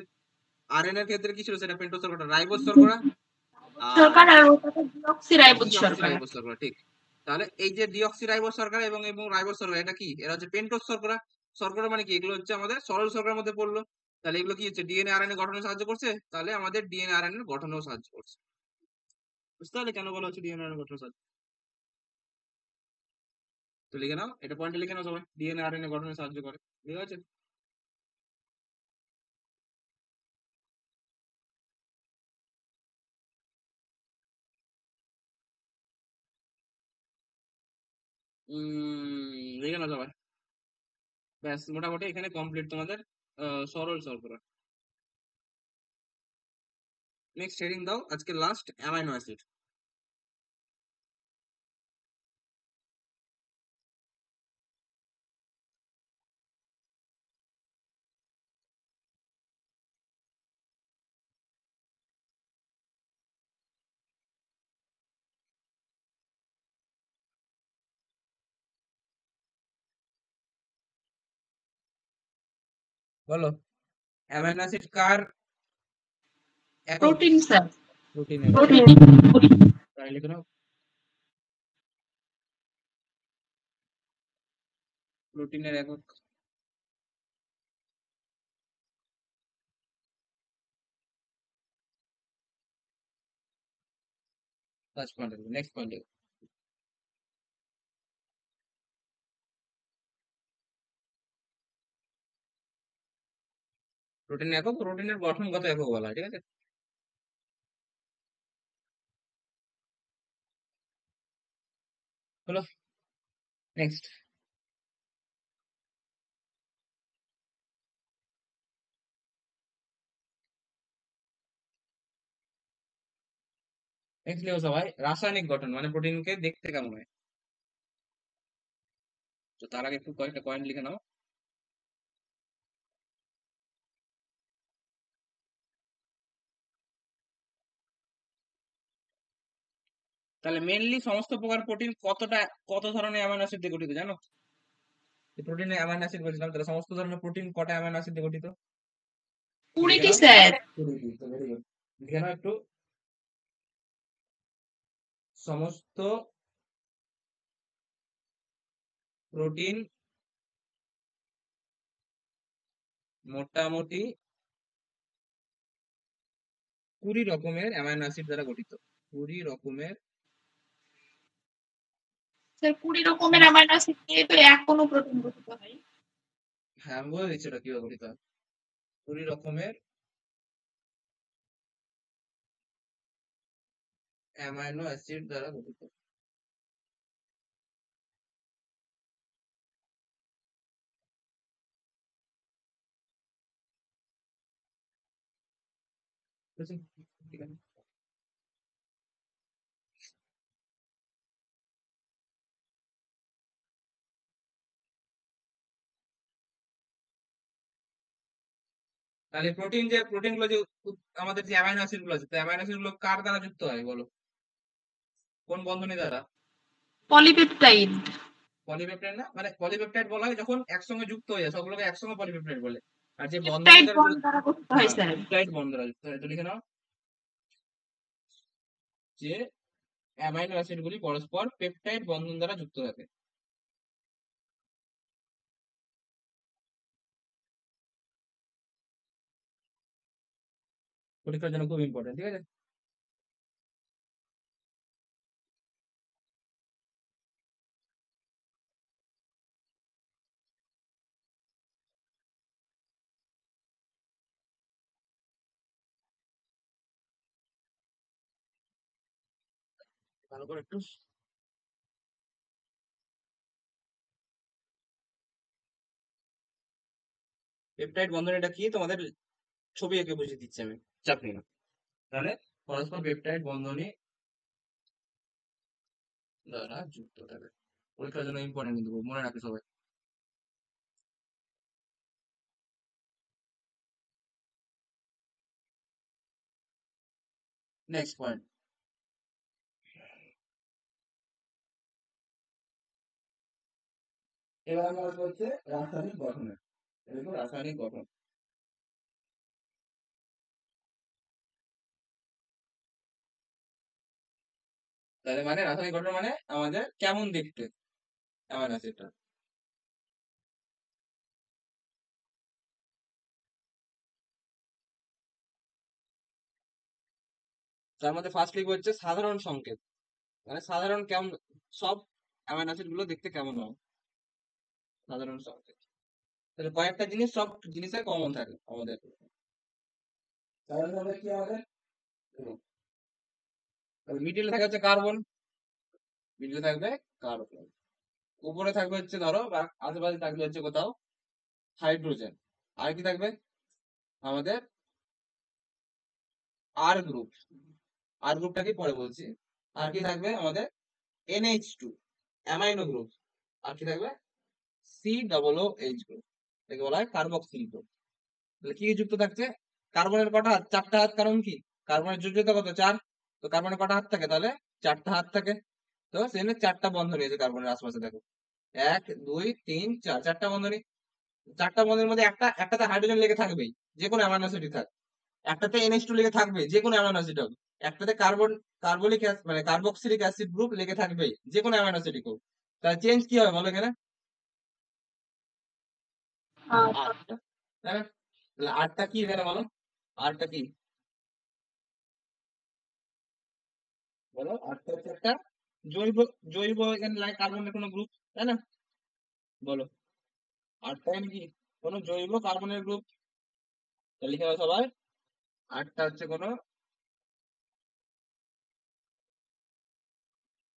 Speaker 3: আরএনএর ক্ষেত্রে কি ছিল, সেটা পেন্টোজ শর্করা, রাইবোজ শর্করা।
Speaker 1: আর ওটাকে ডিঅক্সিরাইবোজ শর্করা।
Speaker 3: ডিঅক্সিরাইবোজ শর্করা, ঠিক। তাহলে এই যে ডিঅক্সিরাইবোজ শর্করা এবং রাইবোজ শর্করা, এটা কি? এরা হচ্ছে পেন্টোজ শর্করা। শর্করা মানে কি? এগুলো হচ্ছে আমাদের সরল শর্করার মধ্যে পড়লো। তাহলে এগুলো কি হচ্ছে? ডিএনএ আরএনএ গঠনে সাহায্য করছে। তাহলে আমাদের ডিএনএ আরএনএ গঠনেও সাহায্য করছে। বুঝতে পারলে কেন বলা হচ্ছে ডিএনএ আরএনএ গঠনে সাহায্য? তো লিখে নাও, এটা পয়েন্টে লিখে নাও সবাই, ডিএনএ আরএনএ গঠনে সাহায্য করে। ঠিক আছে? লিখে নাও সবাই। ব্যাস, মোটামুটি এখানে কমপ্লিট তোমাদের সরল শর্করা। নেক্সট হেডিং দাও, আজকে লাস্ট অ্যামাইনো অ্যাসিড। বলো অ্যামাইনো অ্যাসিড কার একক?
Speaker 1: Protein sir.
Speaker 3: প্রোটিনের।
Speaker 4: প্রোটিন।
Speaker 3: তাহলে লিখে নাও প্রোটিনের একক। First point, next point. প্রোটিনের একক, প্রোটিনের গঠনগত একক বলা হয়, ঠিক আছে। হলো, নেক্সট। নেক্সট লিখো সবাই রাসায়নিক গঠন, মানে প্রোটিনকে দেখতে কেমন হয়। তো তার আগে একটু কয়েকটা পয়েন্ট লিখে নাও। তাহলে মেনলি সমস্ত প্রকার প্রোটিন কত ধরনের অ্যামাইনো অ্যাসিড দিয়ে গঠিত জানো? প্রোটিনে অ্যামাইনো অ্যাসিড বলছিলাম, তাহলে সমস্ত ধরনের প্রোটিন কটা অ্যামাইনো অ্যাসিড দিয়ে গঠিত?
Speaker 1: 20টি স্যার।
Speaker 3: 20টি। তো ভেরি গুড, লিখে নাও একটু। সমস্ত প্রোটিন মোটামুটি 20 রকমের অ্যামাইনো অ্যাসিড দ্বারা গঠিত। 20 রকমের।
Speaker 1: স্যার 20 রকমের অ্যামাইনো অ্যাসিড দিয়ে তো এক কোনো প্রোটিন গঠিত হয়।
Speaker 3: হ্যাঁ আমি বলে দিচ্ছি এটা কিভাবে গঠিত হয়। 20 রকমের অ্যামাইনো অ্যাসিড দ্বারা গঠিত। বুঝেছো? ঠিক আছে। তাহলে প্রোটিন গুলো যে আমাদের যে অ্যামাইনো অ্যাসিড গুলো আছে, তো অ্যামাইনো অ্যাসিড গুলো কার দ্বারা যুক্ত হয় বলো? কোন বন্ধনী দ্বারা?
Speaker 1: পলিপেপটাইড।
Speaker 3: পলিপেপটাইড না, মানে পলিপেপটাইড বলা হয় যখন একসঙ্গে যুক্ত হয়ে যায়, সবগুলোকে একসঙ্গে পলিপেপটাইড বলে। আর যে বন্ধনী
Speaker 1: পেপটাইড
Speaker 3: দ্বারা
Speaker 1: বন্ড দ্বারা গঠিত হয়
Speaker 3: হ্যাঁ
Speaker 1: স্যার।
Speaker 3: পেপটাইড বন্ধ দ্বারা যুক্ত হয়। তো লিখে নাও যে অ্যামাইনো অ্যাসিড গুলি পরস্পর পেপটাইড বন্ধন দ্বারা যুক্ত থাকে। পরীক্ষার জন্য খুব ইম্পর্টেন্ট, ঠিক আছে। ভালো করে একটু পেপটাইড বন্ধন এটা কি তোমাদের ছবি এঁকে বুঝিয়ে দিচ্ছি আমি, চাপ নিই না। তাহলে পরস্পর পেপটাইড বন্ধনী দ্বারা যুক্ত থাকে। পরীক্ষার জন্য ইম্পর্টেন্ট কিন্তু মনে রাখবে সবাই। Next point. এবার আমরা আসবো হচ্ছে রাসায়নিক গঠনের। এরকম রাসায়নিক গঠন। তাহলে মানে রাসায়নিক গঠন মানে আমাদের কেমন দেখতে অ্যামাইনো অ্যাসিডটা। তার মধ্যে ফার্স্ট লিখবো হচ্ছে সাধারণ সংকেত, মানে সাধারণ কেমন সব অ্যামাইনো অ্যাসিড গুলো দেখতে কেমন হয়, সাধারণ সংকেত। তাহলে কয়েকটা জিনিস সব জিনিসে কমন থাকে আমাদের। সাধারণ কি আমাদের মিডিলে থাকে হচ্ছে কার্বন, মিডিলে থাকবে কার্বন, উপরে থাকবে হচ্ছে ধরো বা আশেপাশে থাকবে হচ্ছে কোথাও হাইড্রোজেন। আর কি থাকবে আমাদের আর গ্রুপ, আর গ্রুপটাকে পরে বলছি। আর কি থাকবে আমাদের NH2 অ্যামাইনো গ্রুপ। আর কি থাকবে COOH গ্রুপ, এটাকে বলা হয় কার্বক্সিল গ্রুপ। তাহলে কি যুক্ত থাকছে? কার্বনের কটা হাত? 4টা হাত। কারণ কি কার্বনের যোজ্যতা কত? 4। তো কার্বনের কটা হাত থাকে? তাহলে 4টা হাত থাকে। তো সেখানে 4টা বন্ধনী আছে কার্বনের আশপাশে, দেখো 1 2 3 4, 4টা বন্ধনী। চারটা বন্ধনের মধ্যে একটাতে হাইড্রোজেন লেগে থাকবেই, যে কোনো অ্যামাইনো অ্যাসিড থাক। একটাতে NH2 লেগে থাকবে, যে কোনো অ্যামাইনো অ্যাসিড হবে। একটাতে কার্বলিক মানে কার্বক্সিলিক অ্যাসিড গ্রুপ লেগে থাকবেই, যে কোনো অ্যামাইনো অ্যাসিড হোক। তাহলে চেঞ্জ কি হবে বলো এখানে? আটটা, তাই না? তাহলে আটটা কি এখানে বলো? আটটা কি বলো? আটটা হচ্ছে একটা জৈব জৈব এখানে কার্বনের কোনো গ্রুপ, তাই না? বলো আটটা এখানে কি কোনো জৈব কার্বনের গ্রুপ? লিখে দাও সবাই, আটটা হচ্ছে কোনো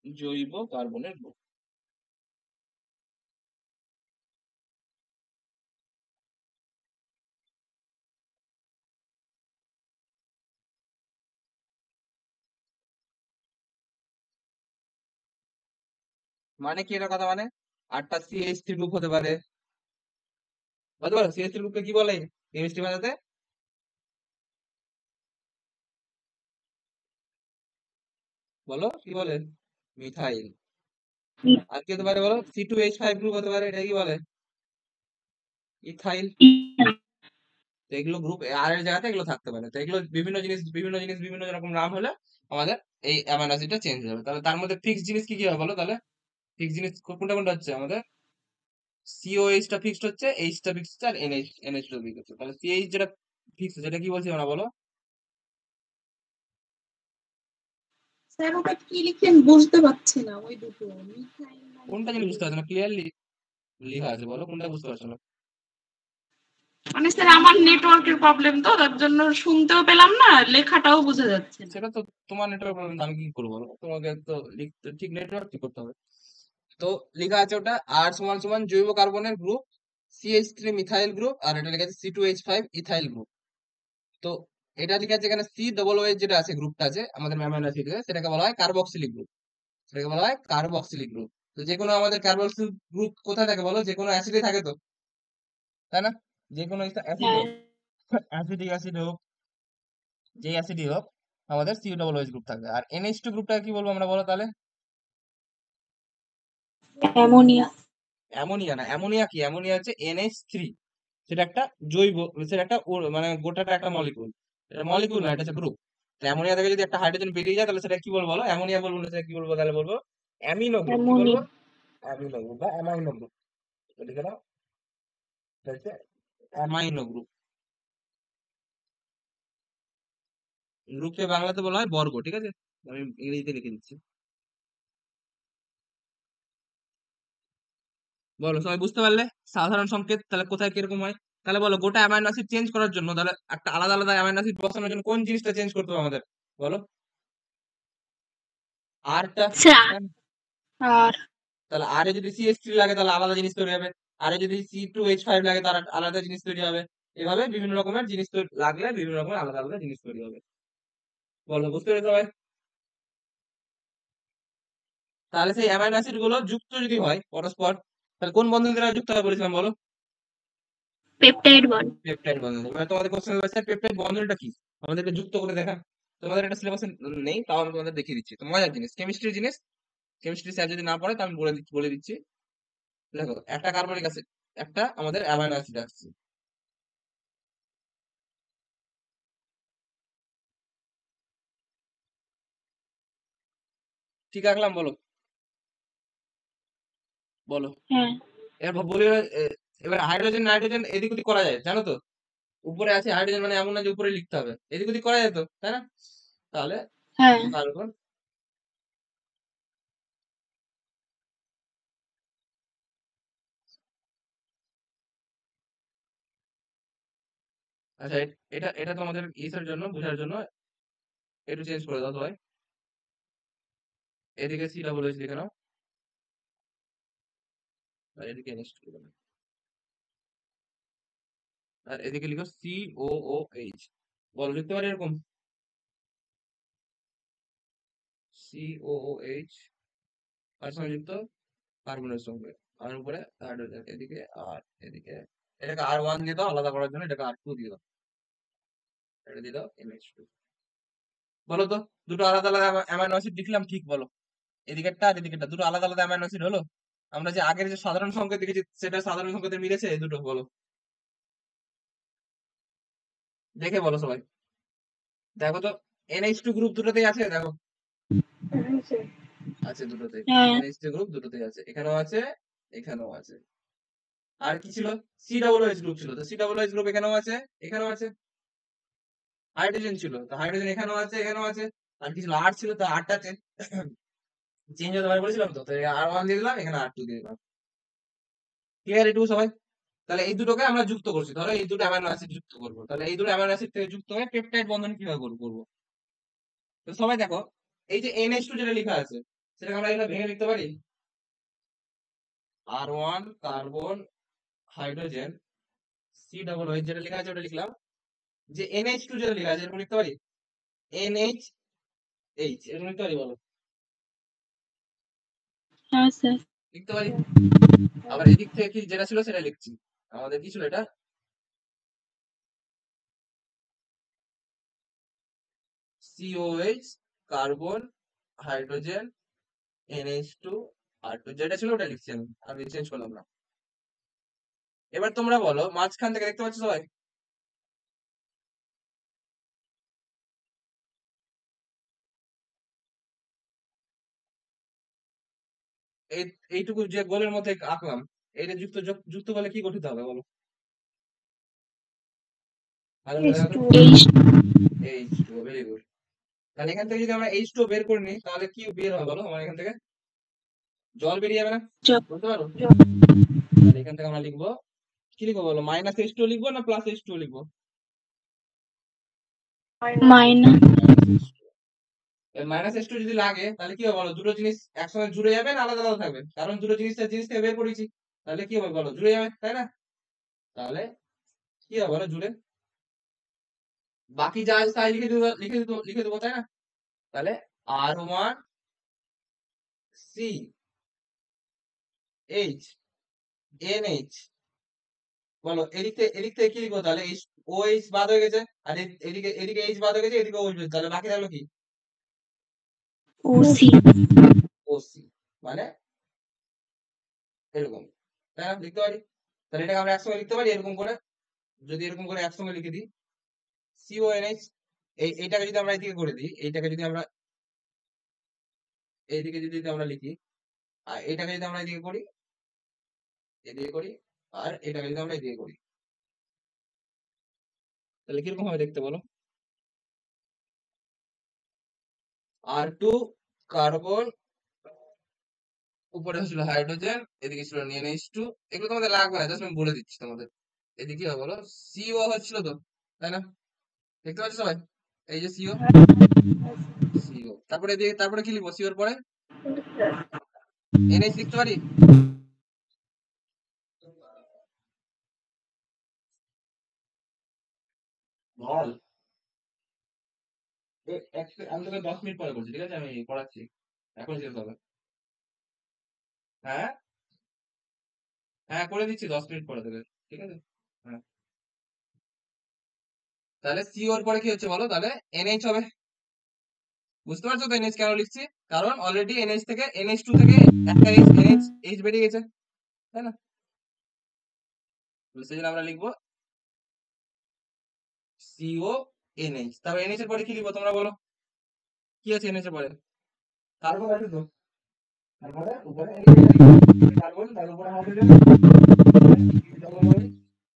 Speaker 3: জৈব কার্বনের গ্রুপ। মানে কি এটা কথা? মানে আটটা CH3 গ্রুপ হতে পারে, বুঝতে পারো? CH3 গ্রুপকে কি বলে কেমিস্ট্রি ভাষাতে? বলো কি বলে? মিথাইল। আর কি হতে পারে বলো? C2H5 গ্রুপ হতে পারে, এটা কি বলে? ইথাইল। তো এগুলো গ্রুপ আর এর জায়গাতে এগুলো থাকতে পারে। তো এগুলো বিভিন্ন রকম নাম হলে আমাদের এই অ্যামাইনো অ্যাসিডটা চেঞ্জ হবে। তাহলে তার মধ্যে ফিক্স জিনিস কি কি হবে বলো? তাহলে ফিক্স জিনিস কোনটা কোনটা হচ্ছে আমাদের? COH টা ফিক্সড হচ্ছে, H টা ফিক্সড হচ্ছে, আর NH টা ফিক্সড হচ্ছে। তাহলে CH যেটা ফিক্সড হচ্ছে, এটা কি বলছি আমরা বলো?
Speaker 1: স্যার ওটা কি লিখেন বুঝতে পারছি না, ওই দুটো মিথাইল না
Speaker 3: কোনটা জিনিস বুঝতে পারছো না? ক্লিয়ারলি লেখা আছে, বলো কোনটা বুঝতে পারছো না?
Speaker 1: মানে স্যার আমার নেটওয়ার্কের প্রবলেম, তো তার জন্য শুনতেও পেলাম না, লেখাটাও বোঝা যাচ্ছে না।
Speaker 3: সেটা তো তোমার নেটওয়ার্ক প্রবলেম, আমি কি করবো বলো? তোমাকে তো লিখতে ঠিক নেটওয়ার্ক ঠিক করতে হবে। তো লেখা আছে ওটা আর সমান সমান জৈব কার্বনের গ্রুপ CH3 মিথাইল গ্রুপ, আর এটা লেখা আছে C2H5 ইথাইল গ্রুপ। তো এটা লেখা আছে এখানে COOH যেটা আছে, গ্রুপটা আছে আমাদের অ্যামাইনো অ্যাসিডে, সেটাকে বলা হয় কার্বক্সিলিক গ্রুপ। সেটাকে বলা হয় কার্বক্সিলিক গ্রুপ। তো যে কোনো আমাদের কার্বক্সিলিক গ্রুপ কোথায় থাকে বলো? যে কোনো অ্যাসিডে থাকে তো, তাই না? যে কোনো অ্যাসিড হোক, অ্যাসিডিক অ্যাসিড হোক, যে অ্যাসিডই হোক, আমাদের COOH গ্রুপ থাকবে। আর NH2 গ্রুপটা কি বলবো আমরা বলো তাহলে?
Speaker 4: অ্যামোনিয়া।
Speaker 3: অ্যামোনিয়া না, অ্যামোনিয়া কি? অ্যামোনিয়া হচ্ছে NH3। সেটা একটা জৈব, সেটা একটা মানে গোটাটা একটা মলিকুল। এটা মলিকুল না, এটা হচ্ছে গ্রুপ। অ্যামোনিয়া থেকে যদি একটা হাইড্রোজেন বেরিয়ে যায়, তাহলে সেটা কি বলবো বলো? অ্যামোনিয়া বলবো না, সেটা কি বলবো তাহলে? বলবো অ্যামিনো গ্রুপ। কি বলবো?
Speaker 4: অ্যামোনিয়া।
Speaker 3: অ্যামিনো গ্রুপ বা অ্যামাইনো গ্রুপ। লিখে নাও, এটা হচ্ছে অ্যামাইনো গ্রুপ। গ্রুপকে বাংলাতে বলা হয় বর্গ, ঠিক আছে? আমি ইংরেজিতে লিখে দিচ্ছি। বলো সবাই বুঝতে পারলে? সাধারণ সংকেত তাহলে কোথায় কিরকম হয়? তাহলে বলো গোটা অ্যামাইনো অ্যাসিড চেঞ্জ করার জন্য, তাহলে একটা আলাদা আলাদা অ্যামাইনো অ্যাসিড বসানোর জন্য কোন জিনিসটা চেঞ্জ করতে হবে আমাদের? বলো আরটা।
Speaker 4: স্যার আর
Speaker 3: তাহলে আর এ যদি CH3 লাগে তাহলে আলাদা জিনিস তৈরি হবে, আর এ যদি C2H5 লাগে তার আলাদা জিনিস তৈরি হবে। এভাবে বিভিন্ন রকমের জিনিস লাগলে বিভিন্ন রকমের আলাদা আলাদা জিনিস তৈরি হবে। বলো বুঝতে পেরেছো সবাই? তাহলে সেই অ্যামাইনো অ্যাসিড গুলো যুক্ত যদি হয় পরস্পর, তাহলে কোন বন্ধন দ্বারা যুক্ত হবে বলেছিলাম বলো?
Speaker 4: Peptide bond.
Speaker 3: পেপটাইড বন্ধন। এবার তোমাদের কোশ্চেন হবে স্যার পেপটাইড বন্ধনটা কি? আমাদেরকে যুক্ত করে দেখা। তোমাদের একটা সিলেবাসে নেই, তাও আমি তোমাদের দেখিয়ে দিচ্ছি। তো মজার জিনিস, কেমিস্ট্রির জিনিস, কেমিস্ট্রি স্যার যদি না পড়ে তো আমি বলে দিচ্ছি। দেখো একটা কার্বনিক অ্যাসিড, একটা আমাদের অ্যামাইনো অ্যাসিড আসছে, ঠিক রাখলাম? বলো বলো।
Speaker 4: হ্যাঁ।
Speaker 3: এবার বলি এবার হাইড্রোজেন নাইট্রোজেন এদিক ওদিক করা যায়, জানো তো? উপরে আছে হাইড্রোজেন, মানে এমন না যে উপরে লিখতে হবে, এদিক ওদিক করা যেত, তাই না? তাহলে
Speaker 4: হ্যাঁ।
Speaker 3: কার্বন, আচ্ছা এটা এটা তো আমাদের ইসের জন্য বোঝার জন্য একটু চেঞ্জ করে দাও সবাই। এদিকে COOH লিখে নাও, আর এদিকে NH2 লিখে নাও, আর এদিকে লিখো COOH। বলো লিখতে পারি এরকম? COOH আর সঙ্গে যুক্ত কার্বনের সঙ্গে, আর উপরে হাইড্রোজেন, এদিকে আর এদিকে। এটাকে R1 দিয়ে দাও আলাদা করার জন্য, এটাকে R2 দিয়ে দাও, এটা দিয়ে দাও NH2। বলো তো দুটো আলাদা আলাদা অ্যামাইনো অ্যাসিড লিখলাম ঠিক? বলো এদিকেরটা আর এদিকেরটা দুটো আলাদা আলাদা অ্যামাইনো অ্যাসিড হলো? আমরা যে আগের যে সাধারণ সংকেত দেখেছি সেটা সাধারণ সংকেতে মিলেছে এই দুটো? বলো, দেখে বলো সবাই। দেখো তো, NH2 গ্রুপ দুটোতেই আছে, দেখো আছে দুটোতেই,
Speaker 2: হ্যাঁ
Speaker 3: NH2 গ্রুপ দুটোতেই আছে, এখানেও আছে, এখানেও আছে। আর কি ছিল? COOH গ্রুপ ছিল, তো COOH গ্রুপ এখানেও আছে, এখানেও আছে। হাইড্রোজেন ছিল, তো হাইড্রোজেন এখানেও আছে, এখানেও আছে। আর কি ছিল? আর ছিল, তো আরটা চেঞ্জ হতে পারে বলেছিলাম, তো R1 দিয়ে দিলাম, এখানে R2 দিয়ে দিলাম। ক্লিয়ার এটুকু সবাই? তাহলে এই দুটোকে আমরা যুক্ত করছি, ধরো এই দুটো অ্যামাইনো অ্যাসিড যুক্ত করবো, তাহলে এই দুটো অ্যামাইনো অ্যাসিড থেকে যুক্ত হয়ে পেপটাইড বন্ধন কিভাবে করবো? তো সবাই দেখো, এই যে NH2 যেটা লেখা আছে সেটাকে আমরা এখানে ভেঙে লিখতে পারি। R1 কার্বন হাইড্রোজেন COOH যেটা লেখা আছে ওটা লিখলাম। যে NH2 যেটা লেখা আছে এরকম লিখতে পারি, NHH এরকম লিখতে পারি? বলো,
Speaker 2: হ্যাঁ স্যার
Speaker 3: লিখতে পারি। আবার এদিক থেকে কি যেটা ছিল সেটা লিখছি। আমাদের কি ছিল এটা? COH carbon hydrogen NH2 R2 যেটা ছিল ওটা লিখছি আমি চেঞ্জ করলাম না। এবার তোমরা বলো, মাঝখান থেকে দেখতে পাচ্ছ সবাই? এইটুকু যে গোলের মধ্যে আঁকলাম, এটা যুক্ত যুক্ত করলে কি গঠিত হবে বলো? ভালো করে দেখো তো। H2, very good. তাহলে এখান থেকে যদি আমরা H2 বের করে নিই তাহলে কি বের হবে বলো? আমার এখান থেকে জল বেরিয়ে যাবে না? বলতে পারো? তাহলে এখান থেকে আমরা লিখবো, কি লিখবো বলো? -H2 লিখবো না +H2 লিখবো?
Speaker 2: মাইনাস
Speaker 3: -H2 যদি লাগে তাহলে কি হবে বলো? দুটো জিনিস একসঙ্গে জুড়ে যাবে না আলাদা আলাদা থাকবে? কারণ দুটো জিনিস থেকে বের করেছি, তাহলে কি হবে বলো? জুড়ে যাবে, তাই না? তাহলে কি হবে বলো জুড়ে? বাকি যা আছে তাই লিখে দেবো, তাই না? তাহলে R1 CH NH, বলো এদিক থেকে কি লিখবো তাহলে? OH বাদ হয়ে গেছে, আর এদিকে H বাদ হয়ে গেছে, এদিকে OH হয়েছে, তাহলে বাকি থাকলো কি?
Speaker 2: ওসি
Speaker 3: OC, মানে এরকম, তাই না? লিখতে পারি। তাহলে এটাকে আমরা একসঙ্গে লিখতে পারি এরকম করে, যদি এরকম করে একসঙ্গে লিখে দিই CONH, এইটাকে যদি আমরা এদিকে করে দিই, এইটাকে যদি আমরা এইদিকে যদি আমরা লিখি, আর এটাকে যদি আমরা এদিকে করি, এদিকে করি, আর এটাকে যদি আমরা এদিকে করি, তাহলে কিরকম হবে দেখতে বলো? R2 কার্বন, উপরে ছিল হাইড্রোজেন, এদিকে ছিল NH2, এগুলো তোমাদের লাগবে না, জাস্ট আমি বলে দিচ্ছি তোমাদের। এদিকে কি হবে বলো? CO হচ্ছিল তো, তাই না? দেখতে পাচ্ছ সবাই? এই যে CO, তারপরে এদিকে, তারপরে কি লিখবো? CO এর পরে NH লিখতে পারি? বল, আমি তোকে 10 মিনিট পরে বলছি, ঠিক আছে? আমি পড়াচ্ছি, এখন যেতে হবে। হ্যাঁ হ্যাঁ, করে দিচ্ছি, 10 মিনিট পরে দেবে, ঠিক আছে? হ্যাঁ, তাহলে CO এর পরে কি হচ্ছে বলো? তাহলে NH হবে। বুঝতে পারছো তো NH কেন লিখছি? কারণ অলরেডি NH থেকে NH2 থেকে একটা H বেরিয়ে গেছে, তাই না? সেই জন্য আমরা লিখবো CONH। তারপর NH এর পরে কি লিখবো তোমরা বলো? কি আছে NH এর পরে? কার্বন আছে তো, তারপরে উপরে কার্বন, তার উপরে হাইড্রোজেন,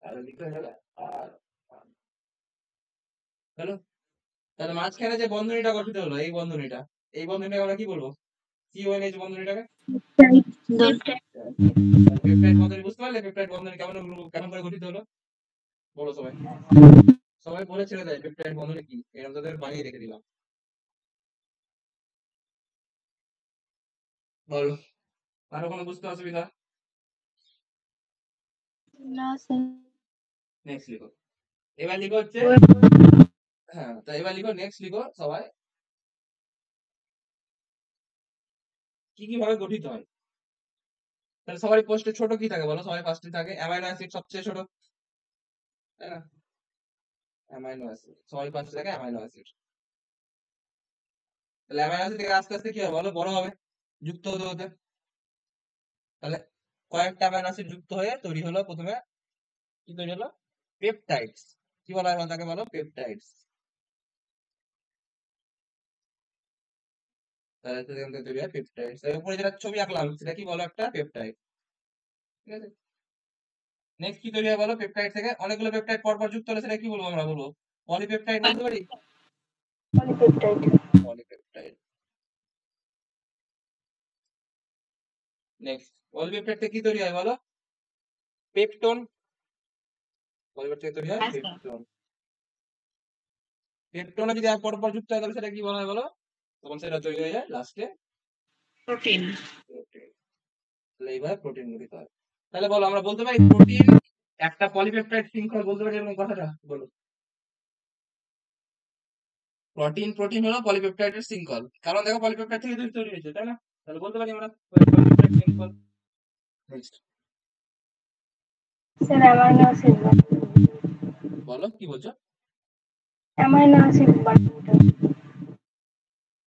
Speaker 3: আর লিখতে হবে আর, হ্যালো। তাহলে মাঝখানে যে বন্ধনীটা গঠিত হলো, এই বন্ধনীটাকে আমরা কি বলবো? CONH বন্ধনীটাকে পেপটাইড বন্ধনী। বুঝতে পারলে পেপটাইড বন্ধনী কেমন করে গঠিত হলো? বলো সবাই। সবাই বলে ছেড়ে দেয় পেপটাইড বন্ধনী কি, এরকম তাদের বানিয়ে রেখে দিলাম। বলো, কারো কোনো বুঝতে অসুবিধা?
Speaker 2: না স্যার
Speaker 3: নেক্সট লিখো। এবার লিখো হচ্ছে, হ্যাঁ, তো এবার লিখো, নেক্সট লিখো সবাই, কি কি ভাবে গঠিত হয়। তাহলে সবাই পোস্টে ছোট কি থাকে বলো? সবাই ফার্স্টে থাকে অ্যামাইনো অ্যাসিড, সবচেয়ে ছোট, তাই না? অ্যামাইনো অ্যাসিড সবাই ফার্স্টে থাকে, অ্যামাইনো অ্যাসিড। তাহলে অ্যামাইনো অ্যাসিড থেকে আস্তে আস্তে কি হবে বলো? বড় হবে, যুক্ত হতে হতে। তাহলে কয়েকটা অ্যামাইনো অ্যাসিড যুক্ত হয়ে তৈরি হলো প্রথমে কি তৈরি হলো? পেপটাইডস। কি বলা হয় তাকে? বলো পেপটাইডস। তাহলে সেখান থেকে তৈরি হয় পেপটাইডস। এর উপরে যেটা ছবি আঁকলাম সেটা কি বলো? একটা পেপটাইড। ঠিক আছে। নেক্সট কি তৈরি হয় বলো? পেপটাইড থেকে অনেকগুলো পেপটাইড পরপর যুক্ত হলে সেটা কি বলবো? আমরা বলবো পলিপেপটাইড বলতে পারি।
Speaker 4: পলিপেপটাইড।
Speaker 3: পলিপেপটাইড। নেক্সট পলিপেপটাইড থেকে কি তৈরি হয় বলো? পেপটোন। পলিপেপটাইড থেকে তৈরি হয়
Speaker 2: হ্যাঁ স্যার।
Speaker 3: পেপটোন। পেপটোনে যদি আর পরপর যুক্ত হয় তাহলে সেটা কি বলা হয় বলো? তখন সেটা তৈরি হয়ে যায় লাস্টে
Speaker 1: প্রোটিন।
Speaker 3: প্রোটিন। তাহলে এইভাবে প্রোটিন গঠিত হয়। তাহলে বলো আমরা বলতে পারি প্রোটিন একটা পলিপেপটাইড শৃঙ্খল বলতে পারি এরকম কথাটা? বলো প্রোটিন হলো পলিপেপটাইডের শৃঙ্খল। কারণ দেখো পলিপেপটাইড থেকে তৈরি হয়েছে, তাই না? তাহলে বলতে পারি আমরা পলিপেপটাইড শৃঙ্খল। নেক্সট
Speaker 4: স্যার অ্যামাইনো অ্যাসিড
Speaker 3: বলো কি বলছো?
Speaker 4: অ্যামাইনো অ্যাসিড বানানোটা।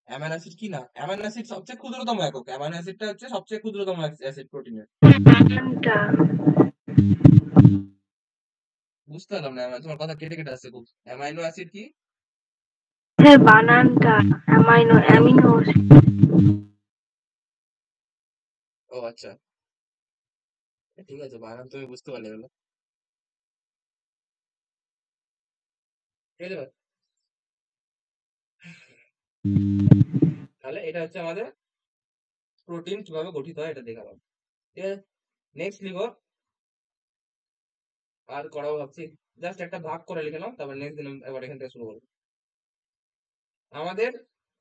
Speaker 3: অ্যামাইনো অ্যাসিড কি না? অ্যামাইনো অ্যাসিড সবচেয়ে ক্ষুদ্রতম একক। অ্যামাইনো অ্যাসিডটা হচ্ছে সবচেয়ে ক্ষুদ্রতম অ্যাসিড প্রোটিনের।
Speaker 4: বানানটা।
Speaker 3: বুঝতে পারলাম না, তোমার কথা কেটে কেটে আসছে খুব। অ্যামাইনো অ্যাসিড কি?
Speaker 4: স্যার বানানটা অ্যামাইনো অ্যামিনো অ্যাসিড।
Speaker 3: ও আচ্ছা, ঠিক আছে, বানান তুমি বুঝতে পারলে গেলো। ঠিক আছে, তাহলে এটা হচ্ছে আমাদের প্রোটিন কিভাবে গঠিত হয় এটা দেখালাম। ঠিক আছে, নেক্সট লিখো। আর করাবো ভাবছি, জাস্ট একটা ভাগ করে লিখে নাও, তারপর নেক্সট দিন এবার এখান থেকে শুরু করবো। আমাদের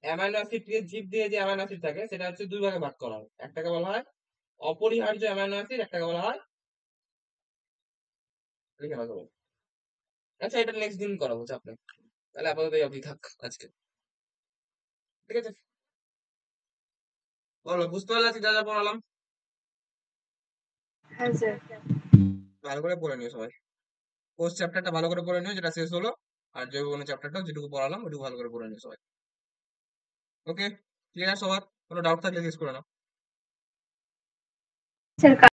Speaker 3: অ্যামাইনো অ্যাসিড জীব দিয়ে যে অ্যামাইনো অ্যাসিড থাকে সেটা হচ্ছে দুই ভাগে ভাগ করা হয়। একটাকে বলা হয় অপরিহার্য অ্যামাইনো অ্যাসিড, একটাকে বলা হয়, লিখে নাও সবাই। আচ্ছা, এটা নেক্সট দিন করাবো, চাপ নেই। তাহলে আপাতত এই অবধি থাক আজকে। ঠিক আছে, বলো বুঝতে পারলে আজকে যা যা পড়ালাম?
Speaker 4: হ্যাঁ স্যার।
Speaker 3: ভালো করে পড়ে নিও সবাই। কোর্স চ্যাপ্টারটা ভালো করে পড়ে নিও যেটা শেষ হলো, আর জৈব চ্যাপ্টারটা যেটুকু পড়ালাম ওটুকু ভালো করে পড়ে নিও সবাই। ওকে, ক্লিয়ার সবার? কোনো ডাউট থাকলে জিজ্ঞেস করে নাও।
Speaker 4: স্যার